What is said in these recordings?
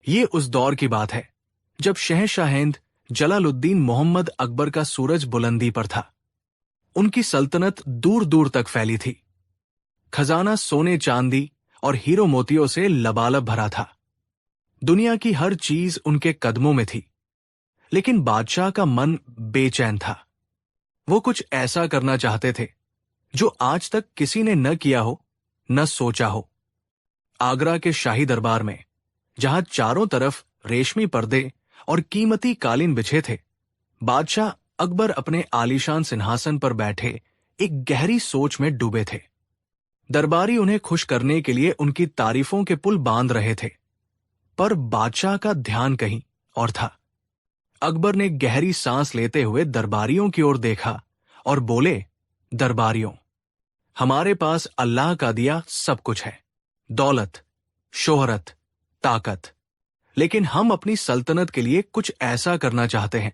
ये उस दौर की बात है जब शहंशाह-ए-हिंद जलालुद्दीन मोहम्मद अकबर का सूरज बुलंदी पर था। उनकी सल्तनत दूर दूर तक फैली थी। खजाना सोने चांदी और हीरो मोतियों से लबालब भरा था। दुनिया की हर चीज उनके कदमों में थी। लेकिन बादशाह का मन बेचैन था। वो कुछ ऐसा करना चाहते थे जो आज तक किसी ने न किया हो, न सोचा हो। आगरा के शाही दरबार में, जहां चारों तरफ रेशमी पर्दे और कीमती कालीन बिछे थे, बादशाह अकबर अपने आलीशान सिंहासन पर बैठे एक गहरी सोच में डूबे थे। दरबारी उन्हें खुश करने के लिए उनकी तारीफों के पुल बांध रहे थे, पर बादशाह का ध्यान कहीं और था। अकबर ने गहरी सांस लेते हुए दरबारियों की ओर देखा और बोले, दरबारियों, हमारे पास अल्लाह का दिया सब कुछ है, दौलत, शोहरत, ताकत, लेकिन हम अपनी सल्तनत के लिए कुछ ऐसा करना चाहते हैं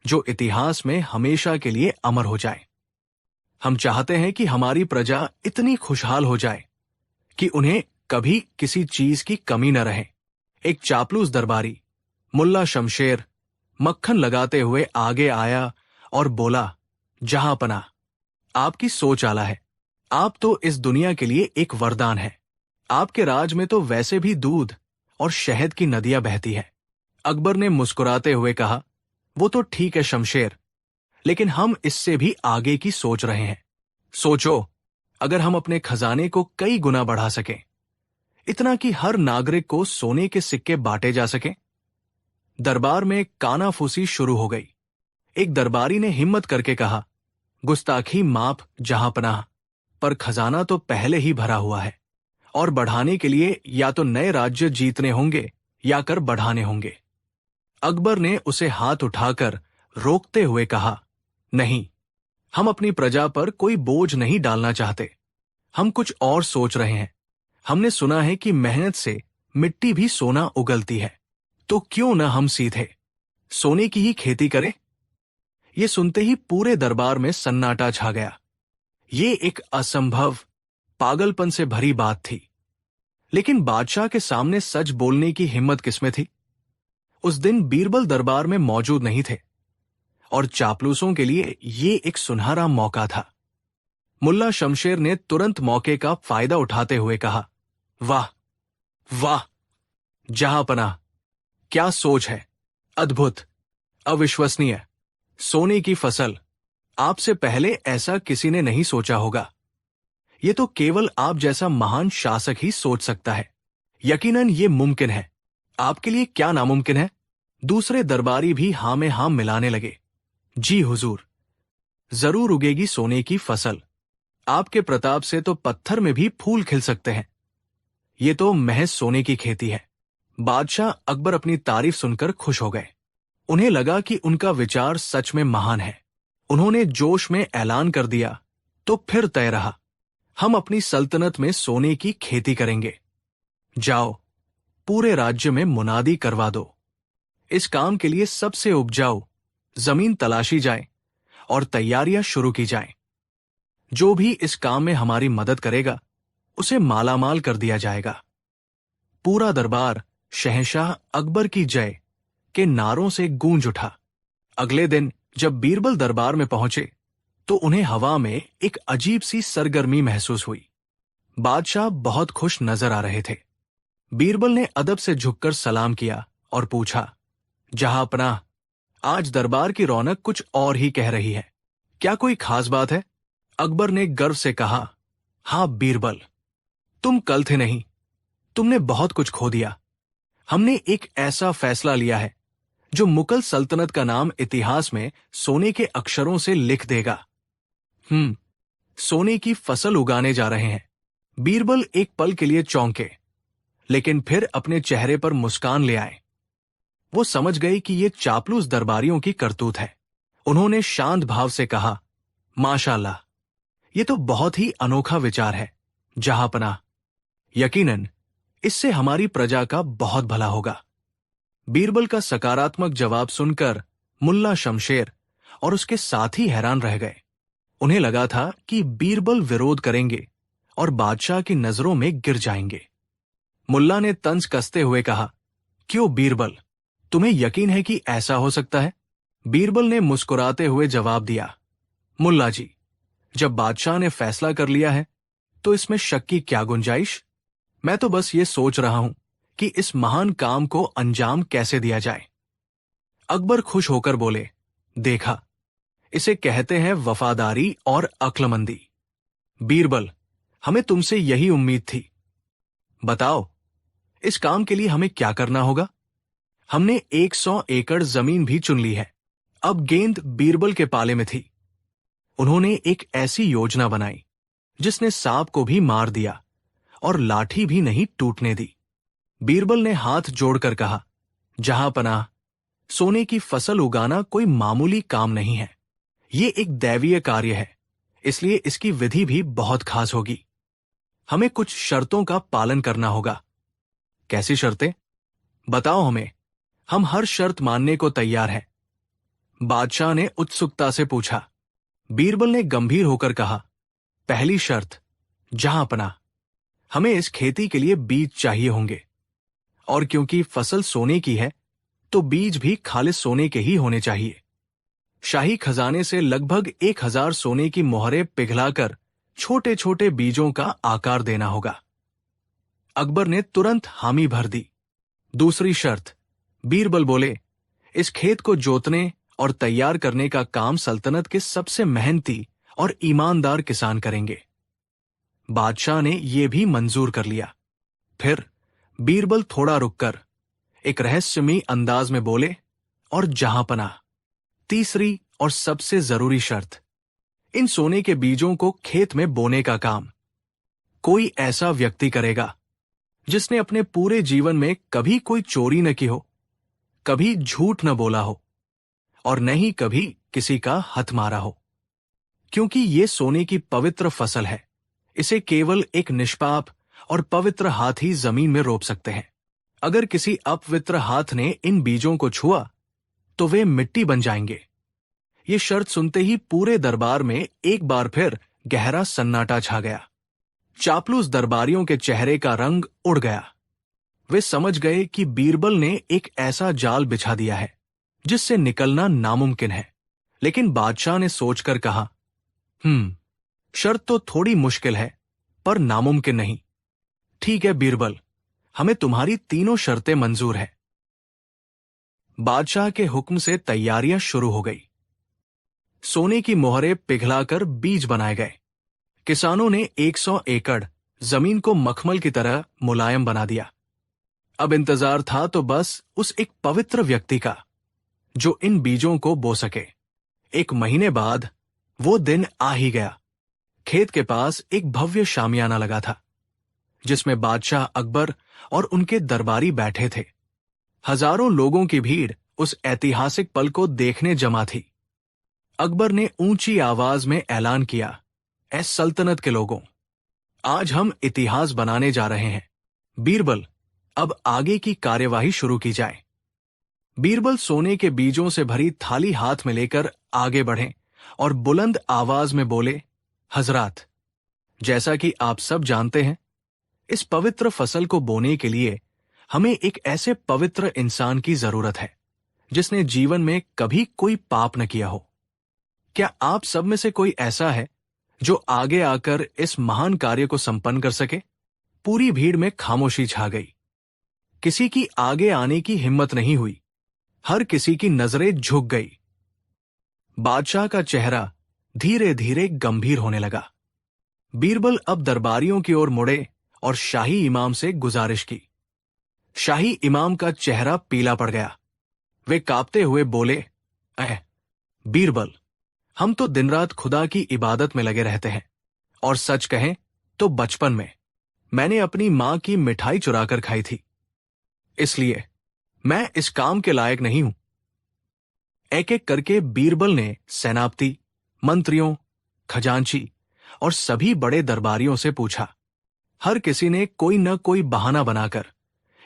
जो इतिहास में हमेशा के लिए अमर हो जाए। हम चाहते हैं कि हमारी प्रजा इतनी खुशहाल हो जाए कि उन्हें कभी किसी चीज की कमी न रहे। एक चापलूस दरबारी, मुल्ला शमशेर, मक्खन लगाते हुए आगे आया और बोला, जहांपना, आपकी सोच आला है। आप तो इस दुनिया के लिए एक वरदान है। आपके राज में तो वैसे भी दूध और शहद की नदियां बहती है। अकबर ने मुस्कुराते हुए कहा, वो तो ठीक है शमशेर, लेकिन हम इससे भी आगे की सोच रहे हैं। सोचो, अगर हम अपने खजाने को कई गुना बढ़ा सकें, इतना कि हर नागरिक को सोने के सिक्के बांटे जा सकें। दरबार में कानाफूसी शुरू हो गई। एक दरबारी ने हिम्मत करके कहा, गुस्ताखी माफ जहांपनाह, पर खजाना तो पहले ही भरा हुआ है और बढ़ाने के लिए या तो नए राज्य जीतने होंगे या कर बढ़ाने होंगे। अकबर ने उसे हाथ उठाकर रोकते हुए कहा, नहीं, हम अपनी प्रजा पर कोई बोझ नहीं डालना चाहते। हम कुछ और सोच रहे हैं। हमने सुना है कि मेहनत से मिट्टी भी सोना उगलती है, तो क्यों न हम सीधे सोने की ही खेती करें। ये सुनते ही पूरे दरबार में सन्नाटा छा गया। ये एक असंभव, पागलपन से भरी बात थी, लेकिन बादशाह के सामने सच बोलने की हिम्मत किसमें थी। उस दिन बीरबल दरबार में मौजूद नहीं थे और चापलूसों के लिए ये एक सुनहरा मौका था। मुल्ला शमशेर ने तुरंत मौके का फायदा उठाते हुए कहा, वाह वाह जहांपनाह, क्या सोच है, अद्भुत, अविश्वसनीय। सोने की फसल, आपसे पहले ऐसा किसी ने नहीं सोचा होगा। ये तो केवल आप जैसा महान शासक ही सोच सकता है। यकीनन ये मुमकिन है। आपके लिए क्या नामुमकिन है। दूसरे दरबारी भी हां में हां मिलाने लगे। जी हुजूर, जरूर उगेगी सोने की फसल। आपके प्रताप से तो पत्थर में भी फूल खिल सकते हैं। ये तो महज सोने की खेती है। बादशाह अकबर अपनी तारीफ सुनकर खुश हो गए। उन्हें लगा कि उनका विचार सच में महान है। उन्होंने जोश में ऐलान कर दिया, तो फिर तय रहा, हम अपनी सल्तनत में सोने की खेती करेंगे। जाओ, पूरे राज्य में मुनादी करवा दो। इस काम के लिए सबसे उपजाऊ जमीन तलाशी जाए और तैयारियां शुरू की जाएं। जो भी इस काम में हमारी मदद करेगा, उसे मालामाल कर दिया जाएगा। पूरा दरबार शहंशाह अकबर की जय के नारों से गूंज उठा। अगले दिन जब बीरबल दरबार में पहुंचे, तो उन्हें हवा में एक अजीब सी सरगर्मी महसूस हुई। बादशाह बहुत खुश नजर आ रहे थे। बीरबल ने अदब से झुककर सलाम किया और पूछा, जहांपनाह, आज दरबार की रौनक कुछ और ही कह रही है। क्या कोई खास बात है। अकबर ने गर्व से कहा, हां बीरबल, तुम कल थे नहीं। तुमने बहुत कुछ खो दिया। हमने एक ऐसा फैसला लिया है जो मुगल सल्तनत का नाम इतिहास में सोने के अक्षरों से लिख देगा। सोने की फसल उगाने जा रहे हैं। बीरबल एक पल के लिए चौंके, लेकिन फिर अपने चेहरे पर मुस्कान ले आए। वो समझ गए कि ये चापलूस दरबारियों की करतूत है। उन्होंने शांत भाव से कहा, माशाअल्लाह, ये तो बहुत ही अनोखा विचार है जहांपनाह। यकीनन इससे हमारी प्रजा का बहुत भला होगा। बीरबल का सकारात्मक जवाब सुनकर मुल्ला शमशेर और उसके साथी हैरान रह गए। उन्हें लगा था कि बीरबल विरोध करेंगे और बादशाह की नजरों में गिर जाएंगे। मुल्ला ने तंज कसते हुए कहा, क्यों बीरबल, तुम्हें यकीन है कि ऐसा हो सकता है? बीरबल ने मुस्कुराते हुए जवाब दिया, मुल्ला जी, जब बादशाह ने फैसला कर लिया है तो इसमें शक की क्या गुंजाइश। मैं तो बस ये सोच रहा हूं कि इस महान काम को अंजाम कैसे दिया जाए। अकबर खुश होकर बोले, देखा, इसे कहते हैं वफादारी और अक्लमंदी। बीरबल, हमें तुमसे यही उम्मीद थी। बताओ, इस काम के लिए हमें क्या करना होगा? हमने 100 एकड़ जमीन भी चुन ली है। अब गेंद बीरबल के पाले में थी। उन्होंने एक ऐसी योजना बनाई जिसने सांप को भी मार दिया और लाठी भी नहीं टूटने दी। बीरबल ने हाथ जोड़कर कहा, जहां पनाह, सोने की फसल उगाना कोई मामूली काम नहीं है। ये एक दैवीय कार्य है, इसलिए इसकी विधि भी बहुत खास होगी। हमें कुछ शर्तों का पालन करना होगा। कैसी शर्तें? बताओ हमें, हम हर शर्त मानने को तैयार हैं। बादशाह ने उत्सुकता से पूछा। बीरबल ने गंभीर होकर कहा, पहली शर्त, जहांपनाह, हमें इस खेती के लिए बीज चाहिए होंगे, और क्योंकि फसल सोने की है तो बीज भी खालिस सोने के ही होने चाहिए। शाही खजाने से लगभग 1000 सोने की मोहरें पिघलाकर छोटे छोटे बीजों का आकार देना होगा। अकबर ने तुरंत हामी भर दी। दूसरी शर्त, बीरबल बोले, इस खेत को जोतने और तैयार करने का काम सल्तनत के सबसे मेहनती और ईमानदार किसान करेंगे। बादशाह ने यह भी मंजूर कर लिया। फिर बीरबल थोड़ा रुककर एक रहस्यमयी अंदाज में बोले, और जहांपनाह, तीसरी और सबसे जरूरी शर्त, इन सोने के बीजों को खेत में बोने का काम कोई ऐसा व्यक्ति करेगा जिसने अपने पूरे जीवन में कभी कोई चोरी न की हो, कभी झूठ न बोला हो, और न ही कभी किसी का हथ मारा हो। क्योंकि ये सोने की पवित्र फसल है, इसे केवल एक निष्पाप और पवित्र हाथ ही जमीन में रोप सकते हैं। अगर किसी अपवित्र हाथ ने इन बीजों को छुआ तो वे मिट्टी बन जाएंगे। ये शर्त सुनते ही पूरे दरबार में एक बार फिर गहरा सन्नाटा छा गया। चापलूस दरबारियों के चेहरे का रंग उड़ गया। वे समझ गए कि बीरबल ने एक ऐसा जाल बिछा दिया है जिससे निकलना नामुमकिन है। लेकिन बादशाह ने सोचकर कहा, शर्त तो थोड़ी मुश्किल है पर नामुमकिन नहीं। ठीक है बीरबल, हमें तुम्हारी तीनों शर्तें मंजूर है। बादशाह के हुक्म से तैयारियां शुरू हो गई। सोने की मोहरें पिघलाकर बीज बनाए गए। किसानों ने 100 एकड़ जमीन को मखमल की तरह मुलायम बना दिया। अब इंतजार था तो बस उस एक पवित्र व्यक्ति का जो इन बीजों को बो सके। 1 महीने बाद वो दिन आ ही गया। खेत के पास एक भव्य शामियाना लगा था जिसमें बादशाह अकबर और उनके दरबारी बैठे थे। हजारों लोगों की भीड़ उस ऐतिहासिक पल को देखने जमा थी। अकबर ने ऊंची आवाज में ऐलान किया, ऐ सल्तनत के लोगों, आज हम इतिहास बनाने जा रहे हैं। बीरबल, अब आगे की कार्यवाही शुरू की जाए। बीरबल सोने के बीजों से भरी थाली हाथ में लेकर आगे बढ़े और बुलंद आवाज में बोले, हजरात, जैसा कि आप सब जानते हैं, इस पवित्र फसल को बोने के लिए हमें एक ऐसे पवित्र इंसान की जरूरत है जिसने जीवन में कभी कोई पाप न किया हो। क्या आप सब में से कोई ऐसा है जो आगे आकर इस महान कार्य को संपन्न कर सके? पूरी भीड़ में खामोशी छा गई। किसी की आगे आने की हिम्मत नहीं हुई। हर किसी की नजरें झुक गई। बादशाह का चेहरा धीरे धीरे गंभीर होने लगा। बीरबल अब दरबारियों की ओर मुड़े और शाही इमाम से गुजारिश की। शाही इमाम का चेहरा पीला पड़ गया। वे कांपते हुए बोले, बीरबल, हम तो दिन रात खुदा की इबादत में लगे रहते हैं, और सच कहें तो बचपन में मैंने अपनी मां की मिठाई चुराकर खाई थी, इसलिए मैं इस काम के लायक नहीं हूं। एक एक करके बीरबल ने सेनापति, मंत्रियों, खजांची और सभी बड़े दरबारियों से पूछा। हर किसी ने कोई न कोई बहाना बनाकर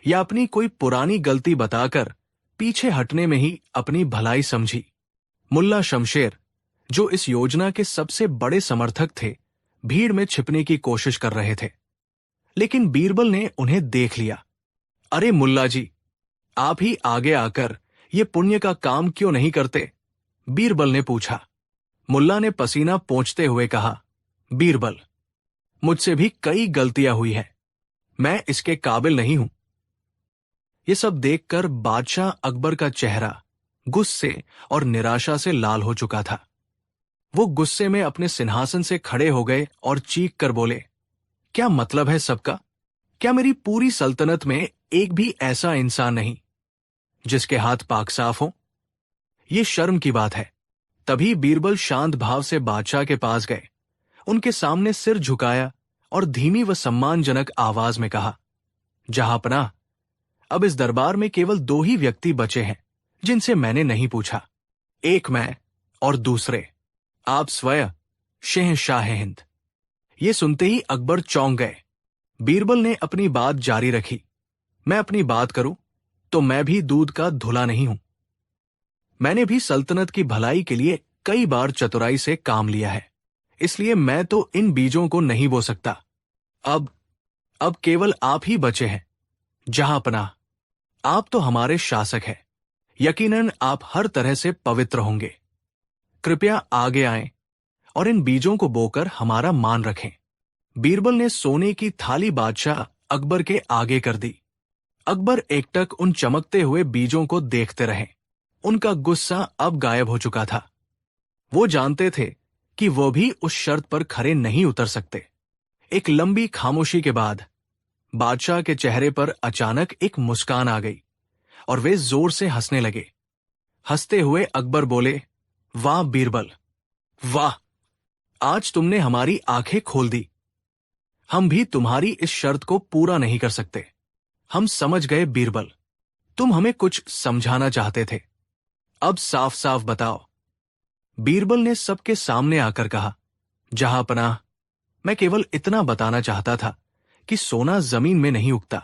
या अपनी कोई पुरानी गलती बताकर पीछे हटने में ही अपनी भलाई समझी। मुल्ला शमशेर, जो इस योजना के सबसे बड़े समर्थक थे, भीड़ में छिपने की कोशिश कर रहे थे, लेकिन बीरबल ने उन्हें देख लिया। अरे मुल्ला जी, आप ही आगे आकर ये पुण्य का काम क्यों नहीं करते? बीरबल ने पूछा। मुल्ला ने पसीना पोंछते हुए कहा, बीरबल, मुझसे भी कई गलतियां हुई हैं, मैं इसके काबिल नहीं हूं। ये सब देखकर बादशाह अकबर का चेहरा गुस्से और निराशा से लाल हो चुका था। वो गुस्से में अपने सिंहासन से खड़े हो गए और चीख कर बोले, क्या मतलब है सबका? क्या मेरी पूरी सल्तनत में एक भी ऐसा इंसान नहीं जिसके हाथ पाक साफ हो? ये शर्म की बात है। तभी बीरबल शांत भाव से बादशाह के पास गए, उनके सामने सिर झुकाया और धीमी व सम्मानजनक आवाज में कहा, जहांपनाह, अब इस दरबार में केवल 2 ही व्यक्ति बचे हैं जिनसे मैंने नहीं पूछा। एक मैं और दूसरे आप स्वयं शहंशाह हिंद। ये सुनते ही अकबर चौंक गए। बीरबल ने अपनी बात जारी रखी, मैं अपनी बात करूं तो मैं भी दूध का धुला नहीं हूं। मैंने भी सल्तनत की भलाई के लिए कई बार चतुराई से काम लिया है, इसलिए मैं तो इन बीजों को नहीं बो सकता। अब केवल आप ही बचे हैं। जहांपनाह, आप तो हमारे शासक हैं, यकीनन आप हर तरह से पवित्र होंगे। कृपया आगे आएं और इन बीजों को बोकर हमारा मान रखें। बीरबल ने सोने की थाली बादशाह अकबर के आगे कर दी। अकबर एकटक उन चमकते हुए बीजों को देखते रहे। उनका गुस्सा अब गायब हो चुका था। वो जानते थे कि वो भी उस शर्त पर खरे नहीं उतर सकते। एक लंबी खामोशी के बाद बादशाह के चेहरे पर अचानक एक मुस्कान आ गई और वे जोर से हंसने लगे। हंसते हुए अकबर बोले, वाह बीरबल, वाह, आज तुमने हमारी आंखें खोल दी। हम भी तुम्हारी इस शर्त को पूरा नहीं कर सकते। हम समझ गए बीरबल, तुम हमें कुछ समझाना चाहते थे। अब साफ साफ बताओ। बीरबल ने सबके सामने आकर कहा, जहांपनाह, मैं केवल इतना बताना चाहता था कि सोना जमीन में नहीं उगता।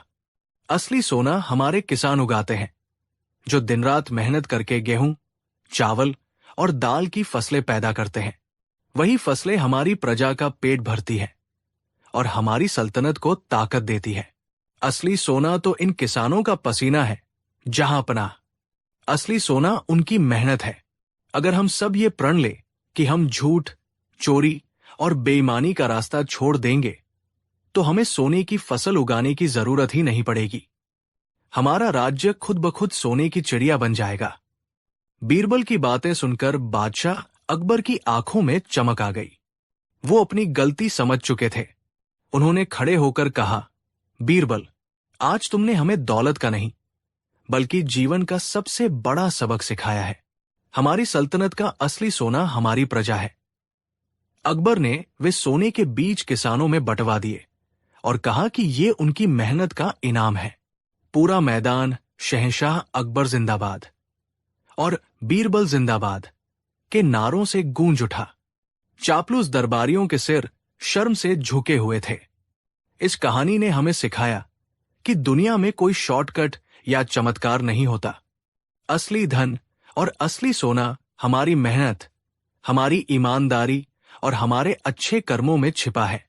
असली सोना हमारे किसान उगाते हैं, जो दिन रात मेहनत करके गेहूं, चावल और दाल की फसलें पैदा करते हैं। वही फसलें हमारी प्रजा का पेट भरती हैं और हमारी सल्तनत को ताकत देती है। असली सोना तो इन किसानों का पसीना है। जहांपनाह, असली सोना उनकी मेहनत है। अगर हम सब ये प्रण ले कि हम झूठ, चोरी और बेईमानी का रास्ता छोड़ देंगे तो हमें सोने की फसल उगाने की जरूरत ही नहीं पड़ेगी। हमारा राज्य खुद ब खुद सोने की चिड़िया बन जाएगा। बीरबल की बातें सुनकर बादशाह अकबर की आंखों में चमक आ गई। वो अपनी गलती समझ चुके थे। उन्होंने खड़े होकर कहा, बीरबल, आज तुमने हमें दौलत का नहीं बल्कि जीवन का सबसे बड़ा सबक सिखाया है। हमारी सल्तनत का असली सोना हमारी प्रजा है। अकबर ने वे सोने के बीज किसानों में बंटवा दिए और कहा कि ये उनकी मेहनत का इनाम है। पूरा मैदान शहंशाह अकबर जिंदाबाद और बीरबल जिंदाबाद के नारों से गूंज उठा। चापलूस दरबारियों के सिर शर्म से झुके हुए थे। इस कहानी ने हमें सिखाया कि दुनिया में कोई शॉर्टकट या चमत्कार नहीं होता। असली धन और असली सोना हमारी मेहनत, हमारी ईमानदारी और हमारे अच्छे कर्मों में छिपा है।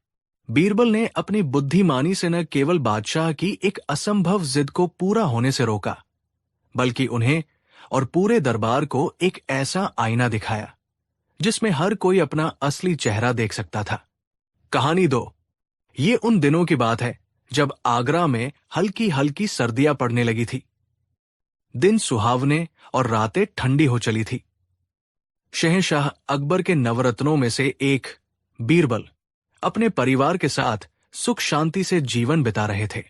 बीरबल ने अपनी बुद्धिमानी से न केवल बादशाह की एक असंभव जिद को पूरा होने से रोका, बल्कि उन्हें और पूरे दरबार को एक ऐसा आईना दिखाया जिसमें हर कोई अपना असली चेहरा देख सकता था। कहानी 2। ये उन दिनों की बात है जब आगरा में हल्की हल्की सर्दियां पड़ने लगी थी। दिन सुहावने और रातें ठंडी हो चली थी। शहंशाह अकबर के नवरत्नों में से एक बीरबल अपने परिवार के साथ सुख शांति से जीवन बिता रहे थे।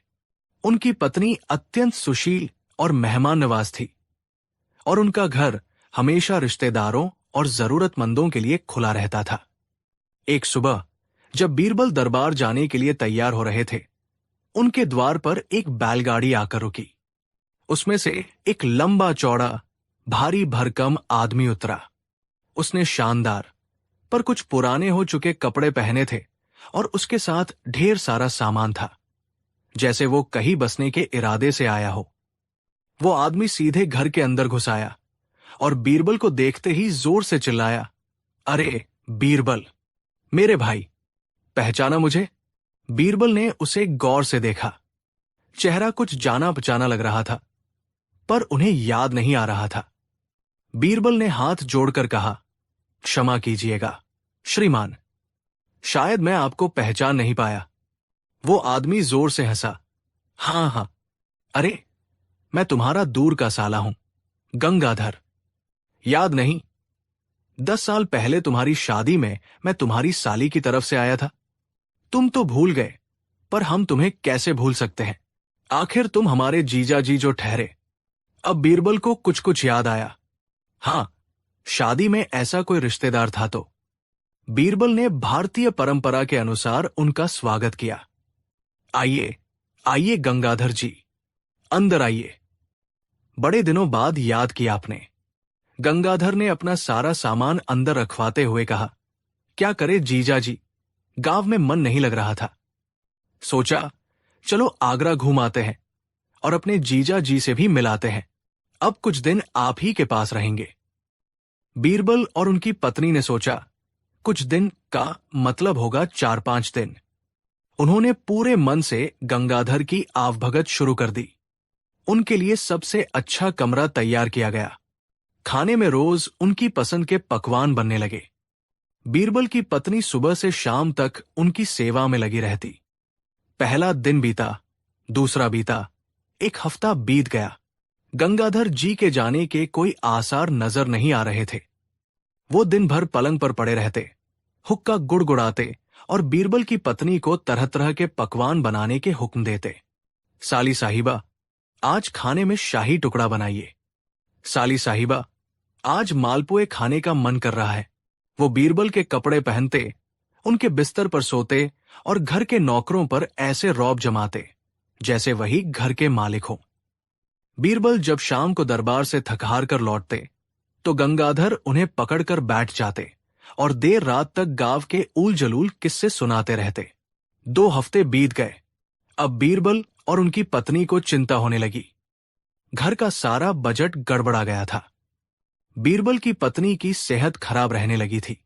उनकी पत्नी अत्यंत सुशील और मेहमान नवाज थी और उनका घर हमेशा रिश्तेदारों और जरूरतमंदों के लिए खुला रहता था। एक सुबह जब बीरबल दरबार जाने के लिए तैयार हो रहे थे, उनके द्वार पर एक बैलगाड़ी आकर रुकी। उसमें से एक लंबा चौड़ा भारी भरकम आदमी उतरा। उसने शानदार पर कुछ पुराने हो चुके कपड़े पहने थे और उसके साथ ढेर सारा सामान था, जैसे वो कहीं बसने के इरादे से आया हो। वो आदमी सीधे घर के अंदर घुस आया और बीरबल को देखते ही जोर से चिल्लाया, अरे बीरबल, मेरे भाई, पहचाना मुझे? बीरबल ने उसे गौर से देखा। चेहरा कुछ जाना पहचाना लग रहा था। पर उन्हें याद नहीं आ रहा था। बीरबल ने हाथ जोड़कर कहा, क्षमा कीजिएगा श्रीमान, शायद मैं आपको पहचान नहीं पाया। वो आदमी जोर से हंसा। हाँ हाँ, अरे मैं तुम्हारा दूर का साला हूं, गंगाधर। याद नहीं? 10 साल पहले तुम्हारी शादी में मैं तुम्हारी साली की तरफ से आया था। तुम तो भूल गए, पर हम तुम्हें कैसे भूल सकते हैं? आखिर तुम हमारे जीजा जी जो ठहरे। अब बीरबल को कुछ कुछ याद आया। हाँ, शादी में ऐसा कोई रिश्तेदार था तो। बीरबल ने भारतीय परंपरा के अनुसार उनका स्वागत किया। आइए आइए गंगाधर जी, अंदर आइए। बड़े दिनों बाद याद किया आपने। गंगाधर ने अपना सारा सामान अंदर रखवाते हुए कहा। क्या करे जीजा जी, गांव में मन नहीं लग रहा था। सोचा चलो आगरा घूम आते हैं और अपने जीजा जी से भी मिलाते हैं। अब कुछ दिन आप ही के पास रहेंगे। बीरबल और उनकी पत्नी ने सोचा, कुछ दिन का मतलब होगा 4-5 दिन। उन्होंने पूरे मन से गंगाधर की आवभगत शुरू कर दी। उनके लिए सबसे अच्छा कमरा तैयार किया गया। खाने में रोज उनकी पसंद के पकवान बनने लगे। बीरबल की पत्नी सुबह से शाम तक उनकी सेवा में लगी रहती। पहला दिन बीता, दूसरा बीता, एक हफ्ता बीत गया। गंगाधर जी के जाने के कोई आसार नजर नहीं आ रहे थे। वो दिन भर पलंग पर पड़े रहते, हुक्का गुड़गुड़ाते और बीरबल की पत्नी को तरह तरह के पकवान बनाने के हुक्म देते। साली साहिबा, आज खाने में शाही टुकड़ा बनाइए। साली साहिबा, आज मालपुए खाने का मन कर रहा है। वो बीरबल के कपड़े पहनते, उनके बिस्तर पर सोते और घर के नौकरों पर ऐसे रौब जमाते जैसे वही घर के मालिक हो। बीरबल जब शाम को दरबार से थकहार कर लौटते तो गंगाधर उन्हें पकड़कर बैठ जाते और देर रात तक गांव के ऊल जलूल किस्से सुनाते रहते। 2 हफ्ते बीत गए। अब बीरबल और उनकी पत्नी को चिंता होने लगी। घर का सारा बजट गड़बड़ा गया था। बीरबल की पत्नी की सेहत खराब रहने लगी थी,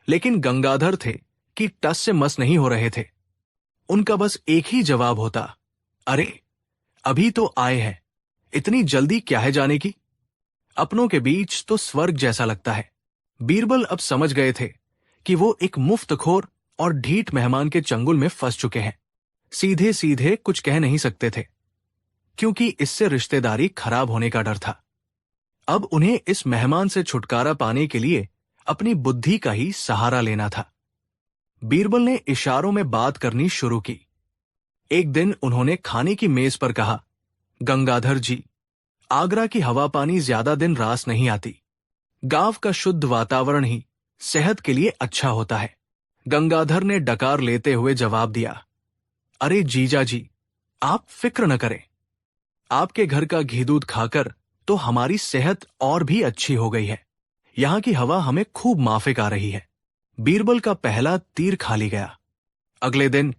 लेकिन गंगाधर थे कि टस से मस नहीं हो रहे थे। उनका बस एक ही जवाब होता, अरे अभी तो आए हैं, इतनी जल्दी क्या है जाने की? अपनों के बीच तो स्वर्ग जैसा लगता है। बीरबल अब समझ गए थे कि वो एक मुफ्तखोर और ढीठ मेहमान के चंगुल में फंस चुके हैं। सीधे सीधे कुछ कह नहीं सकते थे, क्योंकि इससे रिश्तेदारी खराब होने का डर था। अब उन्हें इस मेहमान से छुटकारा पाने के लिए अपनी बुद्धि का ही सहारा लेना था। बीरबल ने इशारों में बात करनी शुरू की। एक दिन उन्होंने खाने की मेज पर कहा, गंगाधर जी, आगरा की हवा पानी ज्यादा दिन रास नहीं आती। गांव का शुद्ध वातावरण ही सेहत के लिए अच्छा होता है। गंगाधर ने डकार लेते हुए जवाब दिया, अरे जीजा जी, आप फिक्र न करें। आपके घर का घी दूध खाकर तो हमारी सेहत और भी अच्छी हो गई है। यहाँ की हवा हमें खूब माफिक आ रही है। बीरबल का पहला तीर खाली गया। अगले दिन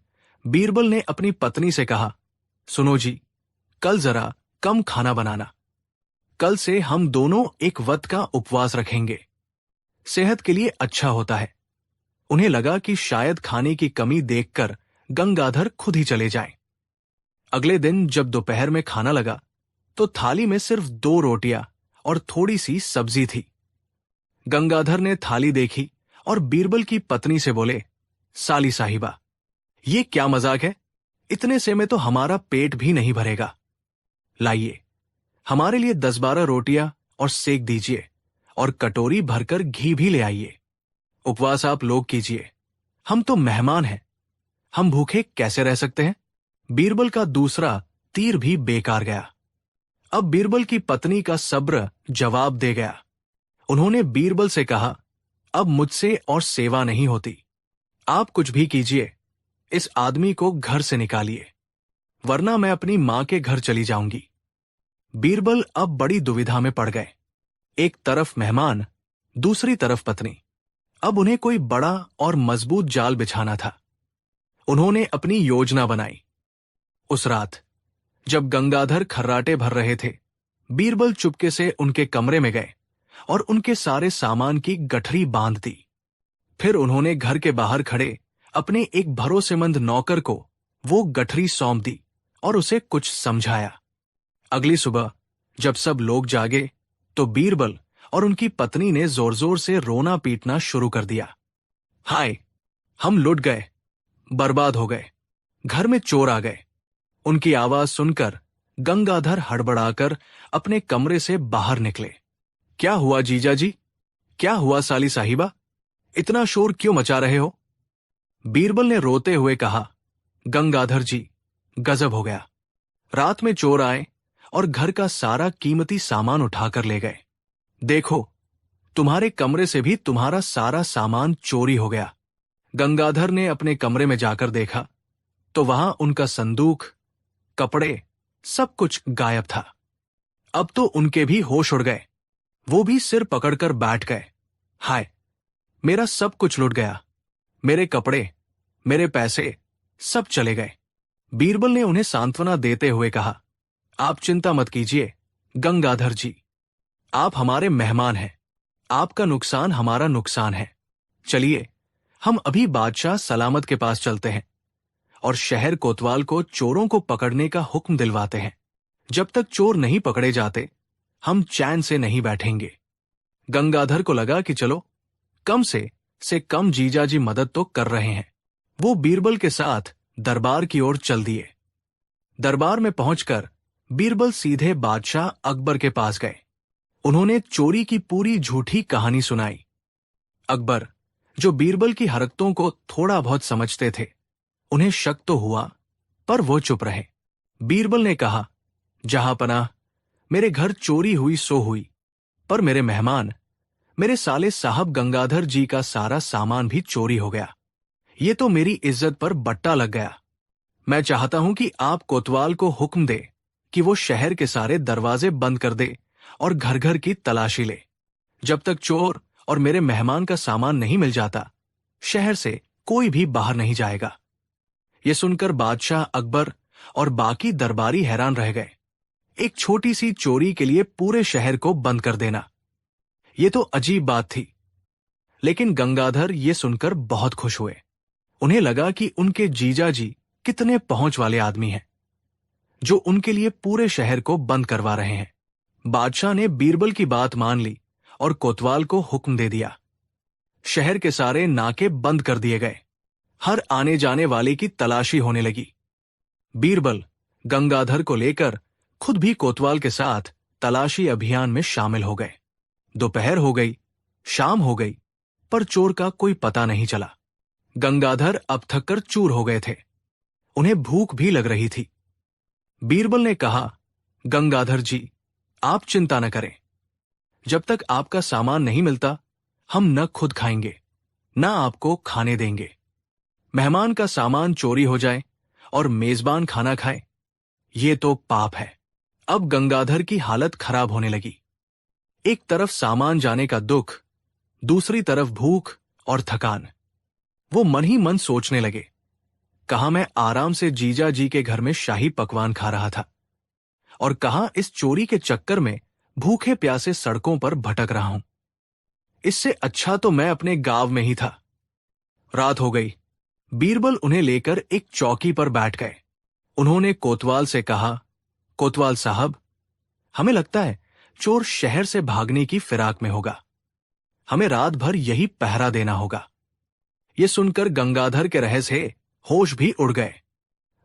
बीरबल ने अपनी पत्नी से कहा, सुनो जी, कल जरा कम खाना बनाना। कल से हम दोनों एक व्रत का उपवास रखेंगे। सेहत के लिए अच्छा होता है। उन्हें लगा कि शायद खाने की कमी देखकर गंगाधर खुद ही चले जाएं। अगले दिन जब दोपहर में खाना लगा तो थाली में सिर्फ 2 रोटियां और थोड़ी सी सब्जी थी। गंगाधर ने थाली देखी और बीरबल की पत्नी से बोले, साली साहिबा, ये क्या मजाक है? इतने से में तो हमारा पेट भी नहीं भरेगा। लाइए, हमारे लिए 10-12 रोटियां और सेक दीजिए और कटोरी भरकर घी भी ले आइए। उपवास आप लोग कीजिए, हम तो मेहमान हैं, हम भूखे कैसे रह सकते हैं? बीरबल का दूसरा तीर भी बेकार गया। अब बीरबल की पत्नी का सब्र जवाब दे गया। उन्होंने बीरबल से कहा, अब मुझसे और सेवा नहीं होती। आप कुछ भी कीजिए, इस आदमी को घर से निकालिए, वरना मैं अपनी मां के घर चली जाऊंगी। बीरबल अब बड़ी दुविधा में पड़ गए। एक तरफ मेहमान, दूसरी तरफ पत्नी। अब उन्हें कोई बड़ा और मजबूत जाल बिछाना था। उन्होंने अपनी योजना बनाई। उस रात जब गंगाधर खर्राटे भर रहे थे, बीरबल चुपके से उनके कमरे में गए और उनके सारे सामान की गठरी बांध दी। फिर उन्होंने घर के बाहर खड़े अपने एक भरोसेमंद नौकर को वो गठरी सौंप दी और उसे कुछ समझाया। अगली सुबह जब सब लोग जागे तो बीरबल और उनकी पत्नी ने जोर जोर से रोना पीटना शुरू कर दिया। हाय, हम लुट गए, बर्बाद हो गए, घर में चोर आ गए। उनकी आवाज सुनकर गंगाधर हड़बड़ाकर अपने कमरे से बाहर निकले। क्या हुआ जीजा जी? क्या हुआ साली साहिबा? इतना शोर क्यों मचा रहे हो? बीरबल ने रोते हुए कहा, गंगाधर जी, गजब हो गया। रात में चोर आए और घर का सारा कीमती सामान उठाकर ले गए। देखो, तुम्हारे कमरे से भी तुम्हारा सारा सामान चोरी हो गया। गंगाधर ने अपने कमरे में जाकर देखा तो वहां उनका संदूक, कपड़े, सब कुछ गायब था। अब तो उनके भी होश उड़ गए। वो भी सिर पकड़कर बैठ गए। हाय, मेरा सब कुछ लुट गया। मेरे कपड़े, मेरे पैसे, सब चले गए। बीरबल ने उन्हें सांत्वना देते हुए कहा, आप चिंता मत कीजिए गंगाधर जी, आप हमारे मेहमान हैं। आपका नुकसान हमारा नुकसान है। चलिए, हम अभी बादशाह सलामत के पास चलते हैं और शहर कोतवाल को चोरों को पकड़ने का हुक्म दिलवाते हैं। जब तक चोर नहीं पकड़े जाते, हम चैन से नहीं बैठेंगे। गंगाधर को लगा कि चलो, कम से कम जीजाजी मदद तो कर रहे हैं। वो बीरबल के साथ दरबार की ओर चल दिए। दरबार में पहुंचकर बीरबल सीधे बादशाह अकबर के पास गए। उन्होंने चोरी की पूरी झूठी कहानी सुनाई। अकबर, जो बीरबल की हरकतों को थोड़ा बहुत समझते थे, उन्हें शक तो हुआ, पर वो चुप रहे। बीरबल ने कहा, जहांपनाह, मेरे घर चोरी हुई सो हुई, पर मेरे मेहमान, मेरे साले साहब गंगाधर जी का सारा सामान भी चोरी हो गया। ये तो मेरी इज्जत पर बट्टा लग गया। मैं चाहता हूं कि आप कोतवाल को हुक्म दे कि वो शहर के सारे दरवाजे बंद कर दे और घर घर की तलाशी ले। जब तक चोर और मेरे मेहमान का सामान नहीं मिल जाता, शहर से कोई भी बाहर नहीं जाएगा। ये सुनकर बादशाह अकबर और बाकी दरबारी हैरान रह गए। एक छोटी सी चोरी के लिए पूरे शहर को बंद कर देना, ये तो अजीब बात थी। लेकिन गंगाधर ये सुनकर बहुत खुश हुए। उन्हें लगा कि उनके जीजा जी कितने पहुंच वाले आदमी हैं, जो उनके लिए पूरे शहर को बंद करवा रहे हैं। बादशाह ने बीरबल की बात मान ली और कोतवाल को हुक्म दे दिया। शहर के सारे नाके बंद कर दिए गए। हर आने जाने वाले की तलाशी होने लगी। बीरबल गंगाधर को लेकर खुद भी कोतवाल के साथ तलाशी अभियान में शामिल हो गए। दोपहर हो गई, शाम हो गई, पर चोर का कोई पता नहीं चला। गंगाधर अब थककर चूर हो गए थे। उन्हें भूख भी लग रही थी। बीरबल ने कहा, गंगाधर जी, आप चिंता न करें। जब तक आपका सामान नहीं मिलता, हम न खुद खाएंगे, न आपको खाने देंगे। मेहमान का सामान चोरी हो जाए और मेजबान खाना खाए, ये तो पाप है। अब गंगाधर की हालत खराब होने लगी। एक तरफ सामान जाने का दुख, दूसरी तरफ भूख और थकान। वो मन ही मन सोचने लगे, कहाँ मैं आराम से जीजा जी के घर में शाही पकवान खा रहा था और कहाँ इस चोरी के चक्कर में भूखे प्यासे सड़कों पर भटक रहा हूं। इससे अच्छा तो मैं अपने गांव में ही था। रात हो गई। बीरबल उन्हें लेकर एक चौकी पर बैठ गए। उन्होंने कोतवाल से कहा, कोतवाल साहब, हमें लगता है चोर शहर से भागने की फिराक में होगा। हमें रात भर यही पहरा देना होगा। ये सुनकर गंगाधर के रहस्य होश भी उड़ गए।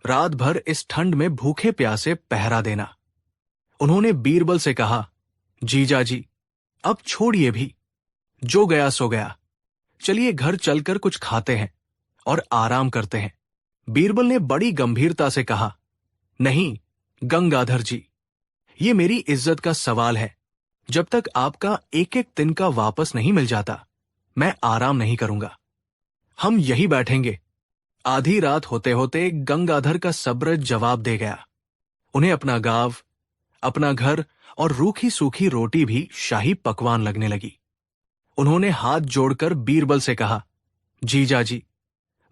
रात भर इस ठंड में भूखे प्यासे पहरा देना। उन्होंने बीरबल से कहा, जीजा जी, अब छोड़िए भी, जो गया सो गया। चलिए घर चलकर कुछ खाते हैं और आराम करते हैं। बीरबल ने बड़ी गंभीरता से कहा, नहीं गंगाधर जी, ये मेरी इज्जत का सवाल है। जब तक आपका एक एक तिनका वापस नहीं मिल जाता, मैं आराम नहीं करूंगा। हम यही बैठेंगे। आधी रात होते होते गंगाधर का सब्र जवाब दे गया। उन्हें अपना गांव, अपना घर और रूखी सूखी रोटी भी शाही पकवान लगने लगी। उन्होंने हाथ जोड़कर बीरबल से कहा, जीजा जी,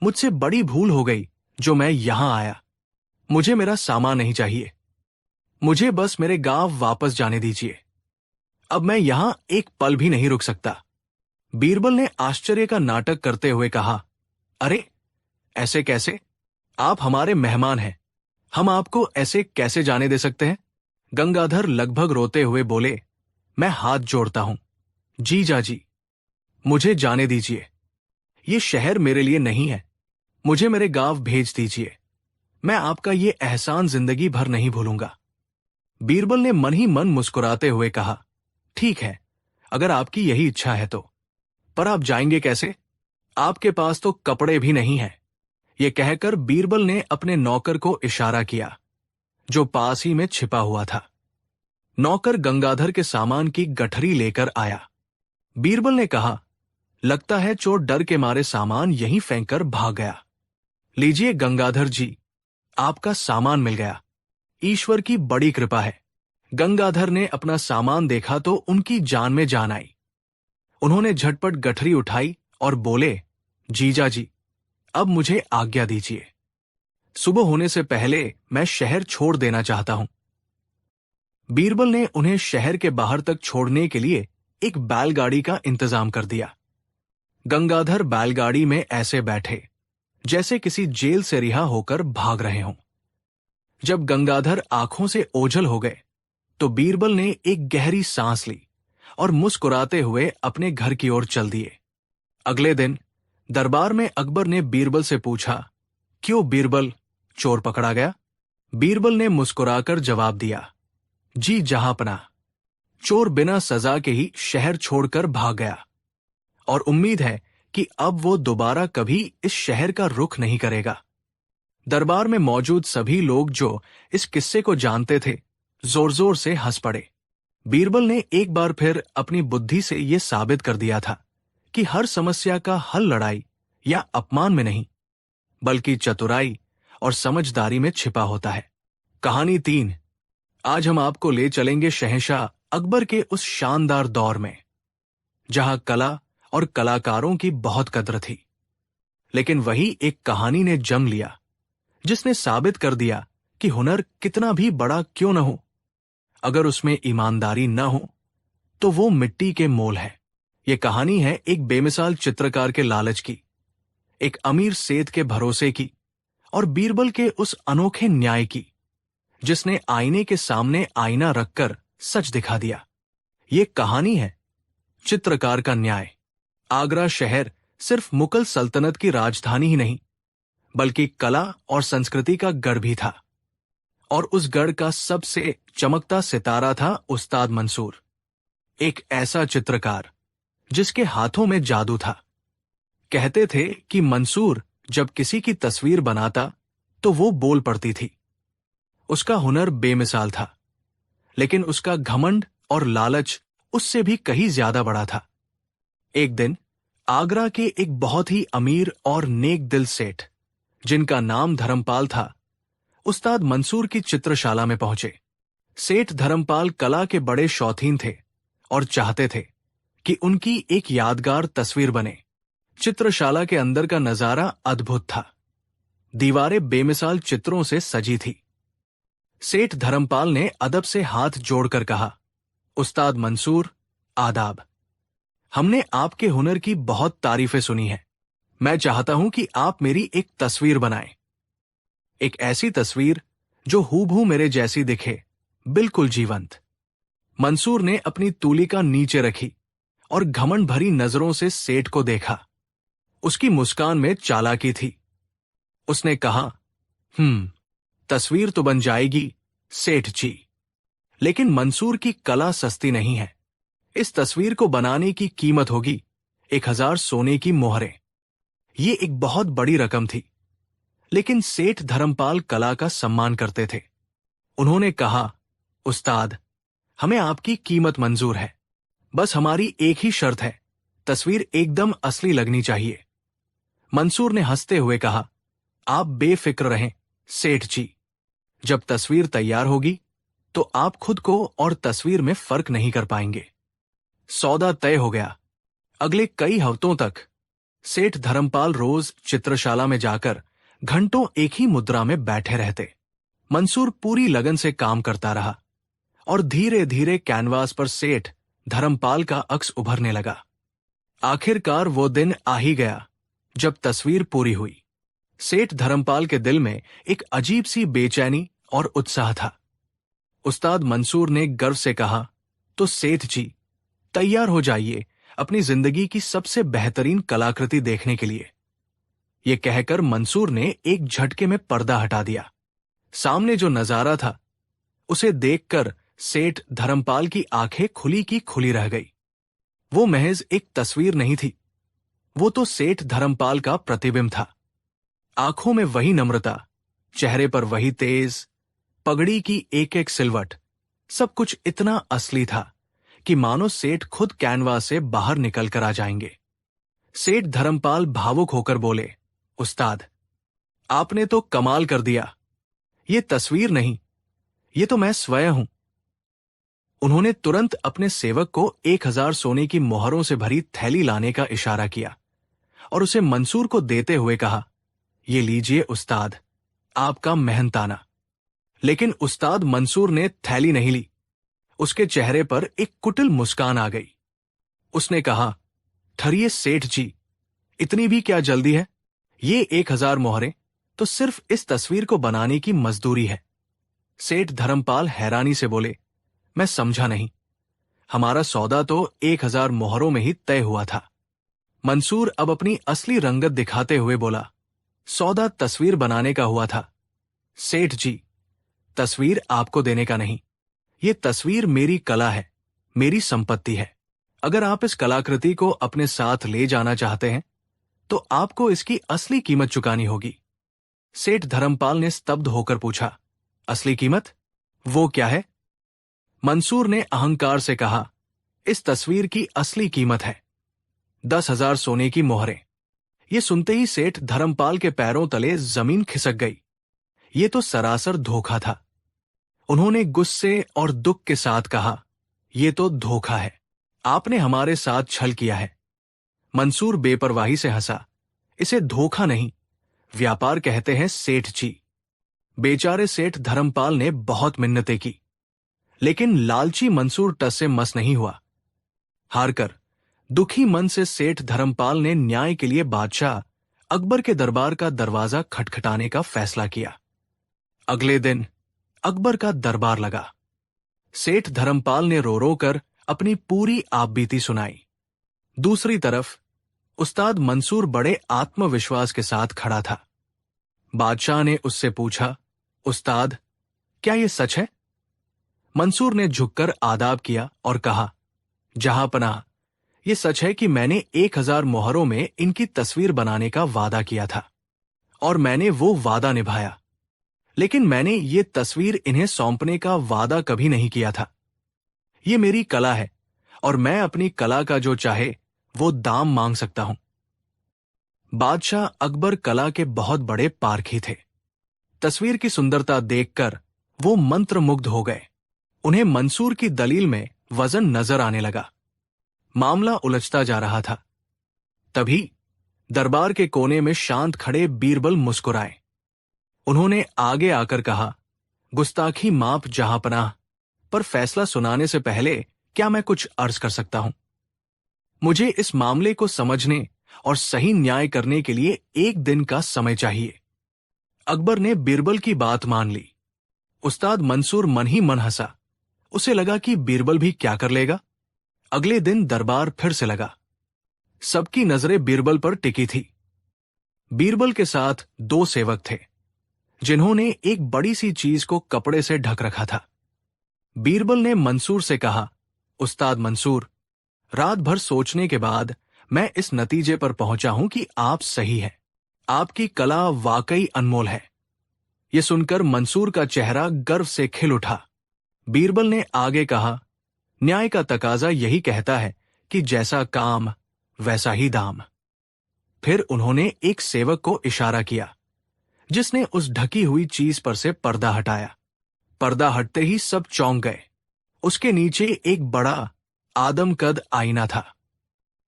मुझसे बड़ी भूल हो गई जो मैं यहां आया। मुझे मेरा सामान नहीं चाहिए। मुझे बस मेरे गांव वापस जाने दीजिए। अब मैं यहां एक पल भी नहीं रुक सकता। बीरबल ने आश्चर्य का नाटक करते हुए कहा, अरे ऐसे कैसे? आप हमारे मेहमान हैं। हम आपको ऐसे कैसे जाने दे सकते हैं? गंगाधर लगभग रोते हुए बोले, मैं हाथ जोड़ता हूं, जीजा जी, मुझे जाने दीजिए। ये शहर मेरे लिए नहीं है, मुझे मेरे गांव भेज दीजिए। मैं आपका ये एहसान जिंदगी भर नहीं भूलूंगा। बीरबल ने मन ही मन मुस्कुराते हुए कहा, ठीक है, अगर आपकी यही इच्छा है तो। पर आप जाएंगे कैसे? आपके पास तो कपड़े भी नहीं हैं। ये कहकर बीरबल ने अपने नौकर को इशारा किया, जो पास ही में छिपा हुआ था। नौकर गंगाधर के सामान की गठरी लेकर आया। बीरबल ने कहा, लगता है चोर डर के मारे सामान यहीं फेंककर भाग गया। लीजिए गंगाधर जी, आपका सामान मिल गया। ईश्वर की बड़ी कृपा है। गंगाधर ने अपना सामान देखा तो उनकी जान में जान आई। उन्होंने झटपट गठरी उठाई और बोले, जीजा जी, अब मुझे आज्ञा दीजिए। सुबह होने से पहले मैं शहर छोड़ देना चाहता हूं। बीरबल ने उन्हें शहर के बाहर तक छोड़ने के लिए एक बैलगाड़ी का इंतजाम कर दिया। गंगाधर बैलगाड़ी में ऐसे बैठे जैसे किसी जेल से रिहा होकर भाग रहे हों। जब गंगाधर आंखों से ओझल हो गए तो बीरबल ने एक गहरी सांस ली और मुस्कुराते हुए अपने घर की ओर चल दिए। अगले दिन दरबार में अकबर ने बीरबल से पूछा, क्यों बीरबल, चोर पकड़ा गया? बीरबल ने मुस्कुराकर जवाब दिया, जी जहांपनाह, चोर बिना सजा के ही शहर छोड़कर भाग गया और उम्मीद है कि अब वो दोबारा कभी इस शहर का रुख नहीं करेगा। दरबार में मौजूद सभी लोग जो इस किस्से को जानते थे, जोर जोर से हंस पड़े। बीरबल ने एक बार फिर अपनी बुद्धि से यह साबित कर दिया था कि हर समस्या का हल लड़ाई या अपमान में नहीं, बल्कि चतुराई और समझदारी में छिपा होता है। कहानी 3। आज हम आपको ले चलेंगे शहंशाह अकबर के उस शानदार दौर में, जहां कला और कलाकारों की बहुत कद्र थी। लेकिन वही एक कहानी ने जन्म लिया जिसने साबित कर दिया कि हुनर कितना भी बड़ा क्यों न हो, अगर उसमें ईमानदारी न हो तो वो मिट्टी के मोल है। ये कहानी है एक बेमिसाल चित्रकार के लालच की, एक अमीर सेठ के भरोसे की और बीरबल के उस अनोखे न्याय की, जिसने आईने के सामने आईना रखकर सच दिखा दिया। ये कहानी है चित्रकार का न्याय। आगरा शहर सिर्फ मुगल सल्तनत की राजधानी ही नहीं, बल्कि कला और संस्कृति का गढ़ भी था। और उस गढ़ का सबसे चमकता सितारा था उस्ताद मंसूर, एक ऐसा चित्रकार जिसके हाथों में जादू था। कहते थे कि मंसूर जब किसी की तस्वीर बनाता तो वो बोल पड़ती थी। उसका हुनर बेमिसाल था, लेकिन उसका घमंड और लालच उससे भी कहीं ज्यादा बड़ा था। एक दिन आगरा के एक बहुत ही अमीर और नेक दिल सेठ, जिनका नाम धर्मपाल था, उस्ताद मंसूर की चित्रशाला में पहुंचे। सेठ धर्मपाल कला के बड़े शौकीन थे और चाहते थे कि उनकी एक यादगार तस्वीर बने। चित्रशाला के अंदर का नजारा अद्भुत था। दीवारें बेमिसाल चित्रों से सजी थी। सेठ धर्मपाल ने अदब से हाथ जोड़कर कहा, उस्ताद मंसूर, आदाब। हमने आपके हुनर की बहुत तारीफें सुनी हैं। मैं चाहता हूं कि आप मेरी एक तस्वीर बनाएं। एक ऐसी तस्वीर जो हूबहू मेरे जैसी दिखे, बिल्कुल जीवंत। मंसूर ने अपनी तूलिका नीचे रखी और घमंड भरी नजरों से सेठ को देखा। उसकी मुस्कान में चालाकी थी। उसने कहा, तस्वीर तो बन जाएगी सेठ जी, लेकिन मंसूर की कला सस्ती नहीं है। इस तस्वीर को बनाने की कीमत होगी 1000 सोने की मोहरें। ये एक बहुत बड़ी रकम थी, लेकिन सेठ धर्मपाल कला का सम्मान करते थे। उन्होंने कहा, उस्ताद, हमें आपकी कीमत मंजूर है, बस हमारी एक ही शर्त है, तस्वीर एकदम असली लगनी चाहिए। मंसूर ने हंसते हुए कहा, आप बेफिक्र रहें सेठ जी, जब तस्वीर तैयार होगी तो आप खुद को और तस्वीर में फर्क नहीं कर पाएंगे। सौदा तय हो गया। अगले कई हफ्तों तक सेठ धर्मपाल रोज चित्रशाला में जाकर घंटों एक ही मुद्रा में बैठे रहते। मंसूर पूरी लगन से काम करता रहा और धीरे धीरे कैनवास पर सेठ धर्मपाल का अक्स उभरने लगा। आखिरकार वो दिन आ ही गया जब तस्वीर पूरी हुई। सेठ धर्मपाल के दिल में एक अजीब सी बेचैनी और उत्साह था। उस्ताद मंसूर ने गर्व से कहा, तो सेठ जी, तैयार हो जाइए अपनी जिंदगी की सबसे बेहतरीन कलाकृति देखने के लिए। ये कहकर मंसूर ने एक झटके में पर्दा हटा दिया। सामने जो नजारा था उसे देखकर सेठ धर्मपाल की आंखें खुली की खुली रह गई। वो महज एक तस्वीर नहीं थी, वो तो सेठ धर्मपाल का प्रतिबिंब था। आंखों में वही नम्रता, चेहरे पर वही तेज, पगड़ी की एक एक सिलवट, सब कुछ इतना असली था कि मानो सेठ खुद कैनवास से बाहर निकल कर आ जाएंगे। सेठ धर्मपाल भावुक होकर बोले, उस्ताद, आपने तो कमाल कर दिया। ये तस्वीर नहीं, ये तो मैं स्वयं हूं। उन्होंने तुरंत अपने सेवक को 1000 सोने की मोहरों से भरी थैली लाने का इशारा किया और उसे मंसूर को देते हुए कहा, ये लीजिए उस्ताद, आपका मेहनताना। लेकिन उस्ताद मंसूर ने थैली नहीं ली। उसके चेहरे पर एक कुटिल मुस्कान आ गई। उसने कहा, ठहरिए सेठ जी, इतनी भी क्या जल्दी है? ये 1000 मोहरें तो सिर्फ इस तस्वीर को बनाने की मजदूरी है। सेठ धर्मपाल हैरानी से बोले, मैं समझा नहीं, हमारा सौदा तो 1000 मोहरों में ही तय हुआ था। मंसूर अब अपनी असली रंगत दिखाते हुए बोला, सौदा तस्वीर बनाने का हुआ था। सेठ जी, तस्वीर आपको देने का नहीं, ये तस्वीर मेरी कला है, मेरी संपत्ति है। अगर आप इस कलाकृति को अपने साथ ले जाना चाहते हैं तो आपको इसकी असली कीमत चुकानी होगी। सेठ धर्मपाल ने स्तब्ध होकर पूछा, असली कीमत? वो क्या है? मंसूर ने अहंकार से कहा, इस तस्वीर की असली कीमत है 10,000 सोने की मोहरें। ये सुनते ही सेठ धर्मपाल के पैरों तले जमीन खिसक गई। ये तो सरासर धोखा था। उन्होंने गुस्से और दुख के साथ कहा, ये तो धोखा है, आपने हमारे साथ छल किया है। मंसूर बेपरवाही से हंसा, इसे धोखा नहीं, व्यापार कहते हैं सेठ जी। बेचारे सेठ धर्मपाल ने बहुत मिन्नतें की, लेकिन लालची मंसूर टस से मस नहीं हुआ। हारकर दुखी मन से सेठ धर्मपाल ने न्याय के लिए बादशाह अकबर के दरबार का दरवाजा खटखटाने का फैसला किया। अगले दिन अकबर का दरबार लगा। सेठ धर्मपाल ने रो रो कर अपनी पूरी आपबीती सुनाई। दूसरी तरफ उस्ताद मंसूर बड़े आत्मविश्वास के साथ खड़ा था। बादशाह ने उससे पूछा, उस्ताद, क्या यह सच है? मंसूर ने झुककर आदाब किया और कहा, जहां पनाह, यह सच है कि मैंने 1000 मोहरों में इनकी तस्वीर बनाने का वादा किया था और मैंने वो वादा निभाया। लेकिन मैंने ये तस्वीर इन्हें सौंपने का वादा कभी नहीं किया था। ये मेरी कला है और मैं अपनी कला का जो चाहे वो दाम मांग सकता हूं। बादशाह अकबर कला के बहुत बड़े पारखी थे। तस्वीर की सुंदरता देखकर वो मंत्रमुग्ध हो गए। उन्हें मंसूर की दलील में वजन नजर आने लगा। मामला उलझता जा रहा था। तभी दरबार के कोने में शांत खड़े बीरबल मुस्कुराए। उन्होंने आगे आकर कहा, गुस्ताखी माफ जहांपनाह, पर फैसला सुनाने से पहले क्या मैं कुछ अर्ज कर सकता हूं? मुझे इस मामले को समझने और सही न्याय करने के लिए 1 दिन का समय चाहिए। अकबर ने बीरबल की बात मान ली। उस्ताद मंसूर मन ही मन हंसा। उसे लगा कि बीरबल भी क्या कर लेगा। अगले दिन दरबार फिर से लगा। सबकी नजरें बीरबल पर टिकी थी। बीरबल के साथ 2 सेवक थे जिन्होंने एक बड़ी सी चीज को कपड़े से ढक रखा था। बीरबल ने मंसूर से कहा, उस्ताद मंसूर, रात भर सोचने के बाद मैं इस नतीजे पर पहुंचा हूं कि आप सही हैं। आपकी कला वाकई अनमोल है। यह सुनकर मंसूर का चेहरा गर्व से खिल उठा। बीरबल ने आगे कहा, न्याय का तकाजा यही कहता है कि जैसा काम वैसा ही दाम। फिर उन्होंने एक सेवक को इशारा किया जिसने उस ढकी हुई चीज पर से पर्दा हटाया। पर्दा हटते ही सब चौंक गए। उसके नीचे एक बड़ा आदमकद आईना था।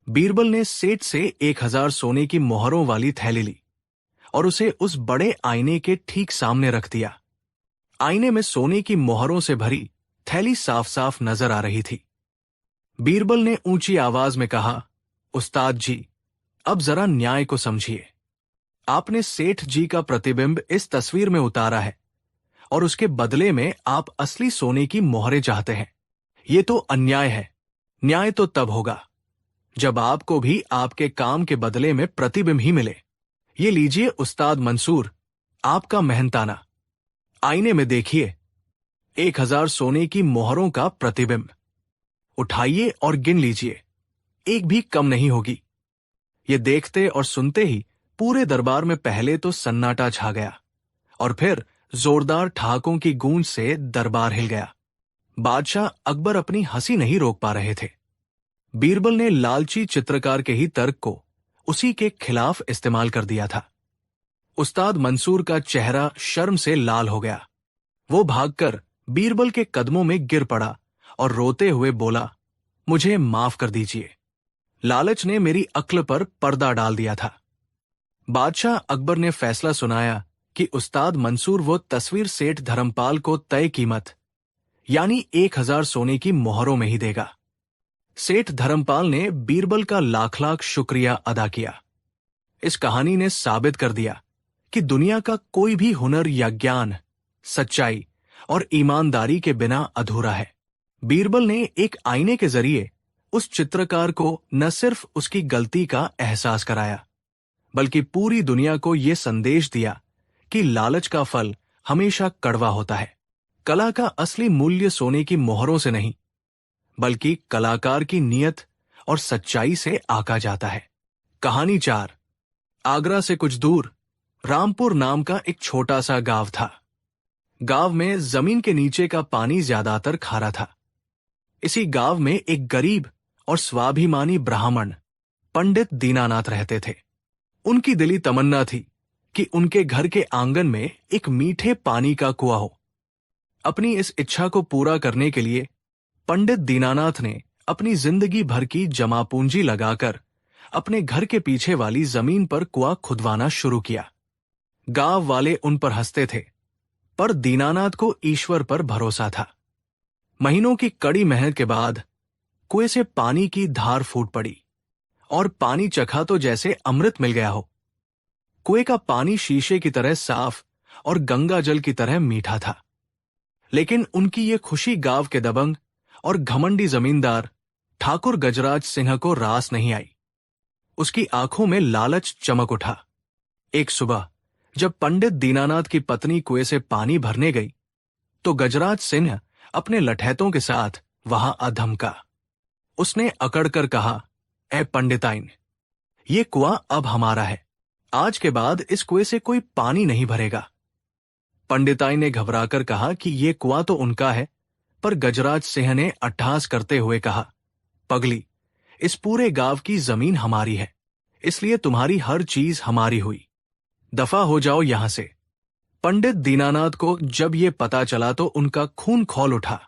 बीरबल ने सेठ से 1000 सोने की मोहरों वाली थैली ली और उसे उस बड़े आईने के ठीक सामने रख दिया। आईने में सोने की मोहरों से भरी थैली साफ साफ नजर आ रही थी। बीरबल ने ऊंची आवाज में कहा, उस्ताद जी, अब जरा न्याय को समझिए। आपने सेठ जी का प्रतिबिंब इस तस्वीर में उतारा है और उसके बदले में आप असली सोने की मोहरें चाहते हैं। ये तो अन्याय है। न्याय तो तब होगा जब आपको भी आपके काम के बदले में प्रतिबिंब ही मिले। ये लीजिए उस्ताद मंसूर, आपका मेहनताना। आईने में देखिए, 1000 सोने की मोहरों का प्रतिबिंब। उठाइए और गिन लीजिए, एक भी कम नहीं होगी। ये देखते और सुनते ही पूरे दरबार में पहले तो सन्नाटा छा गया और फिर जोरदार ठहाकों की गूंज से दरबार हिल गया। बादशाह अकबर अपनी हंसी नहीं रोक पा रहे थे। बीरबल ने लालची चित्रकार के ही तर्क को उसी के खिलाफ इस्तेमाल कर दिया था। उस्ताद मंसूर का चेहरा शर्म से लाल हो गया। वो भागकर बीरबल के कदमों में गिर पड़ा और रोते हुए बोला, मुझे माफ कर दीजिए। लालच ने मेरी अक्ल पर पर्दा डाल दिया था। बादशाह अकबर ने फैसला सुनाया कि उस्ताद मंसूर वो तस्वीर सेठ धर्मपाल को तय कीमत यानी 1000 सोने की मोहरों में ही देगा। सेठ धर्मपाल ने बीरबल का लाख लाख शुक्रिया अदा किया। इस कहानी ने साबित कर दिया कि दुनिया का कोई भी हुनर या ज्ञान सच्चाई और ईमानदारी के बिना अधूरा है। बीरबल ने एक आईने के जरिए उस चित्रकार को न सिर्फ उसकी गलती का एहसास कराया, बल्कि पूरी दुनिया को यह संदेश दिया कि लालच का फल हमेशा कड़वा होता है। कला का असली मूल्य सोने की मोहरों से नहीं, बल्कि कलाकार की नीयत और सच्चाई से आका जाता है। कहानी 4। आगरा से कुछ दूर रामपुर नाम का एक छोटा सा गांव था। गांव में जमीन के नीचे का पानी ज्यादातर खारा था। इसी गांव में एक गरीब और स्वाभिमानी ब्राह्मण पंडित दीनानाथ रहते थे। उनकी दिली तमन्ना थी कि उनके घर के आंगन में एक मीठे पानी का कुआं हो। अपनी इस इच्छा को पूरा करने के लिए पंडित दीनानाथ ने अपनी जिंदगी भर की जमा पूंजी लगाकर अपने घर के पीछे वाली जमीन पर कुआं खुदवाना शुरू किया। गांव वाले उन पर हंसते थे, पर दीनानाथ को ईश्वर पर भरोसा था। महीनों की कड़ी मेहनत के बाद कुएं से पानी की धार फूट पड़ी और पानी चखा तो जैसे अमृत मिल गया हो। कुएं का पानी शीशे की तरह साफ और गंगा जल की तरह मीठा था। लेकिन उनकी ये खुशी गांव के दबंग और घमंडी जमींदार ठाकुर गजराज सिंह को रास नहीं आई। उसकी आंखों में लालच चमक उठा। एक सुबह जब पंडित दीनानाथ की पत्नी कुएं से पानी भरने गई, तो गजराज सिंह अपने लठैतों के साथ वहां आ धमका। उसने अकड़कर कहा, ए पंडिताइन, ये कुआं अब हमारा है। आज के बाद इस कुएं से कोई पानी नहीं भरेगा। पंडिताइन ने घबराकर कहा कि ये कुआं तो उनका है, पर गजराज सिंह ने अट्टहास करते हुए कहा, पगली, इस पूरे गांव की जमीन हमारी है, इसलिए तुम्हारी हर चीज हमारी हुई। दफा हो जाओ यहां से। पंडित दीनानाथ को जब ये पता चला तो उनका खून खौल उठा।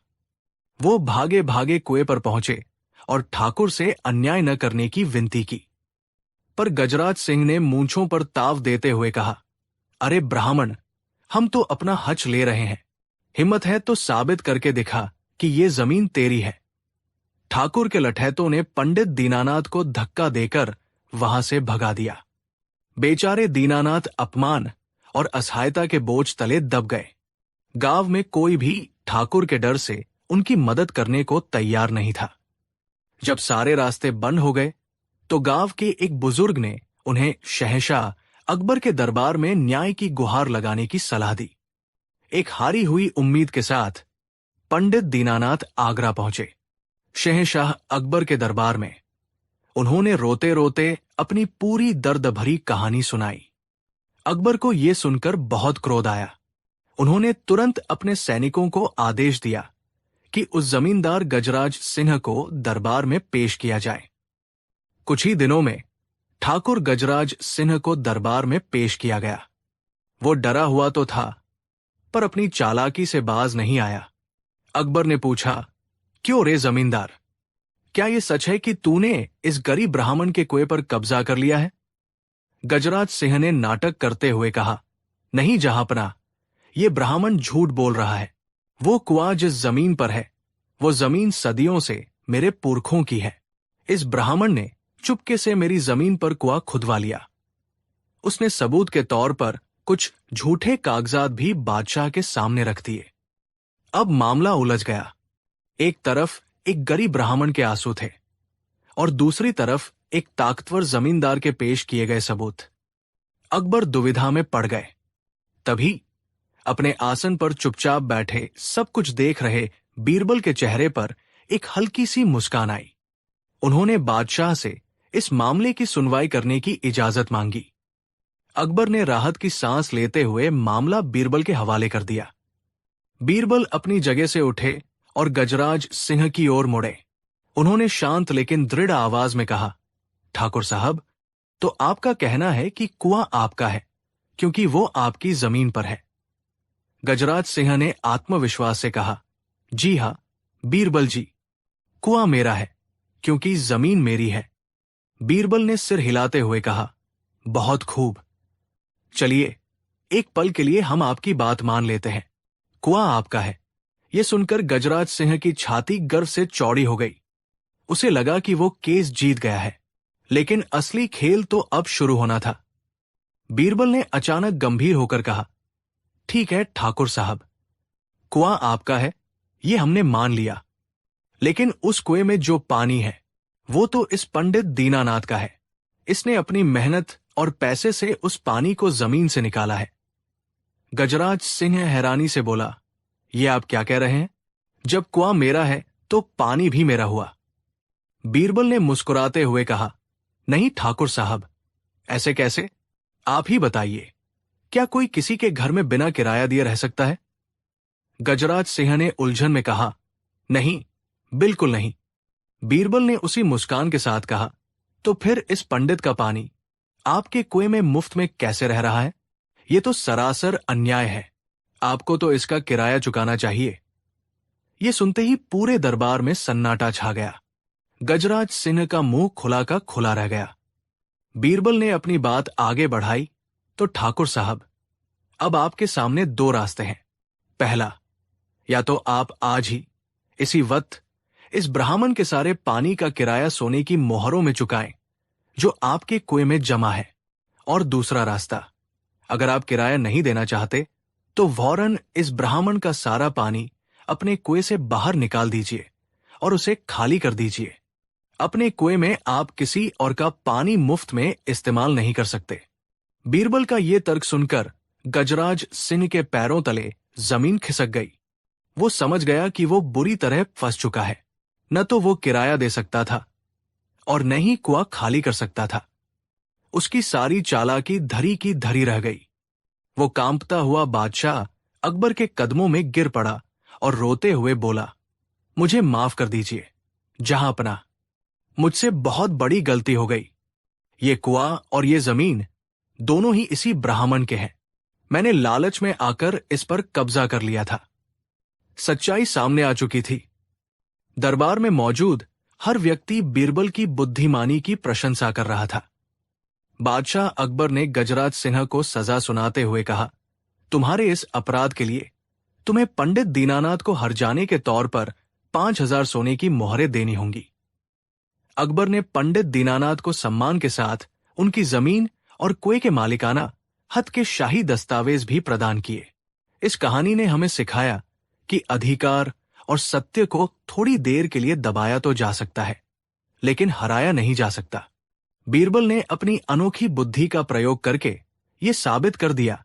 वो भागे भागे कुएं पर पहुंचे और ठाकुर से अन्याय न करने की विनती की। पर गजराज सिंह ने मूंछों पर ताव देते हुए कहा, अरे ब्राह्मण, हम तो अपना हच ले रहे हैं। हिम्मत है तो साबित करके दिखा कि ये जमीन तेरी है। ठाकुर के लठैतों ने पंडित दीनानाथ को धक्का देकर वहां से भगा दिया। बेचारे दीनानाथ अपमान और असहायता के बोझ तले दब गए। गांव में कोई भी ठाकुर के डर से उनकी मदद करने को तैयार नहीं था। जब सारे रास्ते बंद हो गए तो गांव के एक बुजुर्ग ने उन्हें शहंशाह अकबर के दरबार में न्याय की गुहार लगाने की सलाह दी। एक हारी हुई उम्मीद के साथ पंडित दीनानाथ आगरा पहुंचे। शहंशाह अकबर के दरबार में उन्होंने रोते रोते अपनी पूरी दर्द भरी कहानी सुनाई। अकबर को यह सुनकर बहुत क्रोध आया। उन्होंने तुरंत अपने सैनिकों को आदेश दिया कि उस जमींदार गजराज सिंह को दरबार में पेश किया जाए। कुछ ही दिनों में ठाकुर गजराज सिंह को दरबार में पेश किया गया। वो डरा हुआ तो था, पर अपनी चालाकी से बाज नहीं आया। अकबर ने पूछा, क्यों रे जमींदार, क्या ये सच है कि तूने इस गरीब ब्राह्मण के कुएं पर कब्जा कर लिया है? गजराज सिंह ने नाटक करते हुए कहा, नहीं जहांपना, ये ब्राह्मण झूठ बोल रहा है। वो कुआं जिस जमीन पर है, वो जमीन सदियों से मेरे पुरखों की है। इस ब्राह्मण ने चुपके से मेरी जमीन पर कुआं खुदवा लिया। उसने सबूत के तौर पर कुछ झूठे कागजात भी बादशाह के सामने रख दिए। अब मामला उलझ गया। एक तरफ एक गरीब ब्राह्मण के आंसू थे और दूसरी तरफ एक ताकतवर जमींदार के पेश किए गए सबूत। अकबर दुविधा में पड़ गए। तभी अपने आसन पर चुपचाप बैठे सब कुछ देख रहे बीरबल के चेहरे पर एक हल्की सी मुस्कान आई। उन्होंने बादशाह से इस मामले की सुनवाई करने की इजाजत मांगी। अकबर ने राहत की सांस लेते हुए मामला बीरबल के हवाले कर दिया। बीरबल अपनी जगह से उठे और गजराज सिंह की ओर मुड़े। उन्होंने शांत लेकिन दृढ़ आवाज में कहा, ठाकुर साहब, तो आपका कहना है कि कुआं आपका है क्योंकि वो आपकी जमीन पर है। गजराज सिंह ने आत्मविश्वास से कहा, जी हां बीरबल जी, कुआं मेरा है क्योंकि जमीन मेरी है। बीरबल ने सिर हिलाते हुए कहा, बहुत खूब। चलिए एक पल के लिए हम आपकी बात मान लेते हैं, कुआं आपका है। यह सुनकर गजराज सिंह की छाती गर्व से चौड़ी हो गई। उसे लगा कि वो केस जीत गया है, लेकिन असली खेल तो अब शुरू होना था। बीरबल ने अचानक गंभीर होकर कहा, ठीक है ठाकुर साहब, कुआं आपका है, ये हमने मान लिया, लेकिन उस कुएं में जो पानी है वो तो इस पंडित दीनानाथ का है। इसने अपनी मेहनत और पैसे से उस पानी को जमीन से निकाला है। गजराज सिंह हैरानी से बोला, ये आप क्या कह रहे हैं? जब कुआं मेरा है तो पानी भी मेरा हुआ। बीरबल ने मुस्कुराते हुए कहा, नहीं ठाकुर साहब, ऐसे कैसे? आप ही बताइए, क्या कोई किसी के घर में बिना किराया दिए रह सकता है? गजराज सिंह ने उलझन में कहा, नहीं, बिल्कुल नहीं। बीरबल ने उसी मुस्कान के साथ कहा, तो फिर इस पंडित का पानी आपके कुएं में मुफ्त में कैसे रह रहा है? यह तो सरासर अन्याय है। आपको तो इसका किराया चुकाना चाहिए। यह सुनते ही पूरे दरबार में सन्नाटा छा गया। गजराज सिंह का मुंह खुला का खुला रह गया। बीरबल ने अपनी बात आगे बढ़ाई, तो ठाकुर साहब, अब आपके सामने दो रास्ते हैं। पहला, या तो आप आज ही इसी वक्त इस ब्राह्मण के सारे पानी का किराया सोने की मोहरों में चुकाएं जो आपके कुएं में जमा है, और दूसरा रास्ता, अगर आप किराया नहीं देना चाहते तो फौरन इस ब्राह्मण का सारा पानी अपने कुएं से बाहर निकाल दीजिए और उसे खाली कर दीजिए। अपने कुएं में आप किसी और का पानी मुफ्त में इस्तेमाल नहीं कर सकते। बीरबल का यह तर्क सुनकर गजराज सिंह के पैरों तले जमीन खिसक गई। वो समझ गया कि वो बुरी तरह फंस चुका है। न तो वो किराया दे सकता था और न ही कुआं खाली कर सकता था। उसकी सारी चालाकी धरी की धरी रह गई। वो कांपता हुआ बादशाह अकबर के कदमों में गिर पड़ा और रोते हुए बोला, मुझे माफ कर दीजिए जहांपना, मुझसे बहुत बड़ी गलती हो गई। ये कुआं और ये जमीन दोनों ही इसी ब्राह्मण के हैं। मैंने लालच में आकर इस पर कब्जा कर लिया था। सच्चाई सामने आ चुकी थी। दरबार में मौजूद हर व्यक्ति बीरबल की बुद्धिमानी की प्रशंसा कर रहा था। बादशाह अकबर ने गजराज सिंह को सजा सुनाते हुए कहा, तुम्हारे इस अपराध के लिए तुम्हें पंडित दीनानाथ को हर्जाने के तौर पर 5,000 सोने की मोहरें देनी होंगी। अकबर ने पंडित दीनानाथ को सम्मान के साथ उनकी जमीन और कुएं के मालिकाना हद के शाही दस्तावेज भी प्रदान किए। इस कहानी ने हमें सिखाया कि अधिकार और सत्य को थोड़ी देर के लिए दबाया तो जा सकता है, लेकिन हराया नहीं जा सकता। बीरबल ने अपनी अनोखी बुद्धि का प्रयोग करके ये साबित कर दिया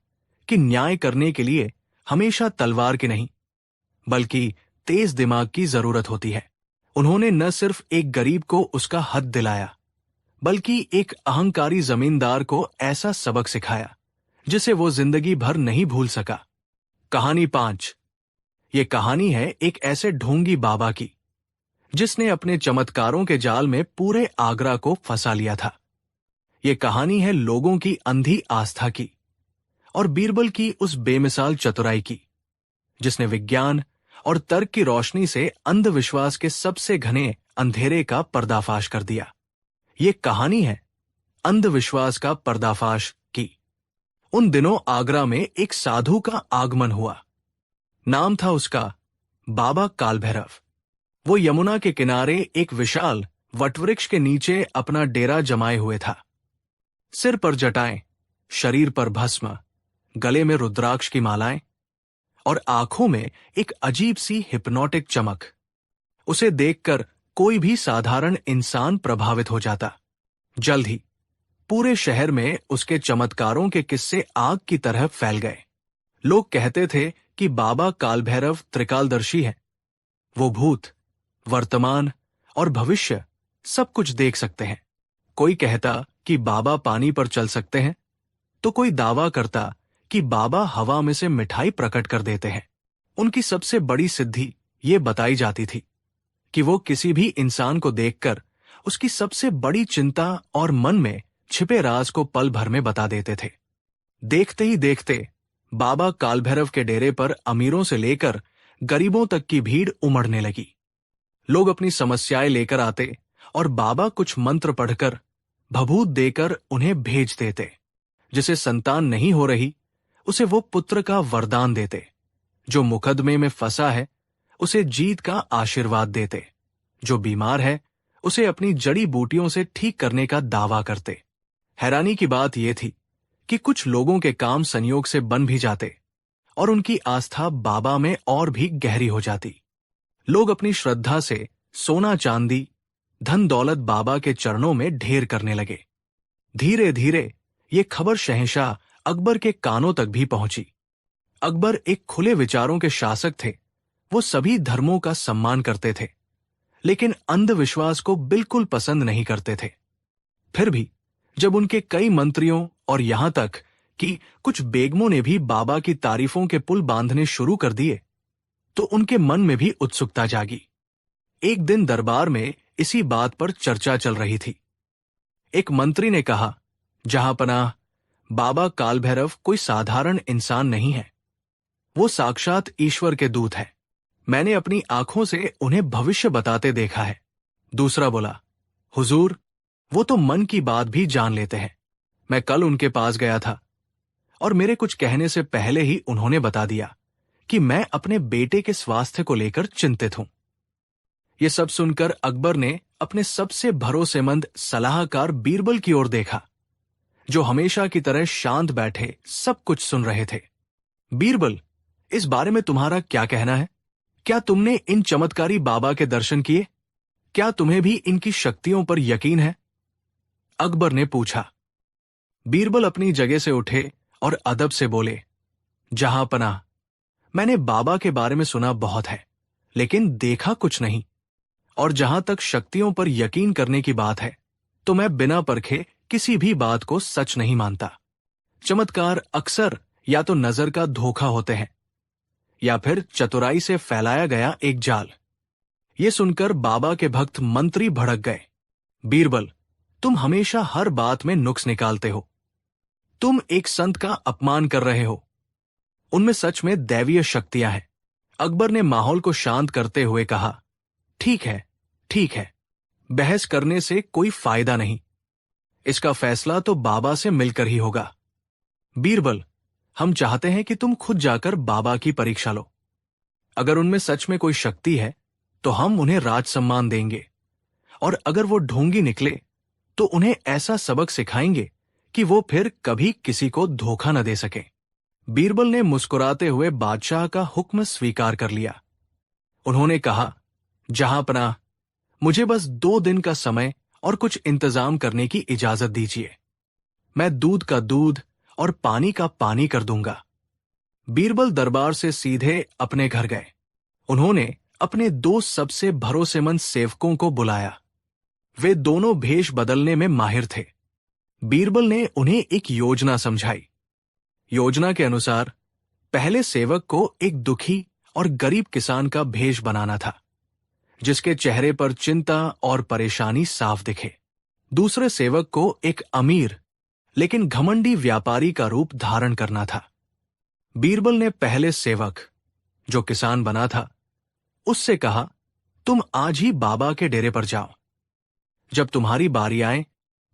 कि न्याय करने के लिए हमेशा तलवार की नहीं, बल्कि तेज दिमाग की जरूरत होती है। उन्होंने न सिर्फ एक गरीब को उसका हक दिलाया, बल्कि एक अहंकारी जमींदार को ऐसा सबक सिखाया जिसे वो जिंदगी भर नहीं भूल सका। कहानी 5। ये कहानी है एक ऐसे ढोंगी बाबा की जिसने अपने चमत्कारों के जाल में पूरे आगरा को फंसा लिया था। ये कहानी है लोगों की अंधी आस्था की और बीरबल की उस बेमिसाल चतुराई की, जिसने विज्ञान और तर्क की रोशनी से अंधविश्वास के सबसे घने अंधेरे का पर्दाफाश कर दिया। ये कहानी है अंधविश्वास का पर्दाफाश की। उन दिनों आगरा में एक साधु का आगमन हुआ। नाम था उसका बाबा काल भैरव। वो यमुना के किनारे एक विशाल वटवृक्ष के नीचे अपना डेरा जमाए हुए था। सिर पर जटाएं, शरीर पर भस्म, गले में रुद्राक्ष की मालाएं और आंखों में एक अजीब सी हिप्नोटिक चमक। उसे देखकर कोई भी साधारण इंसान प्रभावित हो जाता। जल्द ही पूरे शहर में उसके चमत्कारों के किस्से आग की तरह फैल गए। लोग कहते थे कि बाबा कालभैरव त्रिकालदर्शी है। वो भूत, वर्तमान और भविष्य सब कुछ देख सकते हैं। कोई कहता कि बाबा पानी पर चल सकते हैं, तो कोई दावा करता कि बाबा हवा में से मिठाई प्रकट कर देते हैं। उनकी सबसे बड़ी सिद्धि ये बताई जाती थी कि वो किसी भी इंसान को देखकर उसकी सबसे बड़ी चिंता और मन में छिपे राज को पल भर में बता देते थे। देखते ही देखते बाबा कालभैरव के डेरे पर अमीरों से लेकर गरीबों तक की भीड़ उमड़ने लगी। लोग अपनी समस्याएं लेकर आते और बाबा कुछ मंत्र पढ़कर, भभूत देकर उन्हें भेज देते। जिसे संतान नहीं हो रही, उसे वो पुत्र का वरदान देते। जो मुकदमे में फंसा है, उसे जीत का आशीर्वाद देते। जो बीमार है, उसे अपनी जड़ी बूटियों से ठीक करने का दावा करते। हैरानी की बात यह थी कि कुछ लोगों के काम संयोग से बन भी जाते और उनकी आस्था बाबा में और भी गहरी हो जाती। लोग अपनी श्रद्धा से सोना चांदी, धन दौलत बाबा के चरणों में ढेर करने लगे। धीरे धीरे ये खबर शहंशाह अकबर के कानों तक भी पहुंची। अकबर एक खुले विचारों के शासक थे। वो सभी धर्मों का सम्मान करते थे, लेकिन अंधविश्वास को बिल्कुल पसंद नहीं करते थे। फिर भी जब उनके कई मंत्रियों और यहां तक कि कुछ बेगमों ने भी बाबा की तारीफों के पुल बांधने शुरू कर दिए, तो उनके मन में भी उत्सुकता जागी। एक दिन दरबार में इसी बात पर चर्चा चल रही थी। एक मंत्री ने कहा, जहांपनाह, बाबा कालभैरव कोई साधारण इंसान नहीं है। वो साक्षात ईश्वर के दूत है। मैंने अपनी आंखों से उन्हें भविष्य बताते देखा है। दूसरा बोला, हुजूर, वो तो मन की बात भी जान लेते हैं। मैं कल उनके पास गया था और मेरे कुछ कहने से पहले ही उन्होंने बता दिया कि मैं अपने बेटे के स्वास्थ्य को लेकर चिंतित हूं। ये सब सुनकर अकबर ने अपने सबसे भरोसेमंद सलाहकार बीरबल की ओर देखा, जो हमेशा की तरह शांत बैठे सब कुछ सुन रहे थे। बीरबल, इस बारे में तुम्हारा क्या कहना है? क्या तुमने इन चमत्कारी बाबा के दर्शन किए? क्या तुम्हें भी इनकी शक्तियों पर यकीन है? अकबर ने पूछा। बीरबल अपनी जगह से उठे और अदब से बोले, जहांपनाह, मैंने बाबा के बारे में सुना बहुत है, लेकिन देखा कुछ नहीं। और जहां तक शक्तियों पर यकीन करने की बात है, तो मैं बिना परखे किसी भी बात को सच नहीं मानता। चमत्कार अक्सर या तो नजर का धोखा होते हैं या फिर चतुराई से फैलाया गया एक जाल। ये सुनकर बाबा के भक्त मंत्री भड़क गए। बीरबल, तुम हमेशा हर बात में नुक्स निकालते हो। तुम एक संत का अपमान कर रहे हो। उनमें सच में दैवीय शक्तियां हैं। अकबर ने माहौल को शांत करते हुए कहा, ठीक है, ठीक है, बहस करने से कोई फायदा नहीं। इसका फैसला तो बाबा से मिलकर ही होगा। बीरबल, हम चाहते हैं कि तुम खुद जाकर बाबा की परीक्षा लो। अगर उनमें सच में कोई शक्ति है, तो हम उन्हें राज सम्मान देंगे, और अगर वो ढोंगी निकले, तो उन्हें ऐसा सबक सिखाएंगे कि वो फिर कभी किसी को धोखा न दे सके। बीरबल ने मुस्कुराते हुए बादशाह का हुक्म स्वीकार कर लिया। उन्होंने कहा, जहांपनाह, मुझे बस 2 दिन का समय और कुछ इंतजाम करने की इजाजत दीजिए। मैं दूध का दूध और पानी का पानी कर दूंगा। बीरबल दरबार से सीधे अपने घर गए। उन्होंने अपने 2 सबसे भरोसेमंद सेवकों को बुलाया। वे दोनों भेष बदलने में माहिर थे। बीरबल ने उन्हें एक योजना समझाई। योजना के अनुसार पहले सेवक को एक दुखी और गरीब किसान का भेष बनाना था, जिसके चेहरे पर चिंता और परेशानी साफ दिखे। दूसरे सेवक को एक अमीर लेकिन घमंडी व्यापारी का रूप धारण करना था। बीरबल ने पहले सेवक, जो किसान बना था, उससे कहा, तुम आज ही बाबा के डेरे पर जाओ। जब तुम्हारी बारी आए,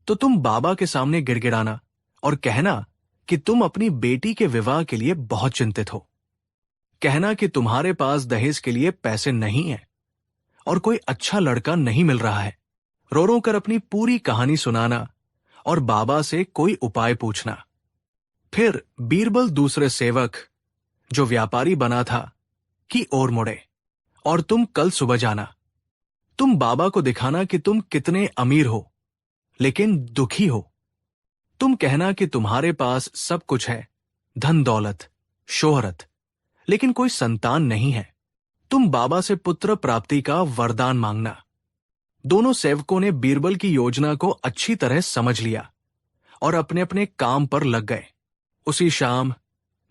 तो तुम बाबा के सामने गिड़गिड़ाना और कहना कि तुम अपनी बेटी के विवाह के लिए बहुत चिंतित हो। कहना कि तुम्हारे पास दहेज के लिए पैसे नहीं हैं और कोई अच्छा लड़का नहीं मिल रहा है। रो रो कर अपनी पूरी कहानी सुनाना और बाबा से कोई उपाय पूछना। फिर बीरबल दूसरे सेवक, जो व्यापारी बना था, की ओर मुड़े। और तुम कल सुबह जाना। तुम बाबा को दिखाना कि तुम कितने अमीर हो, लेकिन दुखी हो। तुम कहना कि तुम्हारे पास सब कुछ है, धन दौलत, शोहरत, लेकिन कोई संतान नहीं है। तुम बाबा से पुत्र प्राप्ति का वरदान मांगना। दोनों सेवकों ने बीरबल की योजना को अच्छी तरह समझ लिया और अपने अपने काम पर लग गए। उसी शाम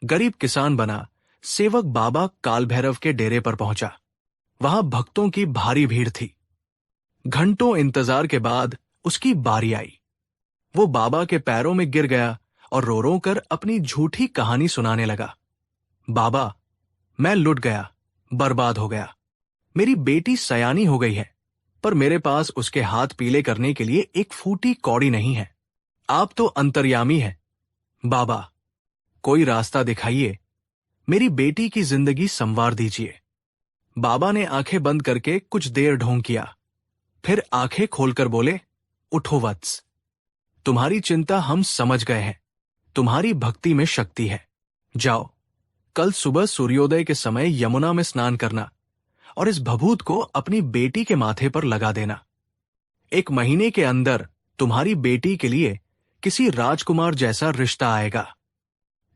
गरीब किसान बना सेवक बाबा काल भैरव के डेरे पर पहुंचा। वहां भक्तों की भारी भीड़ थी। घंटों इंतजार के बाद उसकी बारी आई। वो बाबा के पैरों में गिर गया और रो रो कर अपनी झूठी कहानी सुनाने लगा। बाबा, मैं लुट गया, बर्बाद हो गया। मेरी बेटी सयानी हो गई है, पर मेरे पास उसके हाथ पीले करने के लिए एक फूटी कौड़ी नहीं है। आप तो अंतर्यामी हैं। बाबा, कोई रास्ता दिखाइए। मेरी बेटी की जिंदगी संवार दीजिए। बाबा ने आंखें बंद करके कुछ देर ढोंग किया, फिर आंखें खोलकर बोले, उठो वत्स, तुम्हारी चिंता हम समझ गए हैं। तुम्हारी भक्ति में शक्ति है। जाओ, कल सुबह सूर्योदय के समय यमुना में स्नान करना और इस भभूत को अपनी बेटी के माथे पर लगा देना। 1 महीने के अंदर तुम्हारी बेटी के लिए किसी राजकुमार जैसा रिश्ता आएगा।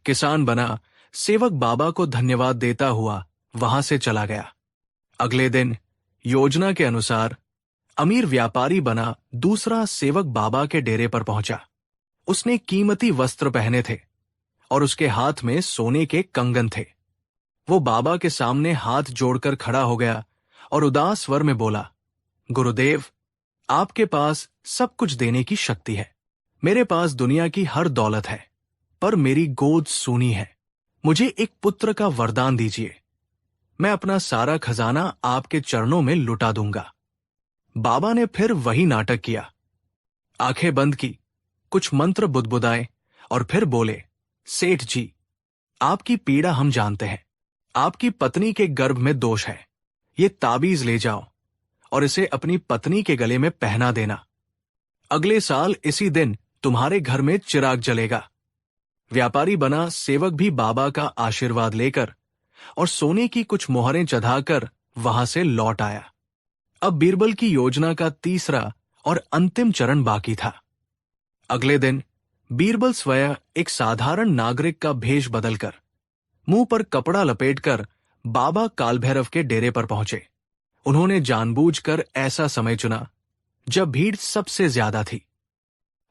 किसान बना सेवक बाबा को धन्यवाद देता हुआ वहां से चला गया। अगले दिन योजना के अनुसार अमीर व्यापारी बना दूसरा सेवक बाबा के डेरे पर पहुंचा। उसने कीमती वस्त्र पहने थे और उसके हाथ में सोने के कंगन थे। वो बाबा के सामने हाथ जोड़कर खड़ा हो गया और उदास स्वर में बोला, गुरुदेव, आपके पास सब कुछ देने की शक्ति है। मेरे पास दुनिया की हर दौलत है, पर मेरी गोद सूनी है। मुझे एक पुत्र का वरदान दीजिए। मैं अपना सारा खजाना आपके चरणों में लुटा दूंगा। बाबा ने फिर वही नाटक किया। आंखें बंद की, कुछ मंत्र बुदबुदाए और फिर बोले, सेठ जी, आपकी पीड़ा हम जानते हैं। आपकी पत्नी के गर्भ में दोष है। ये ताबीज ले जाओ और इसे अपनी पत्नी के गले में पहना देना। अगले साल इसी दिन तुम्हारे घर में चिराग जलेगा। व्यापारी बना सेवक भी बाबा का आशीर्वाद लेकर और सोने की कुछ मोहरें चढ़ाकर वहां से लौट आया। अब बीरबल की योजना का तीसरा और अंतिम चरण बाकी था। अगले दिन बीरबल स्वयं एक साधारण नागरिक का भेष बदलकर, मुंह पर कपड़ा लपेटकर बाबा कालभैरव के डेरे पर पहुंचे। उन्होंने जानबूझकर ऐसा समय चुना जब भीड़ सबसे ज्यादा थी।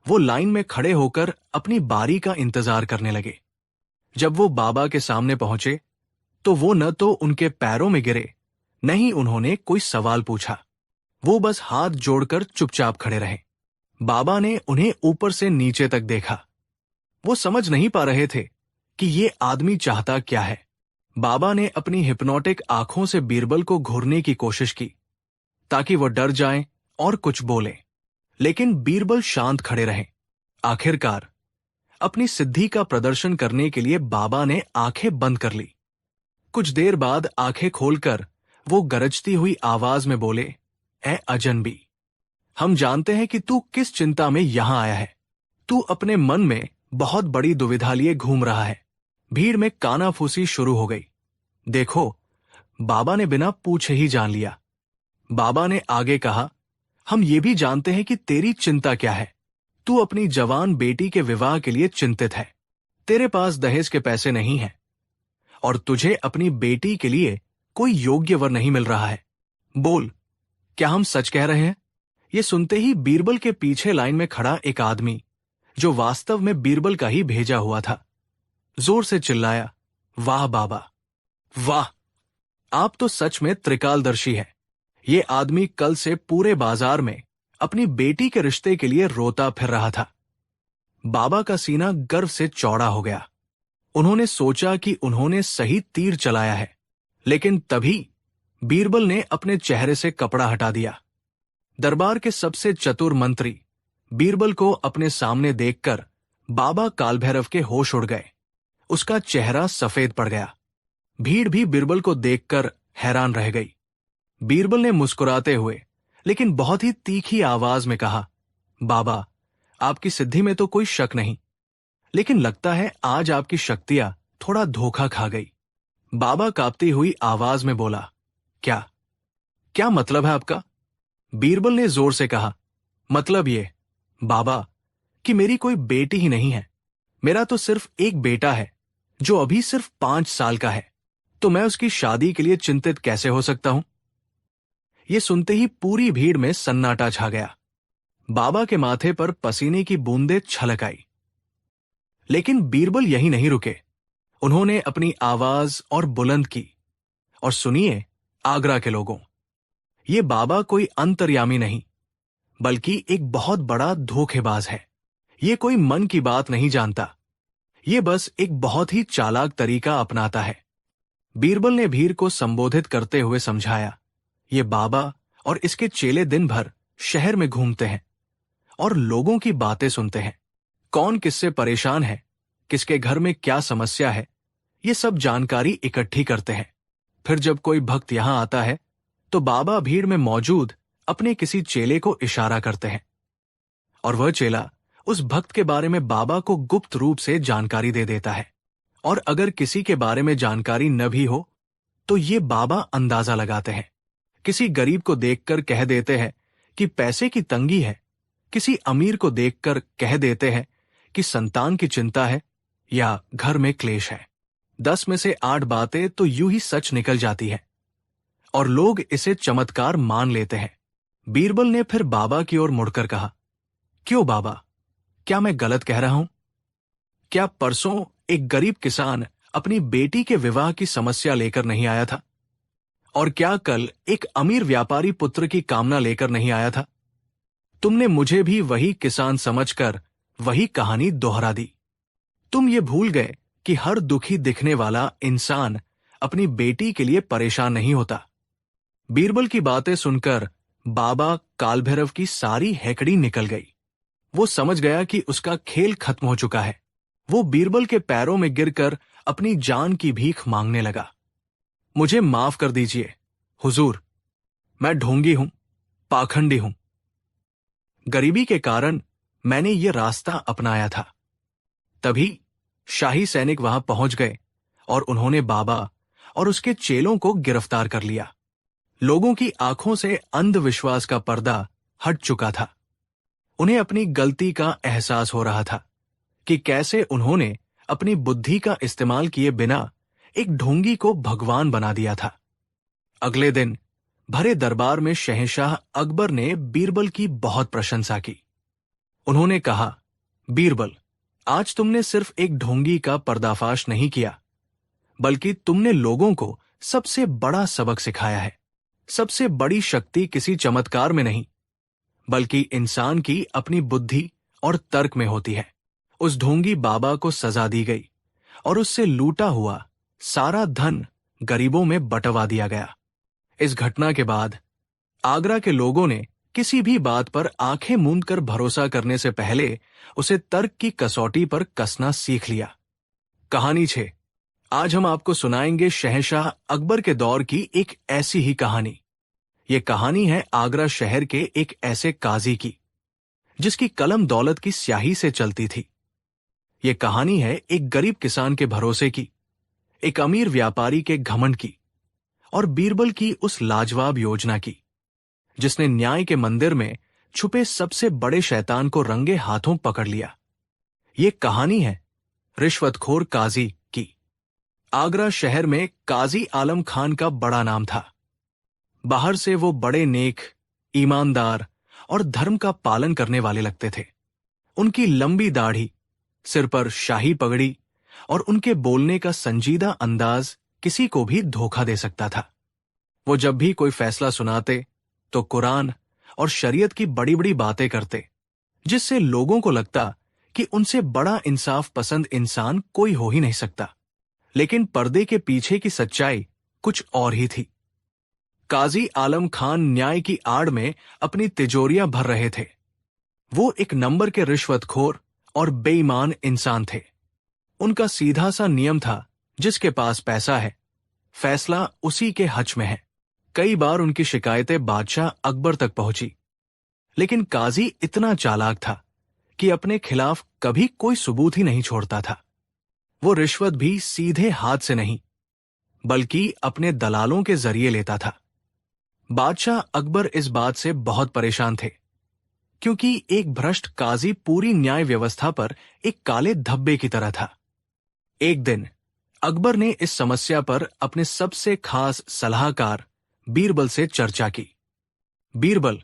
वो लाइन में खड़े होकर अपनी बारी का इंतजार करने लगे। जब वो बाबा के सामने पहुंचे तो वो न तो उनके पैरों में गिरे, न ही उन्होंने कोई सवाल पूछा। वो बस हाथ जोड़कर चुपचाप खड़े रहे। बाबा ने उन्हें ऊपर से नीचे तक देखा। वो समझ नहीं पा रहे थे कि ये आदमी चाहता क्या है। बाबा ने अपनी हिप्नोटिक आंखों से बीरबल को घूरने की कोशिश की ताकि वो डर जाएं और कुछ बोले, लेकिन बीरबल शांत खड़े रहे। आखिरकार अपनी सिद्धि का प्रदर्शन करने के लिए बाबा ने आंखें बंद कर ली। कुछ देर बाद आंखें खोलकर वो गरजती हुई आवाज में बोले, ए अजनबी, हम जानते हैं कि तू किस चिंता में यहां आया है। तू अपने मन में बहुत बड़ी दुविधा लिए घूम रहा है। भीड़ में कानाफूसी शुरू हो गई। देखो, बाबा ने बिना पूछे ही जान लिया। बाबा ने आगे कहा, हम ये भी जानते हैं कि तेरी चिंता क्या है। तू अपनी जवान बेटी के विवाह के लिए चिंतित है। तेरे पास दहेज के पैसे नहीं हैं और तुझे अपनी बेटी के लिए कोई योग्य वर नहीं मिल रहा है। बोल, क्या हम सच कह रहे हैं? ये सुनते ही बीरबल के पीछे लाइन में खड़ा एक आदमी, जो वास्तव में बीरबल का ही भेजा हुआ था, जोर से चिल्लाया, वाह बाबा, वाह, आप तो सच में त्रिकालदर्शी हैं। ये आदमी कल से पूरे बाजार में अपनी बेटी के रिश्ते के लिए रोता फिर रहा था। बाबा का सीना गर्व से चौड़ा हो गया। उन्होंने सोचा कि उन्होंने सही तीर चलाया है, लेकिन तभी बीरबल ने अपने चेहरे से कपड़ा हटा दिया। दरबार के सबसे चतुर मंत्री बीरबल को अपने सामने देखकर बाबा कालभैरव के होश उड़ गए। उसका चेहरा सफेद पड़ गया। भीड़ भी बीरबल को देखकर हैरान रह गई। बीरबल ने मुस्कुराते हुए लेकिन बहुत ही तीखी आवाज में कहा, बाबा, आपकी सिद्धि में तो कोई शक नहीं। लेकिन लगता है आज आपकी शक्तियां थोड़ा धोखा खा गई। बाबा कांपती हुई आवाज में बोला, क्या क्या मतलब है आपका? बीरबल ने जोर से कहा, मतलब ये बाबा कि मेरी कोई बेटी ही नहीं है। मेरा तो सिर्फ एक बेटा है जो अभी सिर्फ 5 साल का है, तो मैं उसकी शादी के लिए चिंतित कैसे हो सकता हूं? ये सुनते ही पूरी भीड़ में सन्नाटा छा गया। बाबा के माथे पर पसीने की बूंदें छलक आई। लेकिन बीरबल यहीं नहीं रुके। उन्होंने अपनी आवाज और बुलंद की, और सुनिए आगरा के लोगों, ये बाबा कोई अंतर्यामी नहीं, बल्कि एक बहुत बड़ा धोखेबाज है। ये कोई मन की बात नहीं जानता, ये बस एक बहुत ही चालाक तरीका अपनाता है। बीरबल ने भीड़ को संबोधित करते हुए समझाया, ये बाबा और इसके चेले दिन भर शहर में घूमते हैं और लोगों की बातें सुनते हैं। कौन किससे परेशान है, किसके घर में क्या समस्या है, ये सब जानकारी इकट्ठी करते हैं। फिर जब कोई भक्त यहां आता है तो बाबा भीड़ में मौजूद अपने किसी चेले को इशारा करते हैं, और वह चेला उस भक्त के बारे में बाबा को गुप्त रूप से जानकारी दे देता है। और अगर किसी के बारे में जानकारी न भी हो तो ये बाबा अंदाजा लगाते हैं। किसी गरीब को देखकर कह देते हैं कि पैसे की तंगी है, किसी अमीर को देखकर कह देते हैं कि संतान की चिंता है या घर में क्लेश है। 10 में से 8 बातें तो यूं ही सच निकल जाती है और लोग इसे चमत्कार मान लेते हैं। बीरबल ने फिर बाबा की ओर मुड़कर कहा, क्यों बाबा, क्या मैं गलत कह रहा हूं? क्या परसों एक गरीब किसान अपनी बेटी के विवाह की समस्या लेकर नहीं आया था? और क्या कल एक अमीर व्यापारी पुत्र की कामना लेकर नहीं आया था? तुमने मुझे भी वही किसान समझकर वही कहानी दोहरा दी। तुम ये भूल गए कि हर दुखी दिखने वाला इंसान अपनी बेटी के लिए परेशान नहीं होता। बीरबल की बातें सुनकर बाबा कालभैरव की सारी हैकड़ी निकल गई। वो समझ गया कि उसका खेल खत्म हो चुका है। वो बीरबल के पैरों में गिरकर अपनी जान की भीख मांगने लगा। मुझे माफ कर दीजिए हुजूर, मैं ढोंगी हूं, पाखंडी हूं। गरीबी के कारण मैंने ये रास्ता अपनाया था। तभी शाही सैनिक वहां पहुंच गए और उन्होंने बाबा और उसके चेलों को गिरफ्तार कर लिया। लोगों की आंखों से अंधविश्वास का पर्दा हट चुका था। उन्हें अपनी गलती का एहसास हो रहा था कि कैसे उन्होंने अपनी बुद्धि का इस्तेमाल किए बिना एक ढोंगी को भगवान बना दिया था। अगले दिन भरे दरबार में शहंशाह अकबर ने बीरबल की बहुत प्रशंसा की। उन्होंने कहा, बीरबल, आज तुमने सिर्फ एक ढोंगी का पर्दाफाश नहीं किया, बल्कि तुमने लोगों को सबसे बड़ा सबक सिखाया है। सबसे बड़ी शक्ति किसी चमत्कार में नहीं, बल्कि इंसान की अपनी बुद्धि और तर्क में होती है। उस ढोंगी बाबा को सजा दी गई और उससे लूटा हुआ सारा धन गरीबों में बंटवा दिया गया। इस घटना के बाद आगरा के लोगों ने किसी भी बात पर आंखें मूंदकर भरोसा करने से पहले उसे तर्क की कसौटी पर कसना सीख लिया। कहानी 6। आज हम आपको सुनाएंगे शहंशाह अकबर के दौर की एक ऐसी ही कहानी। ये कहानी है आगरा शहर के एक ऐसे काजी की जिसकी कलम दौलत की स्याही से चलती थी। ये कहानी है एक गरीब किसान के भरोसे की, एक अमीर व्यापारी के घमंड की और बीरबल की उस लाजवाब योजना की जिसने न्याय के मंदिर में छुपे सबसे बड़े शैतान को रंगे हाथों पकड़ लिया। ये कहानी है रिश्वतखोर काजी की। आगरा शहर में काजी आलम खान का बड़ा नाम था। बाहर से वो बड़े नेक, ईमानदार और धर्म का पालन करने वाले लगते थे। उनकी लंबी दाढ़ी, सिर पर शाही पगड़ी और उनके बोलने का संजीदा अंदाज किसी को भी धोखा दे सकता था। वो जब भी कोई फैसला सुनाते तो कुरान और शरीयत की बड़ी बड़ी बातें करते, जिससे लोगों को लगता कि उनसे बड़ा इंसाफ पसंद इंसान कोई हो ही नहीं सकता। लेकिन पर्दे के पीछे की सच्चाई कुछ और ही थी। काजी आलम खान न्याय की आड़ में अपनी तिजोरियां भर रहे थे। वो एक नंबर के रिश्वतखोर और बेईमान इंसान थे। उनका सीधा सा नियम था, जिसके पास पैसा है, फैसला उसी के हक में है। कई बार उनकी शिकायतें बादशाह अकबर तक पहुंची, लेकिन काजी इतना चालाक था कि अपने खिलाफ कभी कोई सबूत ही नहीं छोड़ता था। वो रिश्वत भी सीधे हाथ से नहीं, बल्कि अपने दलालों के जरिए लेता था। बादशाह अकबर इस बात से बहुत परेशान थे, क्योंकि एक भ्रष्ट काजी पूरी न्याय व्यवस्था पर एक काले धब्बे की तरह था। एक दिन अकबर ने इस समस्या पर अपने सबसे खास सलाहकार बीरबल से चर्चा की। बीरबल,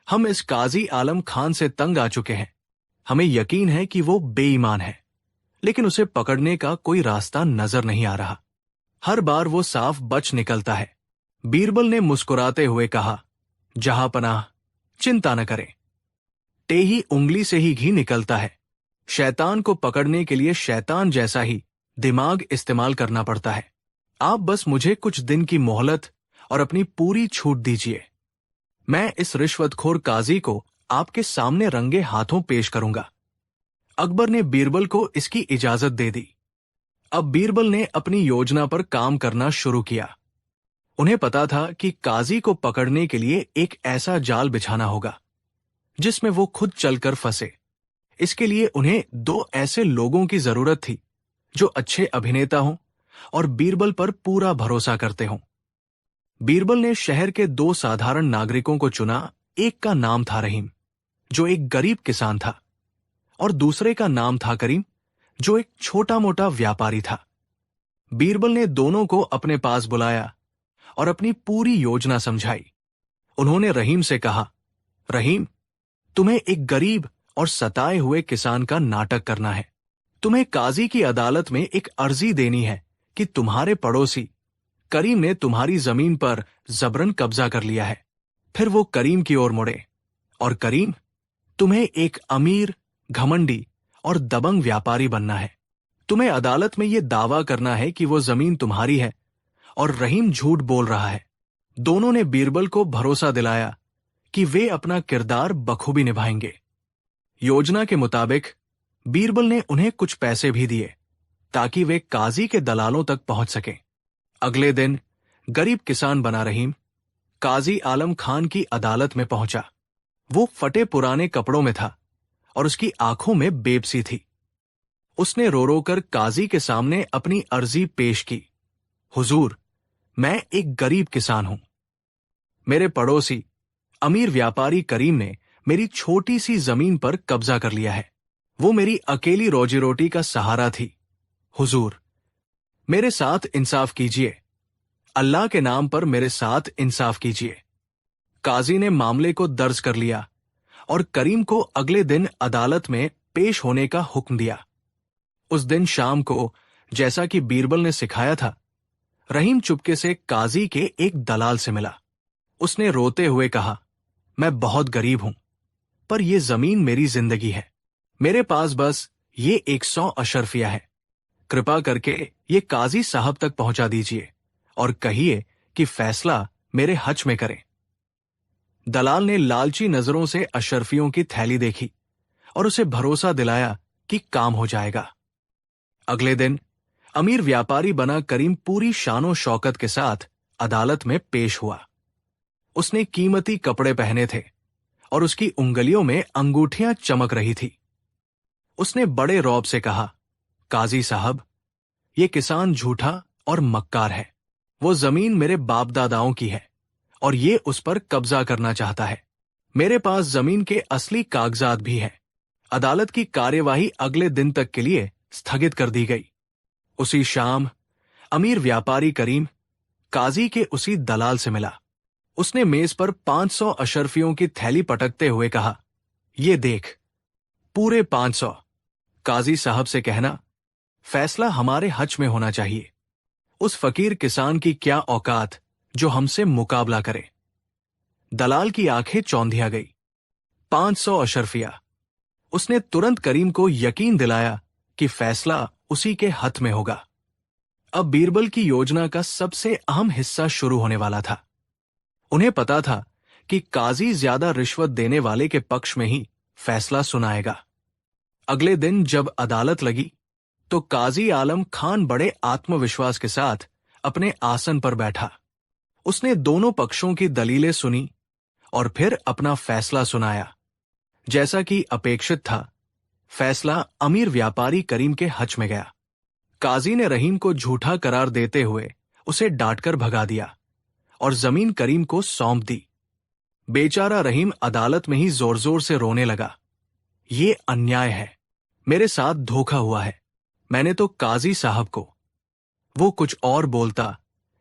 हम इस काजी आलम खान से तंग आ चुके हैं। हमें यकीन है कि वो बेईमान है, लेकिन उसे पकड़ने का कोई रास्ता नजर नहीं आ रहा। हर बार वो साफ बच निकलता है। बीरबल ने मुस्कुराते हुए कहा, जहांपनाह, चिंता न करें। टेही उंगली से ही घी निकलता है। शैतान को पकड़ने के लिए शैतान जैसा ही दिमाग इस्तेमाल करना पड़ता है। आप बस मुझे कुछ दिन की मोहलत और अपनी पूरी छूट दीजिए। मैं इस रिश्वतखोर काजी को आपके सामने रंगे हाथों पेश करूंगा। अकबर ने बीरबल को इसकी इजाजत दे दी। अब बीरबल ने अपनी योजना पर काम करना शुरू किया। उन्हें पता था कि काजी को पकड़ने के लिए एक ऐसा जाल बिछाना होगा जिसमें वो खुद चलकर फंसे। इसके लिए उन्हें दो ऐसे लोगों की जरूरत थी जो अच्छे अभिनेता हों और बीरबल पर पूरा भरोसा करते हों। बीरबल ने शहर के दो साधारण नागरिकों को चुना। एक का नाम था रहीम, जो एक गरीब किसान था, और दूसरे का नाम था करीम, जो एक छोटा मोटा व्यापारी था। बीरबल ने दोनों को अपने पास बुलाया और अपनी पूरी योजना समझाई। उन्होंने रहीम से कहा, रहीम, तुम्हें एक गरीब और सताए हुए किसान का नाटक करना है। तुम्हें काजी की अदालत में एक अर्जी देनी है कि तुम्हारे पड़ोसी करीम ने तुम्हारी जमीन पर जबरन कब्जा कर लिया है। फिर वो करीम की ओर मुड़े, और करीम, तुम्हें एक अमीर, घमंडी और दबंग व्यापारी बनना है। तुम्हें अदालत में यह दावा करना है कि वो जमीन तुम्हारी है और रहीम झूठ बोल रहा है। दोनों ने बीरबल को भरोसा दिलाया कि वे अपना किरदार बखूबी निभाएंगे। योजना के मुताबिक बीरबल ने उन्हें कुछ पैसे भी दिए ताकि वे काजी के दलालों तक पहुंच सकें। अगले दिन गरीब किसान बना रहीम काजी आलम खान की अदालत में पहुंचा। वो फटे पुराने कपड़ों में था और उसकी आंखों में बेबसी थी। उसने रो रो कर काजी के सामने अपनी अर्जी पेश की। हुजूर, मैं एक गरीब किसान हूं। मेरे पड़ोसी अमीर व्यापारी करीम ने मेरी छोटी सी जमीन पर कब्जा कर लिया है। वो मेरी अकेली रोजी रोटी का सहारा थी। हुजूर, मेरे साथ इंसाफ कीजिए। अल्लाह के नाम पर मेरे साथ इंसाफ कीजिए। काजी ने मामले को दर्ज कर लिया और करीम को अगले दिन अदालत में पेश होने का हुक्म दिया। उस दिन शाम को, जैसा कि बीरबल ने सिखाया था, रहीम चुपके से काजी के एक दलाल से मिला। उसने रोते हुए कहा, मैं बहुत गरीब हूं, पर यह जमीन मेरी जिंदगी है। मेरे पास बस ये 100 अशर्फिया है। कृपा करके ये काजी साहब तक पहुंचा दीजिए और कहिए कि फैसला मेरे हज में करें। दलाल ने लालची नजरों से अशर्फियों की थैली देखी और उसे भरोसा दिलाया कि काम हो जाएगा। अगले दिन अमीर व्यापारी बना करीम पूरी शानो शौकत के साथ अदालत में पेश हुआ। उसने कीमती कपड़े पहने थे और उसकी उंगलियों में अंगूठियां चमक रही थी। उसने बड़े रौब से कहा, काजी साहब, ये किसान झूठा और मक्कार है। वो जमीन मेरे बाप दादाओं की है और ये उस पर कब्जा करना चाहता है। मेरे पास जमीन के असली कागजात भी हैं। अदालत की कार्यवाही अगले दिन तक के लिए स्थगित कर दी गई। उसी शाम अमीर व्यापारी करीम काजी के उसी दलाल से मिला। उसने मेज पर 500 अशर्फियों की थैली पटकते हुए कहा, ये देख, पूरे 500। काजी साहब से कहना, फैसला हमारे हज में होना चाहिए। उस फकीर किसान की क्या औकात जो हमसे मुकाबला करे। दलाल की आंखें चौंधिया गई। 500 अशर्फिया। उसने तुरंत करीम को यकीन दिलाया कि फैसला उसी के हथ में होगा। अब बीरबल की योजना का सबसे अहम हिस्सा शुरू होने वाला था। उन्हें पता था कि काजी ज्यादा रिश्वत देने वाले के पक्ष में ही फैसला सुनाएगा। अगले दिन जब अदालत लगी तो काजी आलम खान बड़े आत्मविश्वास के साथ अपने आसन पर बैठा। उसने दोनों पक्षों की दलीलें सुनी और फिर अपना फैसला सुनाया। जैसा कि अपेक्षित था, फैसला अमीर व्यापारी करीम के हक में गया। काजी ने रहीम को झूठा करार देते हुए उसे डांटकर भगा दिया और जमीन करीम को सौंप दी। बेचारा रहीम अदालत में ही जोर जोर से रोने लगा। ये अन्याय है, मेरे साथ धोखा हुआ है, मैंने तो काजी साहब को। वो कुछ और बोलता,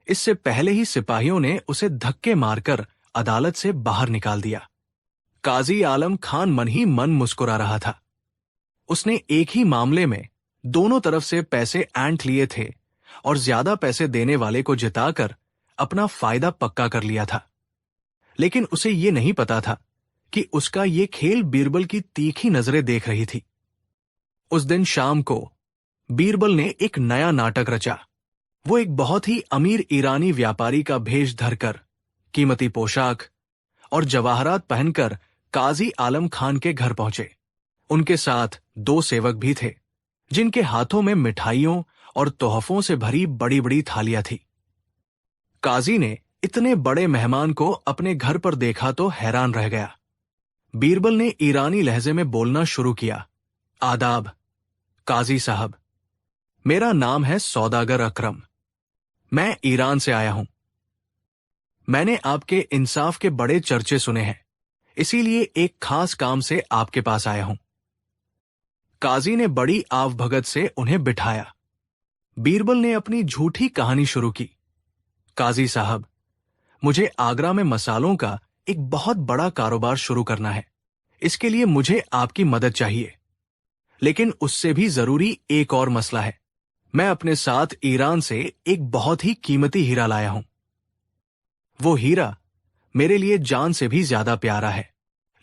इससे पहले ही सिपाहियों ने उसे धक्के मारकर अदालत से बाहर निकाल दिया। काजी आलम खान मन ही मन मुस्कुरा रहा था। उसने एक ही मामले में दोनों तरफ से पैसे ऐंठ लिए थे और ज्यादा पैसे देने वाले को जिताकर अपना फायदा पक्का कर लिया था। लेकिन उसे ये नहीं पता था कि उसका ये खेल बीरबल की तीखी नजरें देख रही थी। उस दिन शाम को बीरबल ने एक नया नाटक रचा। वो एक बहुत ही अमीर ईरानी व्यापारी का भेष धरकर, कीमती पोशाक और जवाहरात पहनकर काजी आलम खान के घर पहुंचे। उनके साथ 2 सेवक भी थे, जिनके हाथों में मिठाइयों और तोहफों से भरी बड़ी बड़ी थालियां थी। काजी ने इतने बड़े मेहमान को अपने घर पर देखा तो हैरान रह गया। बीरबल ने ईरानी लहजे में बोलना शुरू किया, आदाब काजी साहब, मेरा नाम है सौदागर अकरम, मैं ईरान से आया हूं। मैंने आपके इंसाफ के बड़े चर्चे सुने हैं, इसीलिए एक खास काम से आपके पास आया हूं। काजी ने बड़ी आवभगत से उन्हें बिठाया। बीरबल ने अपनी झूठी कहानी शुरू की। काजी साहब, मुझे आगरा में मसालों का एक बहुत बड़ा कारोबार शुरू करना है। इसके लिए मुझे आपकी मदद चाहिए। लेकिन उससे भी जरूरी एक और मसला है। मैं अपने साथ ईरान से एक बहुत ही कीमती हीरा लाया हूं। वो हीरा मेरे लिए जान से भी ज्यादा प्यारा है,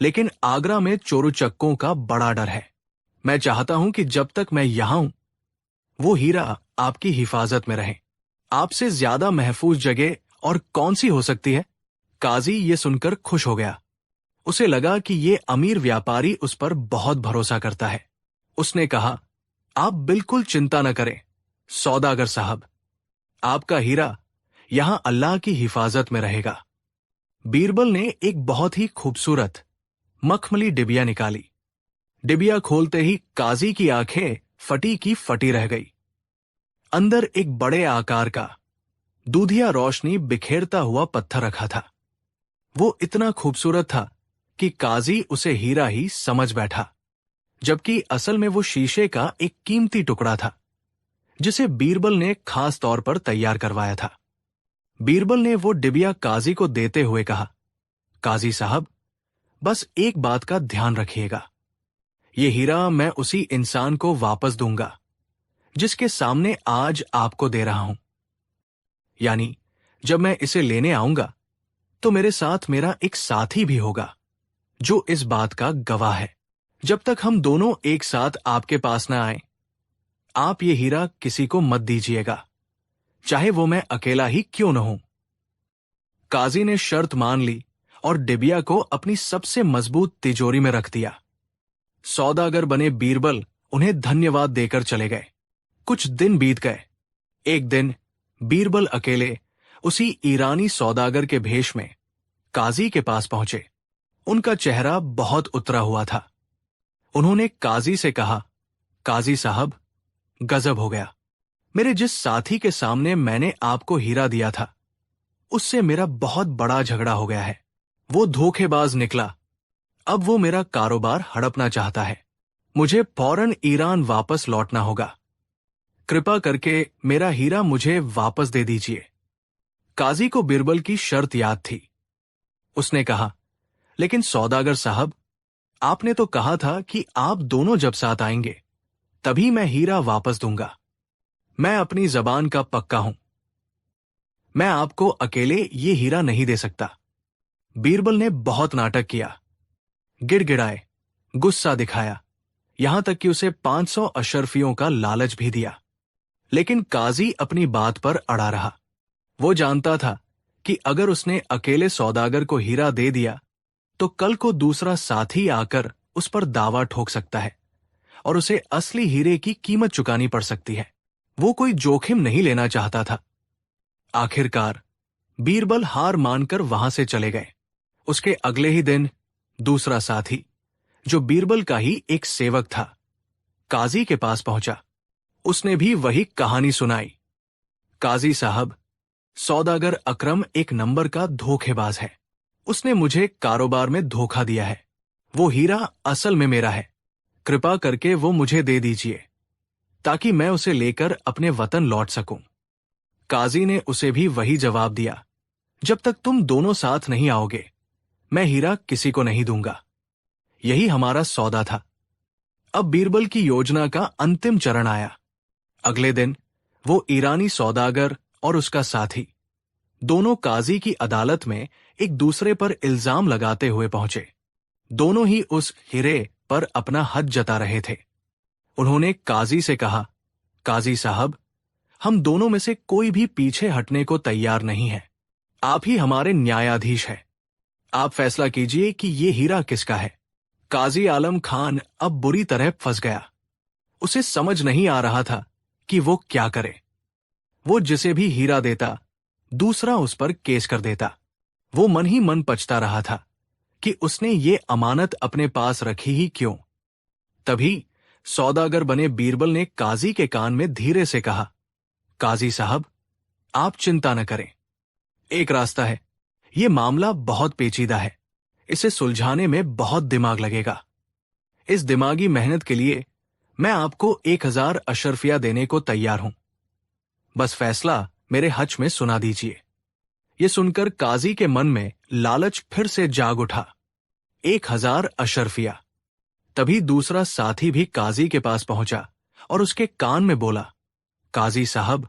लेकिन आगरा में चोरू चक्कों का बड़ा डर है। मैं चाहता हूं कि जब तक मैं यहां हूं, वो हीरा आपकी हिफाजत में रहे। आपसे ज्यादा महफूज जगह और कौन सी हो सकती है? काजी ये सुनकर खुश हो गया। उसे लगा कि ये अमीर व्यापारी उस पर बहुत भरोसा करता है। उसने कहा, आप बिल्कुल चिंता न करें सौदागर साहब, आपका हीरा यहां अल्लाह की हिफाजत में रहेगा। बीरबल ने एक बहुत ही खूबसूरत मखमली डिबिया निकाली। डिबिया खोलते ही काजी की आंखें फटी की फटी रह गई। अंदर एक बड़े आकार का दूधिया रोशनी बिखेरता हुआ पत्थर रखा था। वो इतना खूबसूरत था कि काजी उसे हीरा ही समझ बैठा, जबकि असल में वो शीशे का एक कीमती टुकड़ा था, जिसे बीरबल ने खास तौर पर तैयार करवाया था। बीरबल ने वो डिबिया काजी को देते हुए कहा, काजी साहब, बस एक बात का ध्यान रखिएगा। ये हीरा मैं उसी इंसान को वापस दूंगा जिसके सामने आज आपको दे रहा हूं। यानी जब मैं इसे लेने आऊंगा तो मेरे साथ मेरा एक साथी भी होगा जो इस बात का गवाह है। जब तक हम दोनों एक साथ आपके पास न आए, आप ये हीरा किसी को मत दीजिएगा, चाहे वो मैं अकेला ही क्यों न हूं। काजी ने शर्त मान ली और डिबिया को अपनी सबसे मजबूत तिजोरी में रख दिया। सौदागर बने बीरबल उन्हें धन्यवाद देकर चले गए। कुछ दिन बीत गए। एक दिन बीरबल अकेले उसी ईरानी सौदागर के भेष में काजी के पास पहुंचे। उनका चेहरा बहुत उतरा हुआ था। उन्होंने काजी से कहा, काजी साहब, गजब हो गया। मेरे जिस साथी के सामने मैंने आपको हीरा दिया था, उससे मेरा बहुत बड़ा झगड़ा हो गया है। वो धोखेबाज निकला। अब वो मेरा कारोबार हड़पना चाहता है। मुझे फौरन ईरान वापस लौटना होगा। कृपा करके मेरा हीरा मुझे वापस दे दीजिए। काजी को बीरबल की शर्त याद थी। उसने कहा, लेकिन सौदागर साहब, आपने तो कहा था कि आप दोनों जब साथ आएंगे तभी मैं हीरा वापस दूंगा। मैं अपनी जबान का पक्का हूं। मैं आपको अकेले ये हीरा नहीं दे सकता। बीरबल ने बहुत नाटक किया, गिड़गिड़ाए, गुस्सा दिखाया, यहां तक कि उसे 500 अशरफियों का लालच भी दिया। लेकिन काजी अपनी बात पर अड़ा रहा। वो जानता था कि अगर उसने अकेले सौदागर को हीरा दे दिया तो कल को दूसरा साथी आकर उस पर दावा ठोक सकता है और उसे असली हीरे की कीमत चुकानी पड़ सकती है। वो कोई जोखिम नहीं लेना चाहता था। आखिरकार बीरबल हार मानकर वहां से चले गए। उसके अगले ही दिन दूसरा साथी, जो बीरबल का ही एक सेवक था, काजी के पास पहुंचा। उसने भी वही कहानी सुनाई। काजी साहब, सौदागर अकरम एक नंबर का धोखेबाज है। उसने मुझे कारोबार में धोखा दिया है। वो हीरा असल में मेरा है। कृपा करके वो मुझे दे दीजिए ताकि मैं उसे लेकर अपने वतन लौट सकूं। काजी ने उसे भी वही जवाब दिया, जब तक तुम दोनों साथ नहीं आओगे मैं हीरा किसी को नहीं दूंगा। यही हमारा सौदा था। अब बीरबल की योजना का अंतिम चरण आया। अगले दिन वो ईरानी सौदागर और उसका साथी दोनों काजी की अदालत में एक दूसरे पर इल्जाम लगाते हुए पहुंचे। दोनों ही उस हीरे पर अपना हक जता रहे थे। उन्होंने काजी से कहा, काजी साहब, हम दोनों में से कोई भी पीछे हटने को तैयार नहीं है। आप ही हमारे न्यायाधीश हैं। आप फैसला कीजिए कि ये हीरा किसका है। काजी आलम खान अब बुरी तरह फंस गया। उसे समझ नहीं आ रहा था कि वो क्या करे। वो जिसे भी हीरा देता दूसरा उस पर केस कर देता। वो मन ही मन पछता रहा था कि उसने ये अमानत अपने पास रखी ही क्यों। तभी सौदागर बने बीरबल ने काजी के कान में धीरे से कहा, काजी साहब, आप चिंता न करें। एक रास्ता है। ये मामला बहुत पेचीदा है। इसे सुलझाने में बहुत दिमाग लगेगा। इस दिमागी मेहनत के लिए मैं आपको 1000 अशर्फिया देने को तैयार हूं। बस फैसला मेरे हज में सुना दीजिए। ये सुनकर काजी के मन में लालच फिर से जाग उठा। 1000 अशर्फिया। तभी दूसरा साथी भी काजी के पास पहुंचा और उसके कान में बोला, काजी साहब,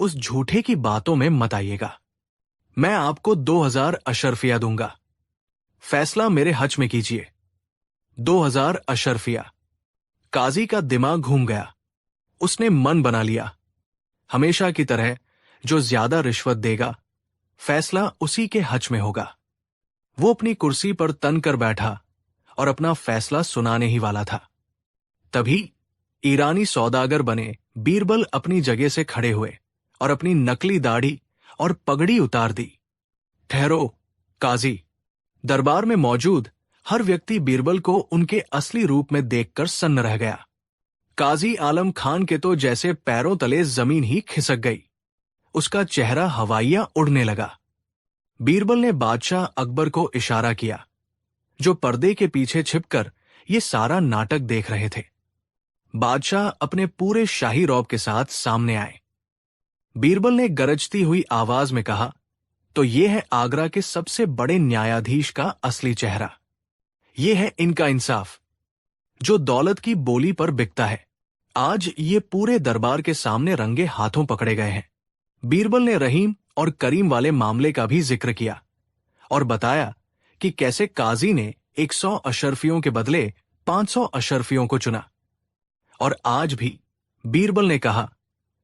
उस झूठे की बातों में मत आइएगा। मैं आपको 2000 अशर्फिया दूंगा। फैसला मेरे हज में कीजिए। 2000 अशर्फिया। काजी का दिमाग घूम गया। उसने मन बना लिया, हमेशा की तरह जो ज्यादा रिश्वत देगा फैसला उसी के हज में होगा। वो अपनी कुर्सी पर तन कर बैठा और अपना फैसला सुनाने ही वाला था। तभी ईरानी सौदागर बने बीरबल अपनी जगह से खड़े हुए और अपनी नकली दाढ़ी और पगड़ी उतार दी। ठहरो, काजी। दरबार में मौजूद हर व्यक्ति बीरबल को उनके असली रूप में देखकर सन्न रह गया। काजी आलम खान के तो जैसे पैरों तले जमीन ही खिसक गई। उसका चेहरा हवाइयां उड़ने लगा। बीरबल ने बादशाह अकबर को इशारा किया, जो पर्दे के पीछे छिपकर ये सारा नाटक देख रहे थे। बादशाह अपने पूरे शाही रौब के साथ सामने आए। बीरबल ने गरजती हुई आवाज में कहा, तो ये है आगरा के सबसे बड़े न्यायाधीश का असली चेहरा। ये है इनका इंसाफ, जो दौलत की बोली पर बिकता है। आज ये पूरे दरबार के सामने रंगे हाथों पकड़े गए हैं। बीरबल ने रहीम और करीम वाले मामले का भी जिक्र किया और बताया कि कैसे काजी ने 100 अशर्फियों के बदले 500 अशर्फियों को चुना। और आज भी बीरबल ने कहा,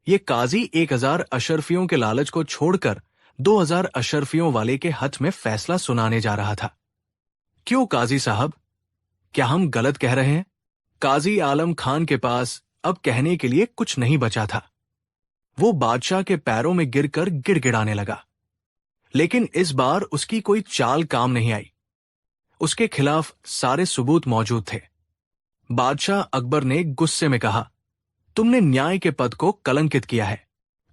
ये काजी 1000 अशर्फियों के लालच को छोड़कर 2000 अशर्फियों वाले के हक में फैसला सुनाने जा रहा था। क्यों काजी साहब, क्या हम गलत कह रहे हैं? काजी आलम खान के पास अब कहने के लिए कुछ नहीं बचा था। वो बादशाह के पैरों में गिरकर गिड़गिड़ाने लगा। लेकिन इस बार उसकी कोई चाल काम नहीं आई। उसके खिलाफ सारे सबूत मौजूद थे। बादशाह अकबर ने गुस्से में कहा, तुमने न्याय के पद को कलंकित किया है।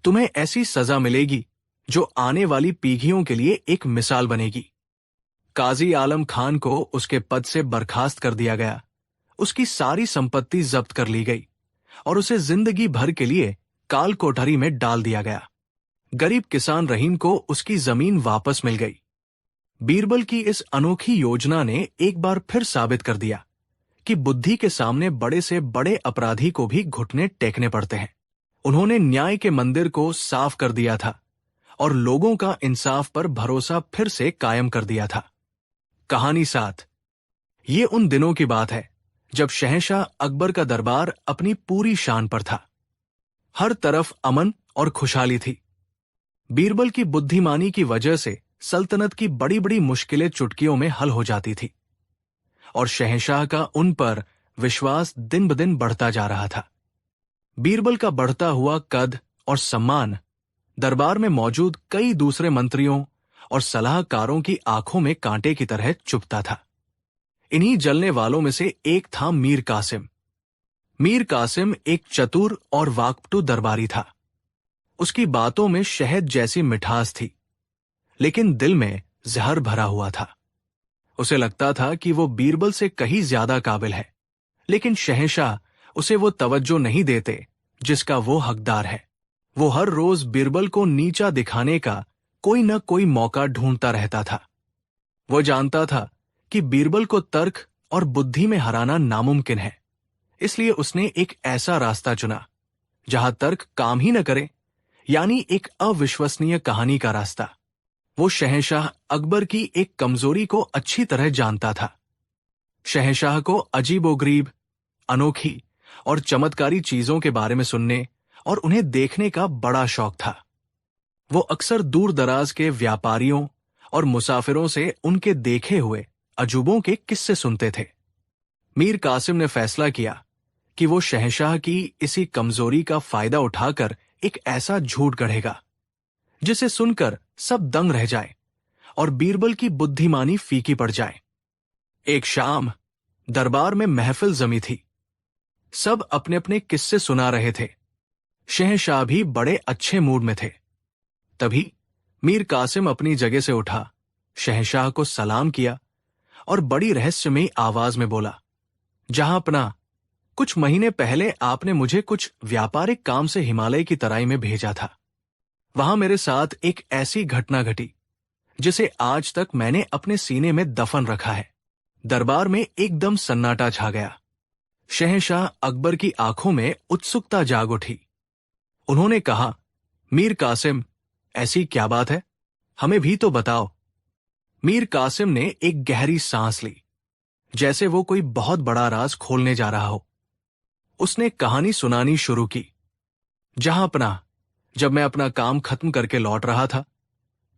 तुम्हें ऐसी सजा मिलेगी जो आने वाली पीढ़ियों के लिए एक मिसाल बनेगी। काजी आलम खान को उसके पद से बर्खास्त कर दिया गया। उसकी सारी संपत्ति जब्त कर ली गई और उसे जिंदगी भर के लिए काल कोठरी में डाल दिया गया। गरीब किसान रहीम को उसकी जमीन वापस मिल गई। बीरबल की इस अनोखी योजना ने एक बार फिर साबित कर दिया कि बुद्धि के सामने बड़े से बड़े अपराधी को भी घुटने टेकने पड़ते हैं। उन्होंने न्याय के मंदिर को साफ कर दिया था और लोगों का इंसाफ पर भरोसा फिर से कायम कर दिया था। कहानी 7। ये उन दिनों की बात है जब शहंशाह अकबर का दरबार अपनी पूरी शान पर था। हर तरफ अमन और खुशहाली थी। बीरबल की बुद्धिमानी की वजह से सल्तनत की बड़ी बड़ी मुश्किलें चुटकियों में हल हो जाती थी और शहंशाह का उन पर विश्वास दिन ब दिन बढ़ता जा रहा था। बीरबल का बढ़ता हुआ कद और सम्मान दरबार में मौजूद कई दूसरे मंत्रियों और सलाहकारों की आंखों में कांटे की तरह चुभता था। इन्हीं जलने वालों में से एक था मीर कासिम। मीर कासिम एक चतुर और वाकपटू दरबारी था। उसकी बातों में शहद जैसी मिठास थी, लेकिन दिल में जहर भरा हुआ था। उसे लगता था कि वो बीरबल से कहीं ज्यादा काबिल है, लेकिन शहंशाह उसे वो तवज्जो नहीं देते जिसका वो हकदार है। वो हर रोज बीरबल को नीचा दिखाने का कोई न कोई मौका ढूंढता रहता था। वो जानता था कि बीरबल को तर्क और बुद्धि में हराना नामुमकिन है, इसलिए उसने एक ऐसा रास्ता चुना जहां तर्क काम ही न करे, यानी एक अविश्वसनीय कहानी का रास्ता। वो शहंशाह अकबर की एक कमजोरी को अच्छी तरह जानता था। शहंशाह को अजीबोगरीब, अनोखी और चमत्कारी चीजों के बारे में सुनने और उन्हें देखने का बड़ा शौक था। वो अक्सर दूर दराज के व्यापारियों और मुसाफिरों से उनके देखे हुए अजूबों के किस्से सुनते थे। मीर कासिम ने फैसला किया कि वो शहंशाह की इसी कमजोरी का फायदा उठाकर एक ऐसा झूठ गढ़ेगा जिसे सुनकर सब दंग रह जाए और बीरबल की बुद्धिमानी फीकी पड़ जाए। एक शाम दरबार में महफिल जमी थी। सब अपने अपने किस्से सुना रहे थे। शहंशाह भी बड़े अच्छे मूड में थे। तभी मीर कासिम अपनी जगह से उठा, शहंशाह को सलाम किया और बड़ी रहस्यमयी आवाज में बोला, जहांपना, कुछ महीने पहले आपने मुझे कुछ व्यापारिक काम से हिमालय की तराई में भेजा था। वहां मेरे साथ एक ऐसी घटना घटी जिसे आज तक मैंने अपने सीने में दफन रखा है। दरबार में एकदम सन्नाटा छा गया। शहंशाह अकबर की आंखों में उत्सुकता जाग उठी। उन्होंने कहा, मीर कासिम, ऐसी क्या बात है? हमें भी तो बताओ। मीर कासिम ने एक गहरी सांस ली, जैसे वो कोई बहुत बड़ा राज खोलने जा रहा हो। उसने कहानी सुनानी शुरू की। जहांपना, जब मैं अपना काम खत्म करके लौट रहा था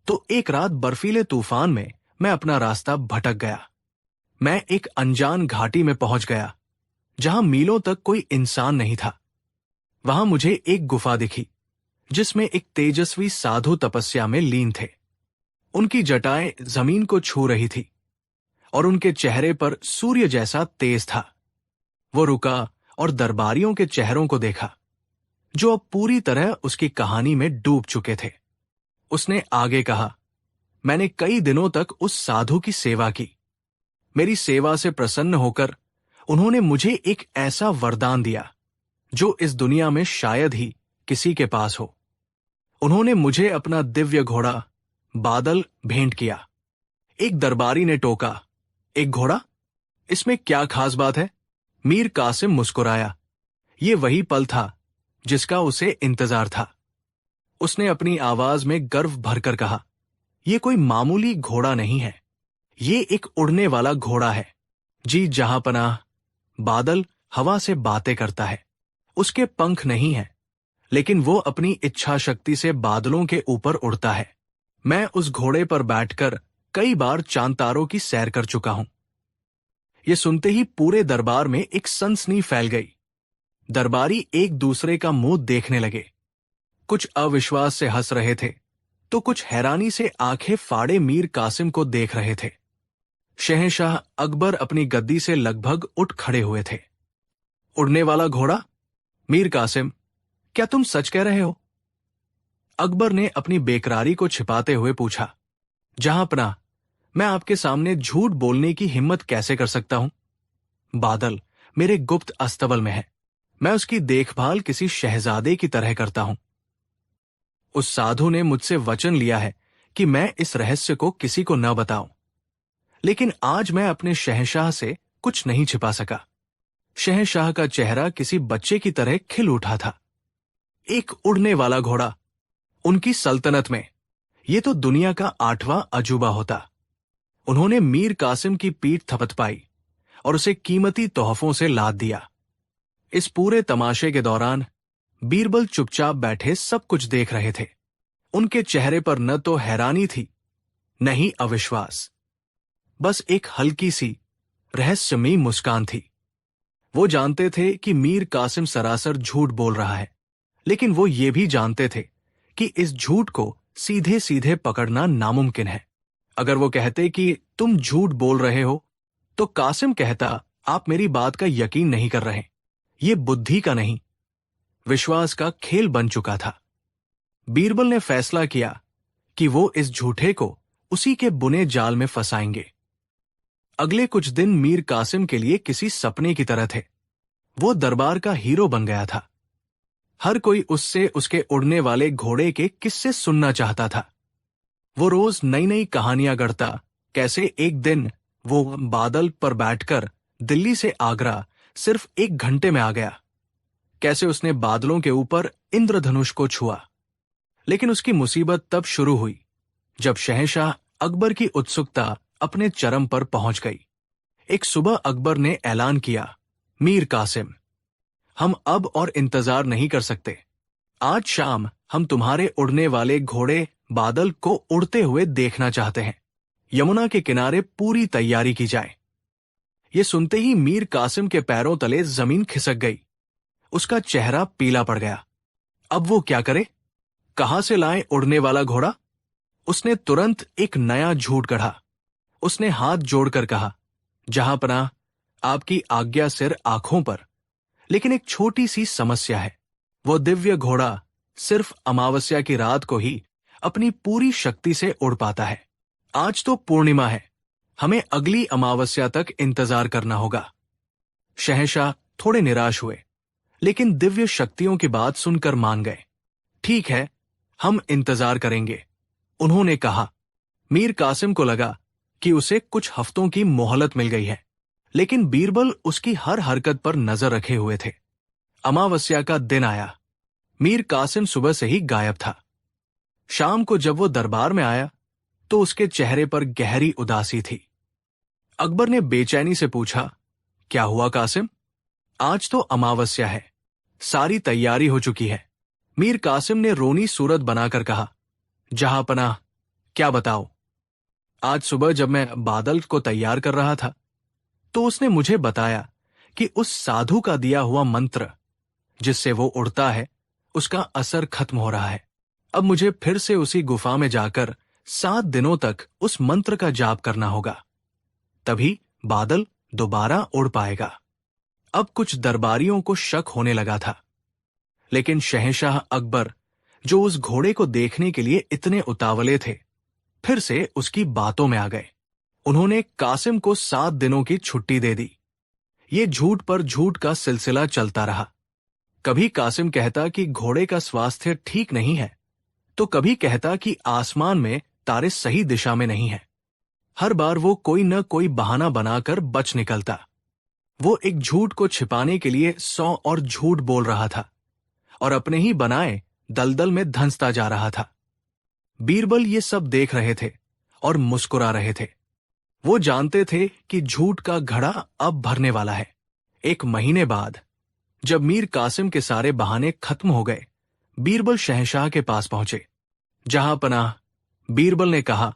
तो एक रात बर्फीले तूफान में मैं अपना रास्ता भटक गया। मैं एक अनजान घाटी में पहुंच गया जहां मीलों तक कोई इंसान नहीं था। वहां मुझे एक गुफा दिखी जिसमें एक तेजस्वी साधु तपस्या में लीन थे। उनकी जटाएं जमीन को छू रही थी और उनके चेहरे पर सूर्य जैसा तेज था। वो रुका और दरबारियों के चेहरों को देखा जो अब पूरी तरह उसकी कहानी में डूब चुके थे। उसने आगे कहा, मैंने कई दिनों तक उस साधु की सेवा की। मेरी सेवा से प्रसन्न होकर उन्होंने मुझे एक ऐसा वरदान दिया जो इस दुनिया में शायद ही किसी के पास हो। उन्होंने मुझे अपना दिव्य घोड़ा बादल भेंट किया। एक दरबारी ने टोका, एक घोड़ा? इसमें क्या खास बात है? मीर कासिम मुस्कुराया। ये वही पल था जिसका उसे इंतजार था। उसने अपनी आवाज में गर्व भरकर कहा, यह कोई मामूली घोड़ा नहीं है, ये एक उड़ने वाला घोड़ा है। जी जहांपनाह, बादल हवा से बातें करता है। उसके पंख नहीं है, लेकिन वो अपनी इच्छा शक्ति से बादलों के ऊपर उड़ता है। मैं उस घोड़े पर बैठकर कई बार चांतारों की सैर कर चुका हूं। ये सुनते ही पूरे दरबार में एक सनसनी फैल गई। दरबारी एक दूसरे का मुंह देखने लगे। कुछ अविश्वास से हंस रहे थे तो कुछ हैरानी से आंखें फाड़े मीर कासिम को देख रहे थे। शहंशाह अकबर अपनी गद्दी से लगभग उठ खड़े हुए थे। उड़ने वाला घोड़ा? मीर कासिम, क्या तुम सच कह रहे हो? अकबर ने अपनी बेकरारी को छिपाते हुए पूछा। जहांपनाह, मैं आपके सामने झूठ बोलने की हिम्मत कैसे कर सकता हूं? बादल मेरे गुप्त अस्तबल में है। मैं उसकी देखभाल किसी शहजादे की तरह करता हूं। उस साधु ने मुझसे वचन लिया है कि मैं इस रहस्य को किसी को न बताऊं, लेकिन आज मैं अपने शहंशाह से कुछ नहीं छिपा सका। शहंशाह का चेहरा किसी बच्चे की तरह खिल उठा था। एक उड़ने वाला घोड़ा उनकी सल्तनत में, यह तो दुनिया का 8वां अजूबा होता। उन्होंने मीर कासिम की पीठ थपथपाई और उसे कीमती तोहफों से लाद दिया। इस पूरे तमाशे के दौरान बीरबल चुपचाप बैठे सब कुछ देख रहे थे। उनके चेहरे पर न तो हैरानी थी, न ही अविश्वास, बस एक हल्की सी रहस्यमयी मुस्कान थी। वो जानते थे कि मीर कासिम सरासर झूठ बोल रहा है, लेकिन वो ये भी जानते थे कि इस झूठ को सीधे सीधे पकड़ना नामुमकिन है। अगर वो कहते कि तुम झूठ बोल रहे हो, तो कासिम कहता, आप मेरी बात का यकीन नहीं कर रहे। ये बुद्धि का नहीं, विश्वास का खेल बन चुका था। बीरबल ने फैसला किया कि वो इस झूठे को उसी के बुने जाल में फंसाएंगे। अगले कुछ दिन मीर कासिम के लिए किसी सपने की तरह थे। वो दरबार का हीरो बन गया था। हर कोई उससे उसके उड़ने वाले घोड़े के किस्से सुनना चाहता था। वो रोज नई नई कहानियां गढ़ता, कैसे एक दिन वो बादल पर बैठकर दिल्ली से आगरा सिर्फ 1 घंटे में आ गया, कैसे उसने बादलों के ऊपर इंद्रधनुष को छुआ। लेकिन उसकी मुसीबत तब शुरू हुई जब शहंशाह अकबर की उत्सुकता अपने चरम पर पहुंच गई। एक सुबह अकबर ने ऐलान किया, मीर कासिम, हम अब और इंतजार नहीं कर सकते। आज शाम हम तुम्हारे उड़ने वाले घोड़े बादल को उड़ते हुए देखना चाहते हैं। यमुना के किनारे पूरी तैयारी की जाए। ये सुनते ही मीर कासिम के पैरों तले जमीन खिसक गई। उसका चेहरा पीला पड़ गया। अब वो क्या करे? कहां से लाए उड़ने वाला घोड़ा? उसने तुरंत एक नया झूठ गढ़ा। उसने हाथ जोड़कर कहा, जहांपनाह, आपकी आज्ञा सिर आंखों पर, लेकिन एक छोटी सी समस्या है। वो दिव्य घोड़ा सिर्फ अमावस्या की रात को ही अपनी पूरी शक्ति से उड़ पाता है। आज तो पूर्णिमा है, हमें अगली अमावस्या तक इंतजार करना होगा। शहंशाह थोड़े निराश हुए, लेकिन दिव्य शक्तियों की बात सुनकर मान गए। ठीक है, हम इंतजार करेंगे, उन्होंने कहा। मीर कासिम को लगा कि उसे कुछ हफ्तों की मोहलत मिल गई है, लेकिन बीरबल उसकी हर हरकत पर नजर रखे हुए थे। अमावस्या का दिन आया। मीर कासिम सुबह से ही गायब था। शाम को जब वो दरबार में आया तो उसके चेहरे पर गहरी उदासी थी। अकबर ने बेचैनी से पूछा, क्या हुआ कासिम? आज तो अमावस्या है, सारी तैयारी हो चुकी है। मीर कासिम ने रोनी सूरत बनाकर कहा, जहांपनाह, क्या बताओ। आज सुबह जब मैं बादल को तैयार कर रहा था तो उसने मुझे बताया कि उस साधु का दिया हुआ मंत्र जिससे वो उड़ता है, उसका असर खत्म हो रहा है। अब मुझे फिर से उसी गुफा में जाकर 7 दिनों तक उस मंत्र का जाप करना होगा, तभी बादल दोबारा उड़ पाएगा। अब कुछ दरबारियों को शक होने लगा था, लेकिन शहंशाह अकबर, जो उस घोड़े को देखने के लिए इतने उतावले थे, फिर से उसकी बातों में आ गए। उन्होंने कासिम को 7 दिनों की छुट्टी दे दी। ये झूठ पर झूठ का सिलसिला चलता रहा। कभी कासिम कहता कि घोड़े का स्वास्थ्य ठीक नहीं है, तो कभी कहता कि आसमान में तारे सही दिशा में नहीं है। हर बार वो कोई न कोई बहाना बनाकर बच निकलता। वो एक झूठ को छिपाने के लिए 100 और झूठ बोल रहा था और अपने ही बनाए दलदल में धंसता जा रहा था। बीरबल ये सब देख रहे थे और मुस्कुरा रहे थे। वो जानते थे कि झूठ का घड़ा अब भरने वाला है। 1 महीने बाद जब मीर कासिम के सारे बहाने खत्म हो गए, बीरबल शहंशाह के पास पहुंचे। जहांपनाह, बीरबल ने कहा,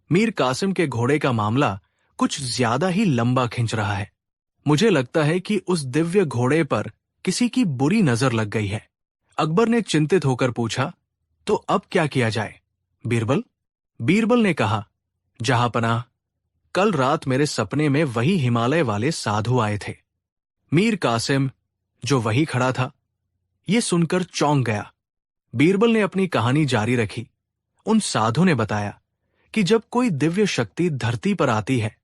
मीर कासिम के घोड़े का मामला कुछ ज्यादा ही लंबा खिंच रहा है। मुझे लगता है कि उस दिव्य घोड़े पर किसी की बुरी नजर लग गई है। अकबर ने चिंतित होकर पूछा, तो अब क्या किया जाए बीरबल? बीरबल ने कहा, जहांपनाह, कल रात मेरे सपने में वही हिमालय वाले साधु आए थे। मीर कासिम, जो वही खड़ा था, ये सुनकर चौंक गया। बीरबल ने अपनी कहानी जारी रखी। उन साधु ने बताया कि जब कोई दिव्य शक्ति धरती पर आती है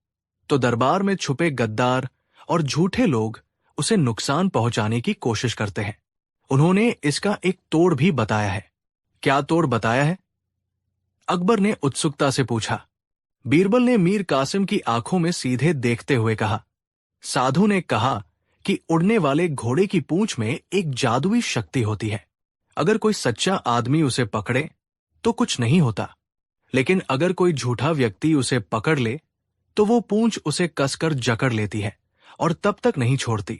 तो दरबार में छुपे गद्दार और झूठे लोग उसे नुकसान पहुंचाने की कोशिश करते हैं। उन्होंने इसका एक तोड़ भी बताया है। क्या तोड़ बताया है? अकबर ने उत्सुकता से पूछा। बीरबल ने मीर कासिम की आंखों में सीधे देखते हुए कहा, साधु ने कहा कि उड़ने वाले घोड़े की पूंछ में एक जादुई शक्ति होती है। अगर कोई सच्चा आदमी उसे पकड़े तो कुछ नहीं होता, लेकिन अगर कोई झूठा व्यक्ति उसे पकड़ ले तो वो पूंछ उसे कसकर जकड़ लेती है और तब तक नहीं छोड़ती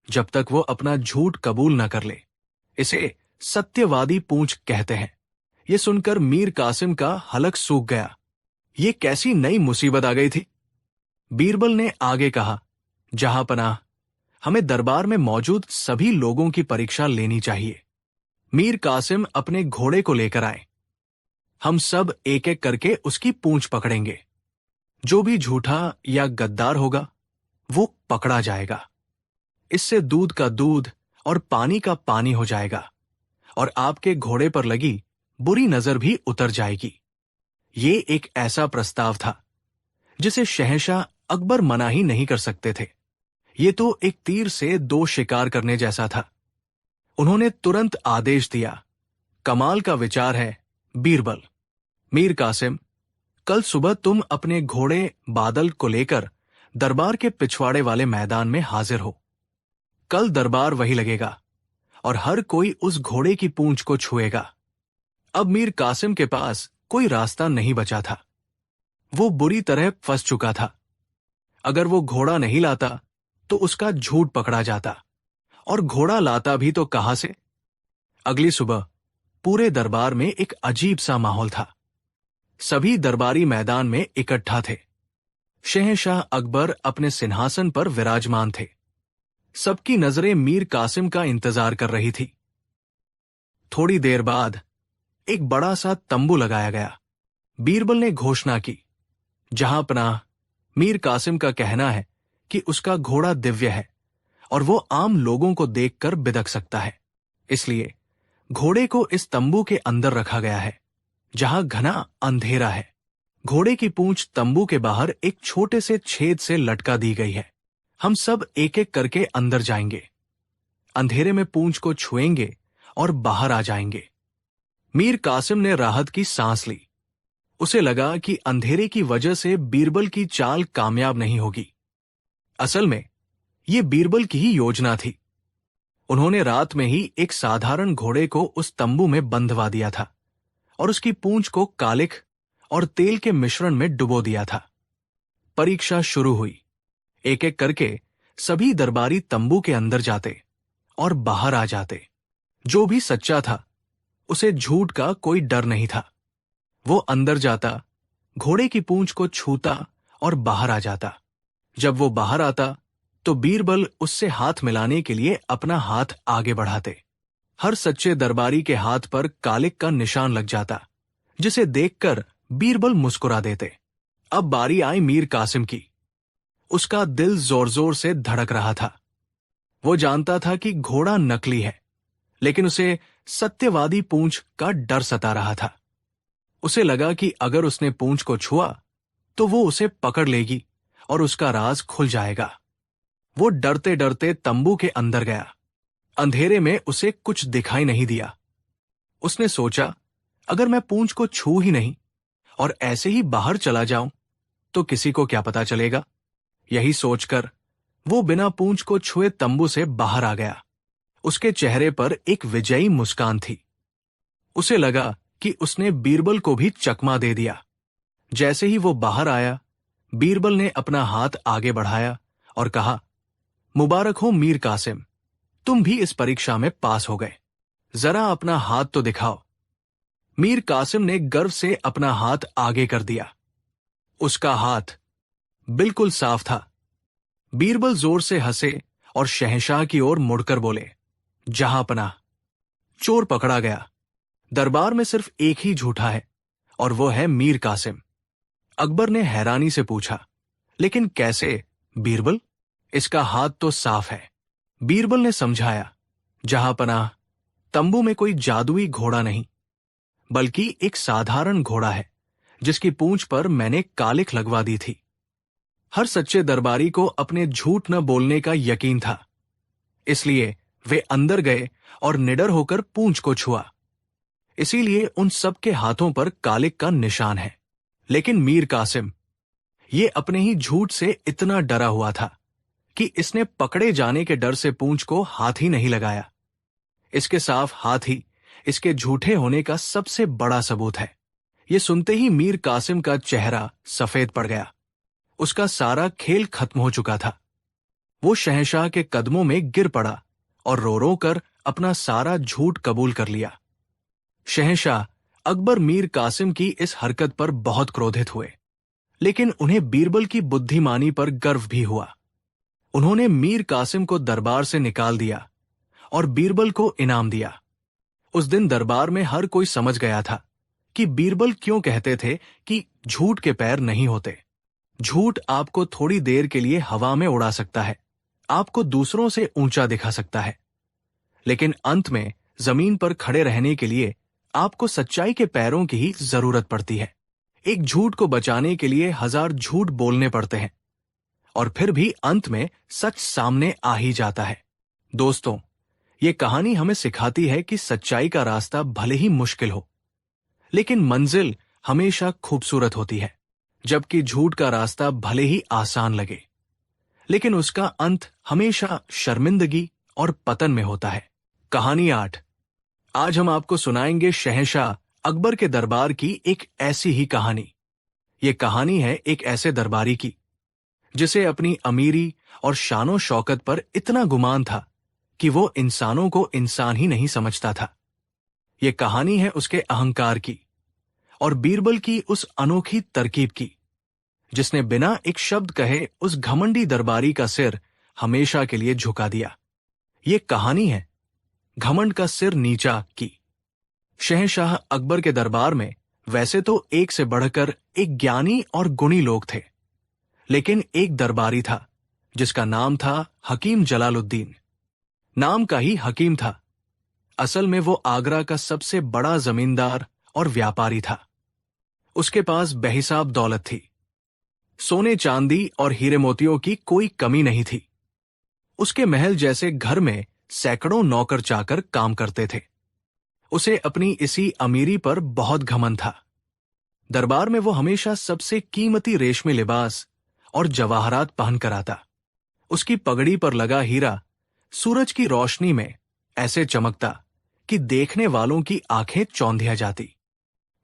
जब तक वो अपना झूठ कबूल न कर ले। इसे सत्यवादी पूंछ कहते हैं। ये सुनकर मीर कासिम का हलक सूख गया। ये कैसी नई मुसीबत आ गई थी? बीरबल ने आगे कहा, जहांपनाह, हमें दरबार में मौजूद सभी लोगों की परीक्षा लेनी चाहिए। मीर कासिम अपने घोड़े को लेकर आए। हम सब एक एक करके उसकी पूंछ पकड़ेंगे। जो भी झूठा या गद्दार होगा वो पकड़ा जाएगा। इससे दूध का दूध और पानी का पानी हो जाएगा और आपके घोड़े पर लगी बुरी नजर भी उतर जाएगी। ये एक ऐसा प्रस्ताव था जिसे शहंशाह अकबर मना ही नहीं कर सकते थे। ये तो एक तीर से दो शिकार करने जैसा था। उन्होंने तुरंत आदेश दिया, कमाल का विचार है बीरबल। मीर कासिम, कल सुबह तुम अपने घोड़े बादल को लेकर दरबार के पिछवाड़े वाले मैदान में हाजिर हो। कल दरबार वही लगेगा और हर कोई उस घोड़े की पूंछ को छुएगा। अब मीर कासिम के पास कोई रास्ता नहीं बचा था। वो बुरी तरह फंस चुका था। अगर वो घोड़ा नहीं लाता तो उसका झूठ पकड़ा जाता, और घोड़ा लाता भी तो कहां से। अगली सुबह पूरे दरबार में एक अजीब सा माहौल था। सभी दरबारी मैदान में इकट्ठा थे। शहंशाह अकबर अपने सिंहासन पर विराजमान थे। सबकी नजरें मीर कासिम का इंतजार कर रही थी। थोड़ी देर बाद एक बड़ा सा तंबू लगाया गया। बीरबल ने घोषणा की, जहां पनाह, मीर कासिम का कहना है कि उसका घोड़ा दिव्य है और वो आम लोगों को देखकर बिदक सकता है। इसलिए घोड़े को इस तंबू के अंदर रखा गया है, जहां घना अंधेरा है। घोड़े की पूंछ तंबू के बाहर एक छोटे से छेद से लटका दी गई है। हम सब एक एक करके अंदर जाएंगे, अंधेरे में पूंछ को छुएंगे और बाहर आ जाएंगे। मीर कासिम ने राहत की सांस ली। उसे लगा कि अंधेरे की वजह से बीरबल की चाल कामयाब नहीं होगी। असल में यह बीरबल की ही योजना थी। उन्होंने रात में ही एक साधारण घोड़े को उस तंबू में बंधवा दिया था और उसकी पूंछ को कालिख और तेल के मिश्रण में डुबो दिया था। परीक्षा शुरू हुई। एक एक करके सभी दरबारी तंबू के अंदर जाते और बाहर आ जाते। जो भी सच्चा था उसे झूठ का कोई डर नहीं था। वो अंदर जाता, घोड़े की पूंछ को छूता और बाहर आ जाता। जब वो बाहर आता तो बीरबल उससे हाथ मिलाने के लिए अपना हाथ आगे बढ़ाते। हर सच्चे दरबारी के हाथ पर कालिक का निशान लग जाता, जिसे देखकर बीरबल मुस्कुरा देते। अब बारी आई मीर कासिम की। उसका दिल जोर जोर से धड़क रहा था। वो जानता था कि घोड़ा नकली है, लेकिन उसे सत्यवादी पूंछ का डर सता रहा था। उसे लगा कि अगर उसने पूंछ को छुआ तो वो उसे पकड़ लेगी और उसका राज खुल जाएगा। वो डरते डरते तंबू के अंदर गया। अंधेरे में उसे कुछ दिखाई नहीं दिया। उसने सोचा, अगर मैं पूंछ को छू ही नहीं और ऐसे ही बाहर चला जाऊं तो किसी को क्या पता चलेगा। यही सोचकर वो बिना पूंछ को छुए तंबू से बाहर आ गया। उसके चेहरे पर एक विजयी मुस्कान थी। उसे लगा कि उसने बीरबल को भी चकमा दे दिया। जैसे ही वो बाहर आया, बीरबल ने अपना हाथ आगे बढ़ाया और कहा, मुबारक हो मीर कासिम, तुम भी इस परीक्षा में पास हो गए। जरा अपना हाथ तो दिखाओ। मीर कासिम ने गर्व से अपना हाथ आगे कर दिया। उसका हाथ बिल्कुल साफ था। बीरबल जोर से हंसे और शहंशाह की ओर मुड़कर बोले, जहां पनाह, चोर पकड़ा गया। दरबार में सिर्फ एक ही झूठा है और वो है मीर कासिम। अकबर ने हैरानी से पूछा, लेकिन कैसे बीरबल? इसका हाथ तो साफ है। बीरबल ने समझाया, जहां पनाह, तंबू में कोई जादुई घोड़ा नहीं, बल्कि एक साधारण घोड़ा है जिसकी पूंछ पर मैंने कालिख लगवा दी थी। हर सच्चे दरबारी को अपने झूठ न बोलने का यकीन था, इसलिए वे अंदर गए और निडर होकर पूंछ को छुआ। इसीलिए उन सबके हाथों पर कालिक का निशान है। लेकिन मीर कासिम, ये अपने ही झूठ से इतना डरा हुआ था कि इसने पकड़े जाने के डर से पूंछ को हाथ ही नहीं लगाया। इसके साफ हाथ ही इसके झूठे होने का सबसे बड़ा सबूत है। ये सुनते ही मीर कासिम का चेहरा सफेद पड़ गया। उसका सारा खेल खत्म हो चुका था। वो शहंशाह के कदमों में गिर पड़ा और रो रो कर अपना सारा झूठ कबूल कर लिया। शहंशाह अकबर मीर कासिम की इस हरकत पर बहुत क्रोधित हुए, लेकिन उन्हें बीरबल की बुद्धिमानी पर गर्व भी हुआ। उन्होंने मीर कासिम को दरबार से निकाल दिया और बीरबल को इनाम दिया। उस दिन दरबार में हर कोई समझ गया था कि बीरबल क्यों कहते थे कि झूठ के पैर नहीं होते। झूठ आपको थोड़ी देर के लिए हवा में उड़ा सकता है, आपको दूसरों से ऊंचा दिखा सकता है, लेकिन अंत में जमीन पर खड़े रहने के लिए आपको सच्चाई के पैरों की ही जरूरत पड़ती है। एक झूठ को बचाने के लिए 1000 झूठ बोलने पड़ते हैं, और फिर भी अंत में सच सामने आ ही जाता है। दोस्तों, ये कहानी हमें सिखाती है कि सच्चाई का रास्ता भले ही मुश्किल हो, लेकिन मंजिल हमेशा खूबसूरत होती है, जबकि झूठ का रास्ता भले ही आसान लगे, लेकिन उसका अंत हमेशा शर्मिंदगी और पतन में होता है। कहानी 8। आज हम आपको सुनाएंगे शहंशाह अकबर के दरबार की एक ऐसी ही कहानी। ये कहानी है एक ऐसे दरबारी की जिसे अपनी अमीरी और शानो शौकत पर इतना गुमान था कि वो इंसानों को इंसान ही नहीं समझता था। ये कहानी है उसके अहंकार की और बीरबल की उस अनोखी तरकीब की, जिसने बिना एक शब्द कहे उस घमंडी दरबारी का सिर हमेशा के लिए झुका दिया। ये कहानी है घमंड का सिर नीचा की। शहंशाह अकबर के दरबार में वैसे तो एक से बढ़कर एक ज्ञानी और गुणी लोग थे, लेकिन एक दरबारी था जिसका नाम था हकीम जलालुद्दीन। नाम का ही हकीम था, असल में वो आगरा का सबसे बड़ा जमींदार और व्यापारी था। उसके पास बेहिसाब दौलत थी, सोने चांदी और हीरे मोतियों की कोई कमी नहीं थी। उसके महल जैसे घर में सैकड़ों नौकर चाकर काम करते थे। उसे अपनी इसी अमीरी पर बहुत घमंड था। दरबार में वो हमेशा सबसे कीमती रेशमी लिबास और जवाहरात पहन कर आता। उसकी पगड़ी पर लगा हीरा सूरज की रोशनी में ऐसे चमकता कि देखने वालों की आंखें चौंधिया जाती।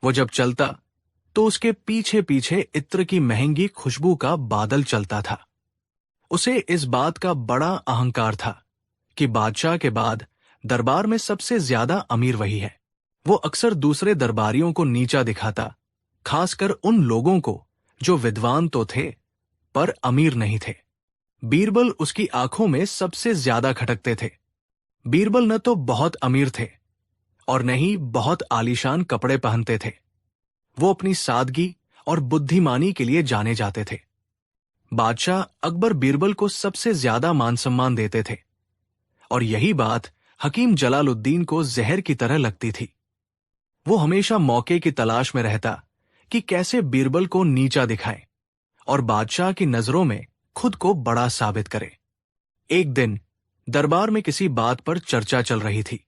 वो जब चलता तो उसके पीछे पीछे इत्र की महंगी खुशबू का बादल चलता था। उसे इस बात का बड़ा अहंकार था कि बादशाह के बाद दरबार में सबसे ज्यादा अमीर वही है। वो अक्सर दूसरे दरबारियों को नीचा दिखाता, खासकर उन लोगों को जो विद्वान तो थे पर अमीर नहीं थे। बीरबल उसकी आंखों में सबसे ज्यादा खटकते थे। बीरबल न तो बहुत अमीर थे और न ही बहुत आलीशान कपड़े पहनते थे। वो अपनी सादगी और बुद्धिमानी के लिए जाने जाते थे। बादशाह अकबर बीरबल को सबसे ज्यादा मान सम्मान देते थे, और यही बात हकीम जलालुद्दीन को जहर की तरह लगती थी। वो हमेशा मौके की तलाश में रहता कि कैसे बीरबल को नीचा दिखाए और बादशाह की नजरों में खुद को बड़ा साबित करे। एक दिन दरबार में किसी बात पर चर्चा चल रही थी।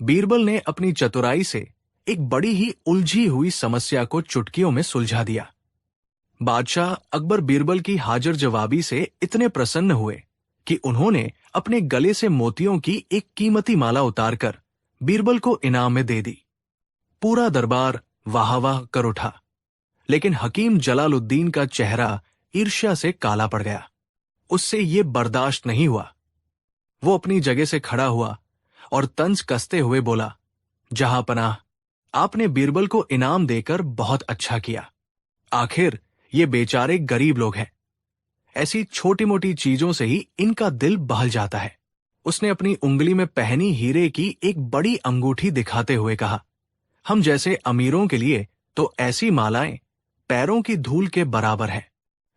बीरबल ने अपनी चतुराई से एक बड़ी ही उलझी हुई समस्या को चुटकियों में सुलझा दिया। बादशाह अकबर बीरबल की हाजिर जवाबी से इतने प्रसन्न हुए कि उन्होंने अपने गले से मोतियों की एक कीमती माला उतारकर बीरबल को इनाम में दे दी। पूरा दरबार वाह वाह कर उठा, लेकिन हकीम जलालुद्दीन का चेहरा ईर्ष्या से काला पड़ गया। उससे ये बर्दाश्त नहीं हुआ। वो अपनी जगह से खड़ा हुआ और तंज कसते हुए बोला, जहां पनाह, आपने बीरबल को इनाम देकर बहुत अच्छा किया। आखिर ये बेचारे गरीब लोग हैं। ऐसी छोटी मोटी चीजों से ही इनका दिल बहल जाता है। उसने अपनी उंगली में पहनी हीरे की एक बड़ी अंगूठी दिखाते हुए कहा, हम जैसे अमीरों के लिए तो ऐसी मालाएं पैरों की धूल के बराबर है।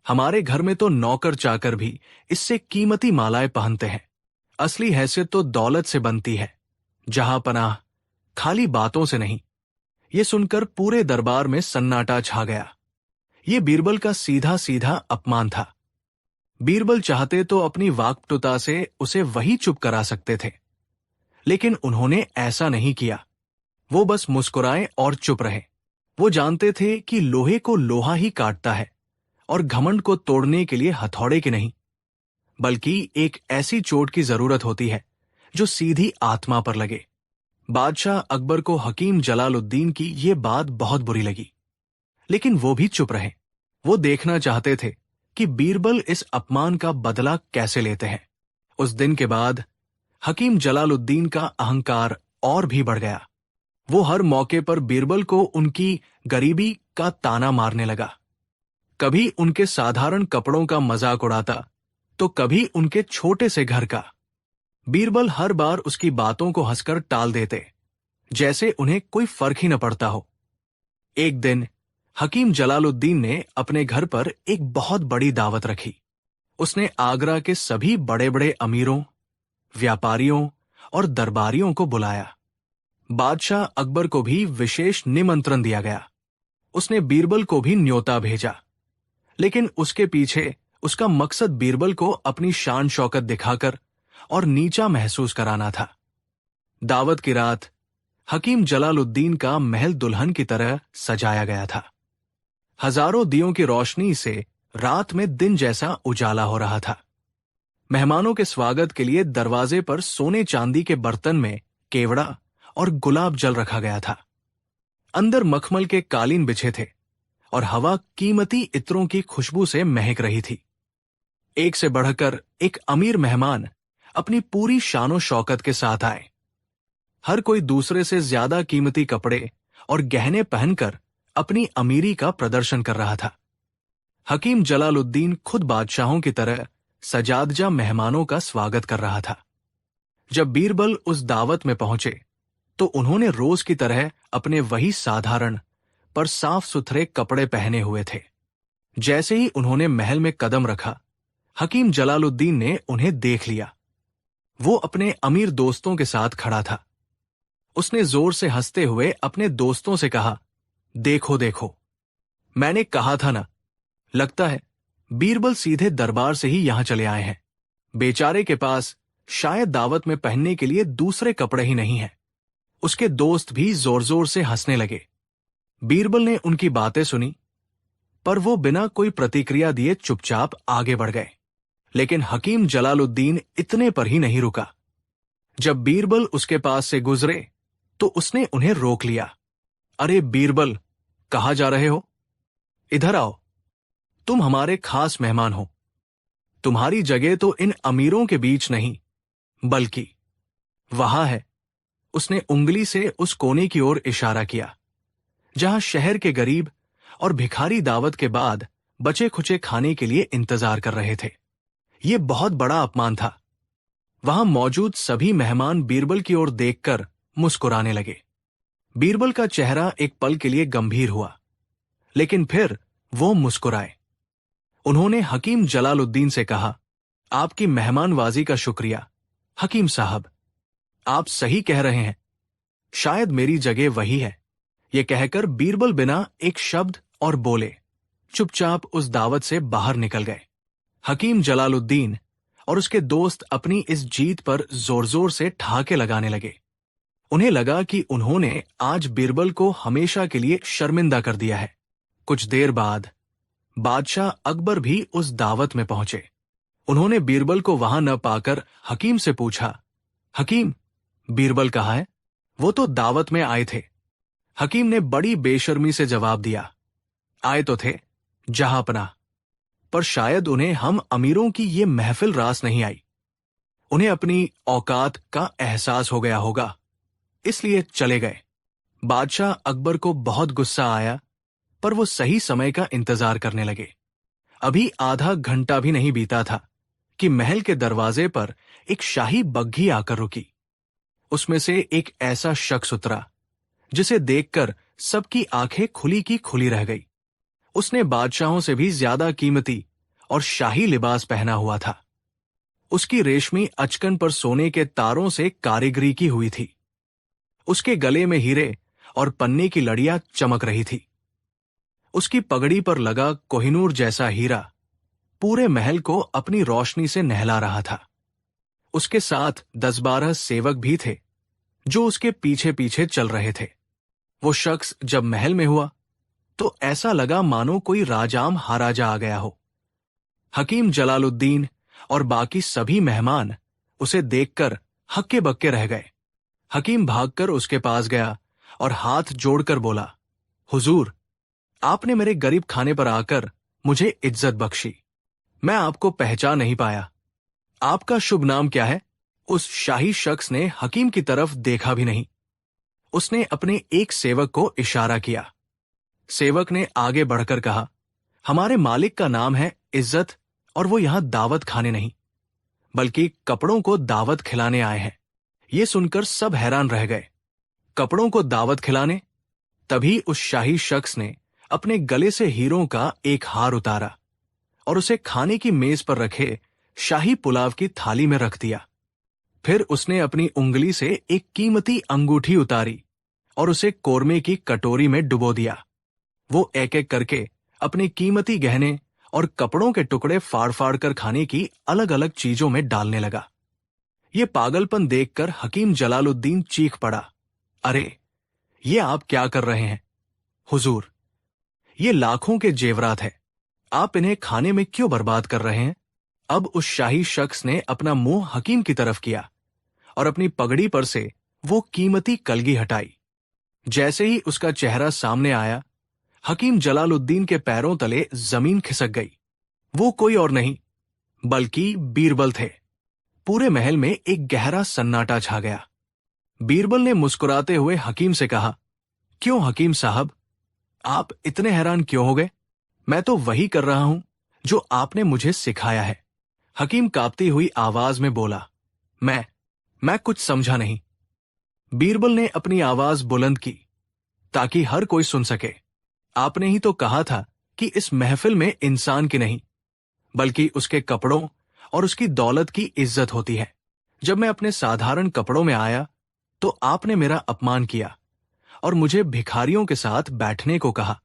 हमारे घर में तो नौकर चाकर भी इससे कीमती मालाएं पहनते हैं। असली हैसियत तो दौलत से बनती है, जहां पनाह, खाली बातों से नहीं। ये सुनकर पूरे दरबार में सन्नाटा छा गया। ये बीरबल का सीधा सीधा अपमान था। बीरबल चाहते तो अपनी वाक्पटुता से उसे वही चुप करा सकते थे, लेकिन उन्होंने ऐसा नहीं किया। वो बस मुस्कुराए और चुप रहे। वो जानते थे कि लोहे को लोहा ही काटता है और घमंड को तोड़ने के लिए हथौड़े की नहीं, बल्कि एक ऐसी चोट की जरूरत होती है जो सीधी आत्मा पर लगे। बादशाह अकबर को हकीम जलालुद्दीन की ये बात बहुत बुरी लगी, लेकिन वो भी चुप रहे। वो देखना चाहते थे कि बीरबल इस अपमान का बदला कैसे लेते हैं। उस दिन के बाद हकीम जलालुद्दीन का अहंकार और भी बढ़ गया। वो हर मौके पर बीरबल को उनकी गरीबी का ताना मारने लगा। कभी उनके साधारण कपड़ों का मजाक उड़ाता, तो कभी उनके छोटे से घर का। बीरबल हर बार उसकी बातों को हंसकर टाल देते, जैसे उन्हें कोई फर्क ही न पड़ता हो। एक दिन हकीम जलालुद्दीन ने अपने घर पर एक बहुत बड़ी दावत रखी। उसने आगरा के सभी बड़े बड़े अमीरों, व्यापारियों और दरबारियों को बुलाया। बादशाह अकबर को भी विशेष निमंत्रण दिया गया। उसने बीरबल को भी न्योता भेजा, लेकिन उसके पीछे उसका मकसद बीरबल को अपनी शान शौकत दिखाकर और नीचा महसूस कराना था। दावत की रात हकीम जलालुद्दीन का महल दुल्हन की तरह सजाया गया था। हजारों दियों की रोशनी से रात में दिन जैसा उजाला हो रहा था। मेहमानों के स्वागत के लिए दरवाजे पर सोने चांदी के बर्तन में केवड़ा और गुलाब जल रखा गया था। अंदर मखमल के कालीन बिछे थे और हवा कीमती इत्रों की खुशबू से महक रही थी। एक से बढ़कर एक अमीर मेहमान अपनी पूरी शानो शौकत के साथ आए। हर कोई दूसरे से ज्यादा कीमती कपड़े और गहने पहनकर अपनी अमीरी का प्रदर्शन कर रहा था। हकीम जलालुद्दीन खुद बादशाहों की तरह सजादजा मेहमानों का स्वागत कर रहा था। जब बीरबल उस दावत में पहुंचे तो उन्होंने रोज की तरह अपने वही साधारण पर साफ सुथरे कपड़े पहने हुए थे। जैसे ही उन्होंने महल में कदम रखा, हकीम जलालुद्दीन ने उन्हें देख लिया। वो अपने अमीर दोस्तों के साथ खड़ा था। उसने जोर से हंसते हुए अपने दोस्तों से कहा, देखो देखो, मैंने कहा था ना। लगता है बीरबल सीधे दरबार से ही यहां चले आए हैं। बेचारे के पास शायद दावत में पहनने के लिए दूसरे कपड़े ही नहीं हैं। उसके दोस्त भी जोर जोर से हंसने लगे। बीरबल ने उनकी बातें सुनी, पर वो बिना कोई प्रतिक्रिया दिए चुपचाप आगे बढ़ गए। लेकिन हकीम जलालुद्दीन इतने पर ही नहीं रुका। जब बीरबल उसके पास से गुजरे तो उसने उन्हें रोक लिया। अरे बीरबल, कहाँ जा रहे हो? इधर आओ, तुम हमारे खास मेहमान हो। तुम्हारी जगह तो इन अमीरों के बीच नहीं, बल्कि वहां है। उसने उंगली से उस कोने की ओर इशारा किया जहां शहर के गरीब और भिखारी दावत के बाद बचे खुचे खाने के लिए इंतजार कर रहे थे। यह बहुत बड़ा अपमान था। वहां मौजूद सभी मेहमान बीरबल की ओर देखकर मुस्कुराने लगे। बीरबल का चेहरा एक पल के लिए गंभीर हुआ, लेकिन फिर वो मुस्कुराए। उन्होंने हकीम जलालुद्दीन से कहा, आपकी मेहमानवाजी का शुक्रिया हकीम साहब। आप सही कह रहे हैं, शायद मेरी जगह वही है। यह कहकर बीरबल बिना एक शब्द और बोले चुपचाप उस दावत से बाहर निकल गए। हकीम जलालुद्दीन और उसके दोस्त अपनी इस जीत पर जोर जोर से ठहाके लगाने लगे। उन्हें लगा कि उन्होंने आज बीरबल को हमेशा के लिए शर्मिंदा कर दिया है। कुछ देर बाद बादशाह अकबर भी उस दावत में पहुंचे। उन्होंने बीरबल को वहां न पाकर हकीम से पूछा, हकीम, बीरबल कहाँ है? वो तो दावत में आए थे। हकीम ने बड़ी बेशर्मी से जवाब दिया, आए तो थे जहांपनाह, पर शायद उन्हें हम अमीरों की ये महफिल रास नहीं आई। उन्हें अपनी औकात का एहसास हो गया होगा, इसलिए चले गए। बादशाह अकबर को बहुत गुस्सा आया, पर वो सही समय का इंतजार करने लगे। अभी आधा घंटा भी नहीं बीता था कि महल के दरवाजे पर एक शाही बग्घी आकर रुकी। उसमें से एक ऐसा शख्स उतरा जिसे देखकर सबकी आंखें खुली की खुली रह गई। उसने बादशाहों से भी ज्यादा कीमती और शाही लिबास पहना हुआ था। उसकी रेशमी अचकन पर सोने के तारों से कारीगरी की हुई थी। उसके गले में हीरे और पन्ने की लड़ियां चमक रही थी। उसकी पगड़ी पर लगा कोहिनूर जैसा हीरा पूरे महल को अपनी रोशनी से नहला रहा था। उसके साथ 10-12 सेवक भी थे जो उसके पीछे पीछे चल रहे थे। वो शख्स जब महल में हुआ तो ऐसा लगा मानो कोई राजाम हाराजा आ गया हो। हकीम जलालुद्दीन और बाकी सभी मेहमान उसे देखकर हक्के बक्के रह गए। हकीम भागकर उसके पास गया और हाथ जोड़कर बोला, हुजूर, आपने मेरे गरीब खाने पर आकर मुझे इज्जत बख्शी। मैं आपको पहचान नहीं पाया। आपका शुभ नाम क्या है? उस शाही शख्स ने हकीम की तरफ देखा भी नहीं। उसने अपने एक सेवक को इशारा किया। सेवक ने आगे बढ़कर कहा, हमारे मालिक का नाम है इज्जत और वो यहां दावत खाने नहीं, बल्कि कपड़ों को दावत खिलाने आए हैं। ये सुनकर सब हैरान रह गए। कपड़ों को दावत खिलाने? तभी उस शाही शख्स ने अपने गले से हीरों का एक हार उतारा और उसे खाने की मेज पर रखे शाही पुलाव की थाली में रख दिया। फिर उसने अपनी उंगली से एक कीमती अंगूठी उतारी और उसे कोरमे की कटोरी में डुबो दिया। वो एक एक करके अपने कीमती गहने और कपड़ों के टुकड़े फाड़ फाड़ कर खाने की अलग अलग चीजों में डालने लगा। ये पागलपन देखकर हकीम जलालुद्दीन चीख पड़ा, अरे ये आप क्या कर रहे हैं हुजूर? ये लाखों के जेवरात हैं, आप इन्हें खाने में क्यों बर्बाद कर रहे हैं? अब उस शाही शख्स ने अपना मुंह हकीम की तरफ किया और अपनी पगड़ी पर से वो कीमती कलगी हटाई। जैसे ही उसका चेहरा सामने आया, हकीम जलालुद्दीन के पैरों तले जमीन खिसक गई। वो कोई और नहीं बल्कि बीरबल थे। पूरे महल में एक गहरा सन्नाटा छा गया। बीरबल ने मुस्कुराते हुए हकीम से कहा, क्यों हकीम साहब, आप इतने हैरान क्यों हो गए? मैं तो वही कर रहा हूं जो आपने मुझे सिखाया है। हकीम कांपती हुई आवाज में बोला, मैं कुछ समझा नहीं। बीरबल ने अपनी आवाज बुलंद की ताकि हर कोई सुन सके। आपने ही तो कहा था कि इस महफिल में इंसान की नहीं बल्कि उसके कपड़ों और उसकी दौलत की इज्जत होती है। जब मैं अपने साधारण कपड़ों में आया तो आपने मेरा अपमान किया और मुझे भिखारियों के साथ बैठने को कहा।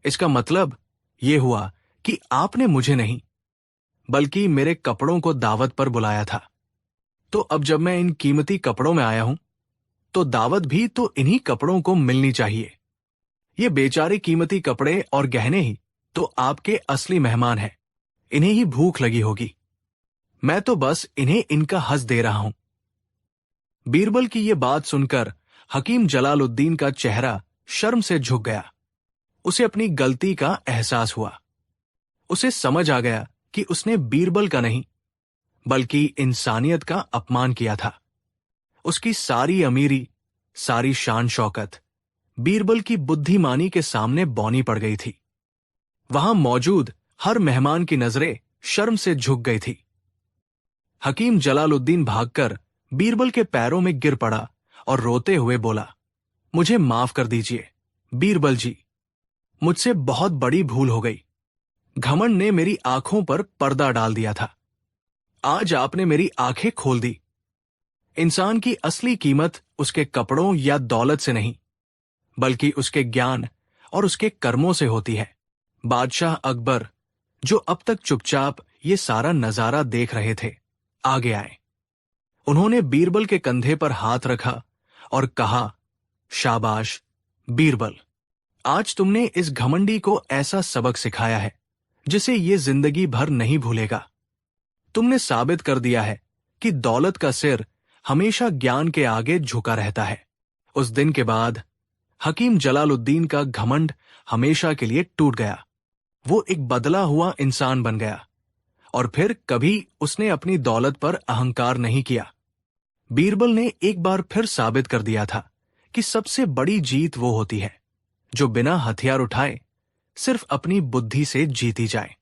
इसका मतलब यह हुआ कि आपने मुझे नहीं बल्कि मेरे कपड़ों को दावत पर बुलाया था। तो अब जब मैं इन कीमती कपड़ों में आया हूं तो दावत भी तो इन्हीं कपड़ों को मिलनी चाहिए। ये बेचारे कीमती कपड़े और गहने ही तो आपके असली मेहमान हैं। इन्हें ही भूख लगी होगी। मैं तो बस इन्हें इनका हक दे रहा हूं। बीरबल की ये बात सुनकर हकीम जलालुद्दीन का चेहरा शर्म से झुक गया। उसे अपनी गलती का एहसास हुआ। उसे समझ आ गया कि उसने बीरबल का नहीं बल्कि इंसानियत का अपमान किया था। उसकी सारी अमीरी, सारी शान शौकत बीरबल की बुद्धिमानी के सामने बौनी पड़ गई थी। वहां मौजूद हर मेहमान की नजरें शर्म से झुक गई थी। हकीम जलालुद्दीन भागकर बीरबल के पैरों में गिर पड़ा और रोते हुए बोला, मुझे माफ कर दीजिए बीरबल जी, मुझसे बहुत बड़ी भूल हो गई। घमंड ने मेरी आंखों पर पर्दा डाल दिया था। आज आपने मेरी आंखें खोल दी। इंसान की असली कीमत उसके कपड़ों या दौलत से नहीं बल्कि उसके ज्ञान और उसके कर्मों से होती है। बादशाह अकबर, जो अब तक चुपचाप ये सारा नजारा देख रहे थे, आगे आए। उन्होंने बीरबल के कंधे पर हाथ रखा और कहा, शाबाश बीरबल, आज तुमने इस घमंडी को ऐसा सबक सिखाया है जिसे ये जिंदगी भर नहीं भूलेगा। तुमने साबित कर दिया है कि दौलत का सिर हमेशा ज्ञान के आगे झुका रहता है। उस दिन के बाद हकीम जलालुद्दीन का घमंड हमेशा के लिए टूट गया। वो एक बदला हुआ इंसान बन गया और फिर कभी उसने अपनी दौलत पर अहंकार नहीं किया। बीरबल ने एक बार फिर साबित कर दिया था कि सबसे बड़ी जीत वो होती है जो बिना हथियार उठाए सिर्फ अपनी बुद्धि से जीती जाए।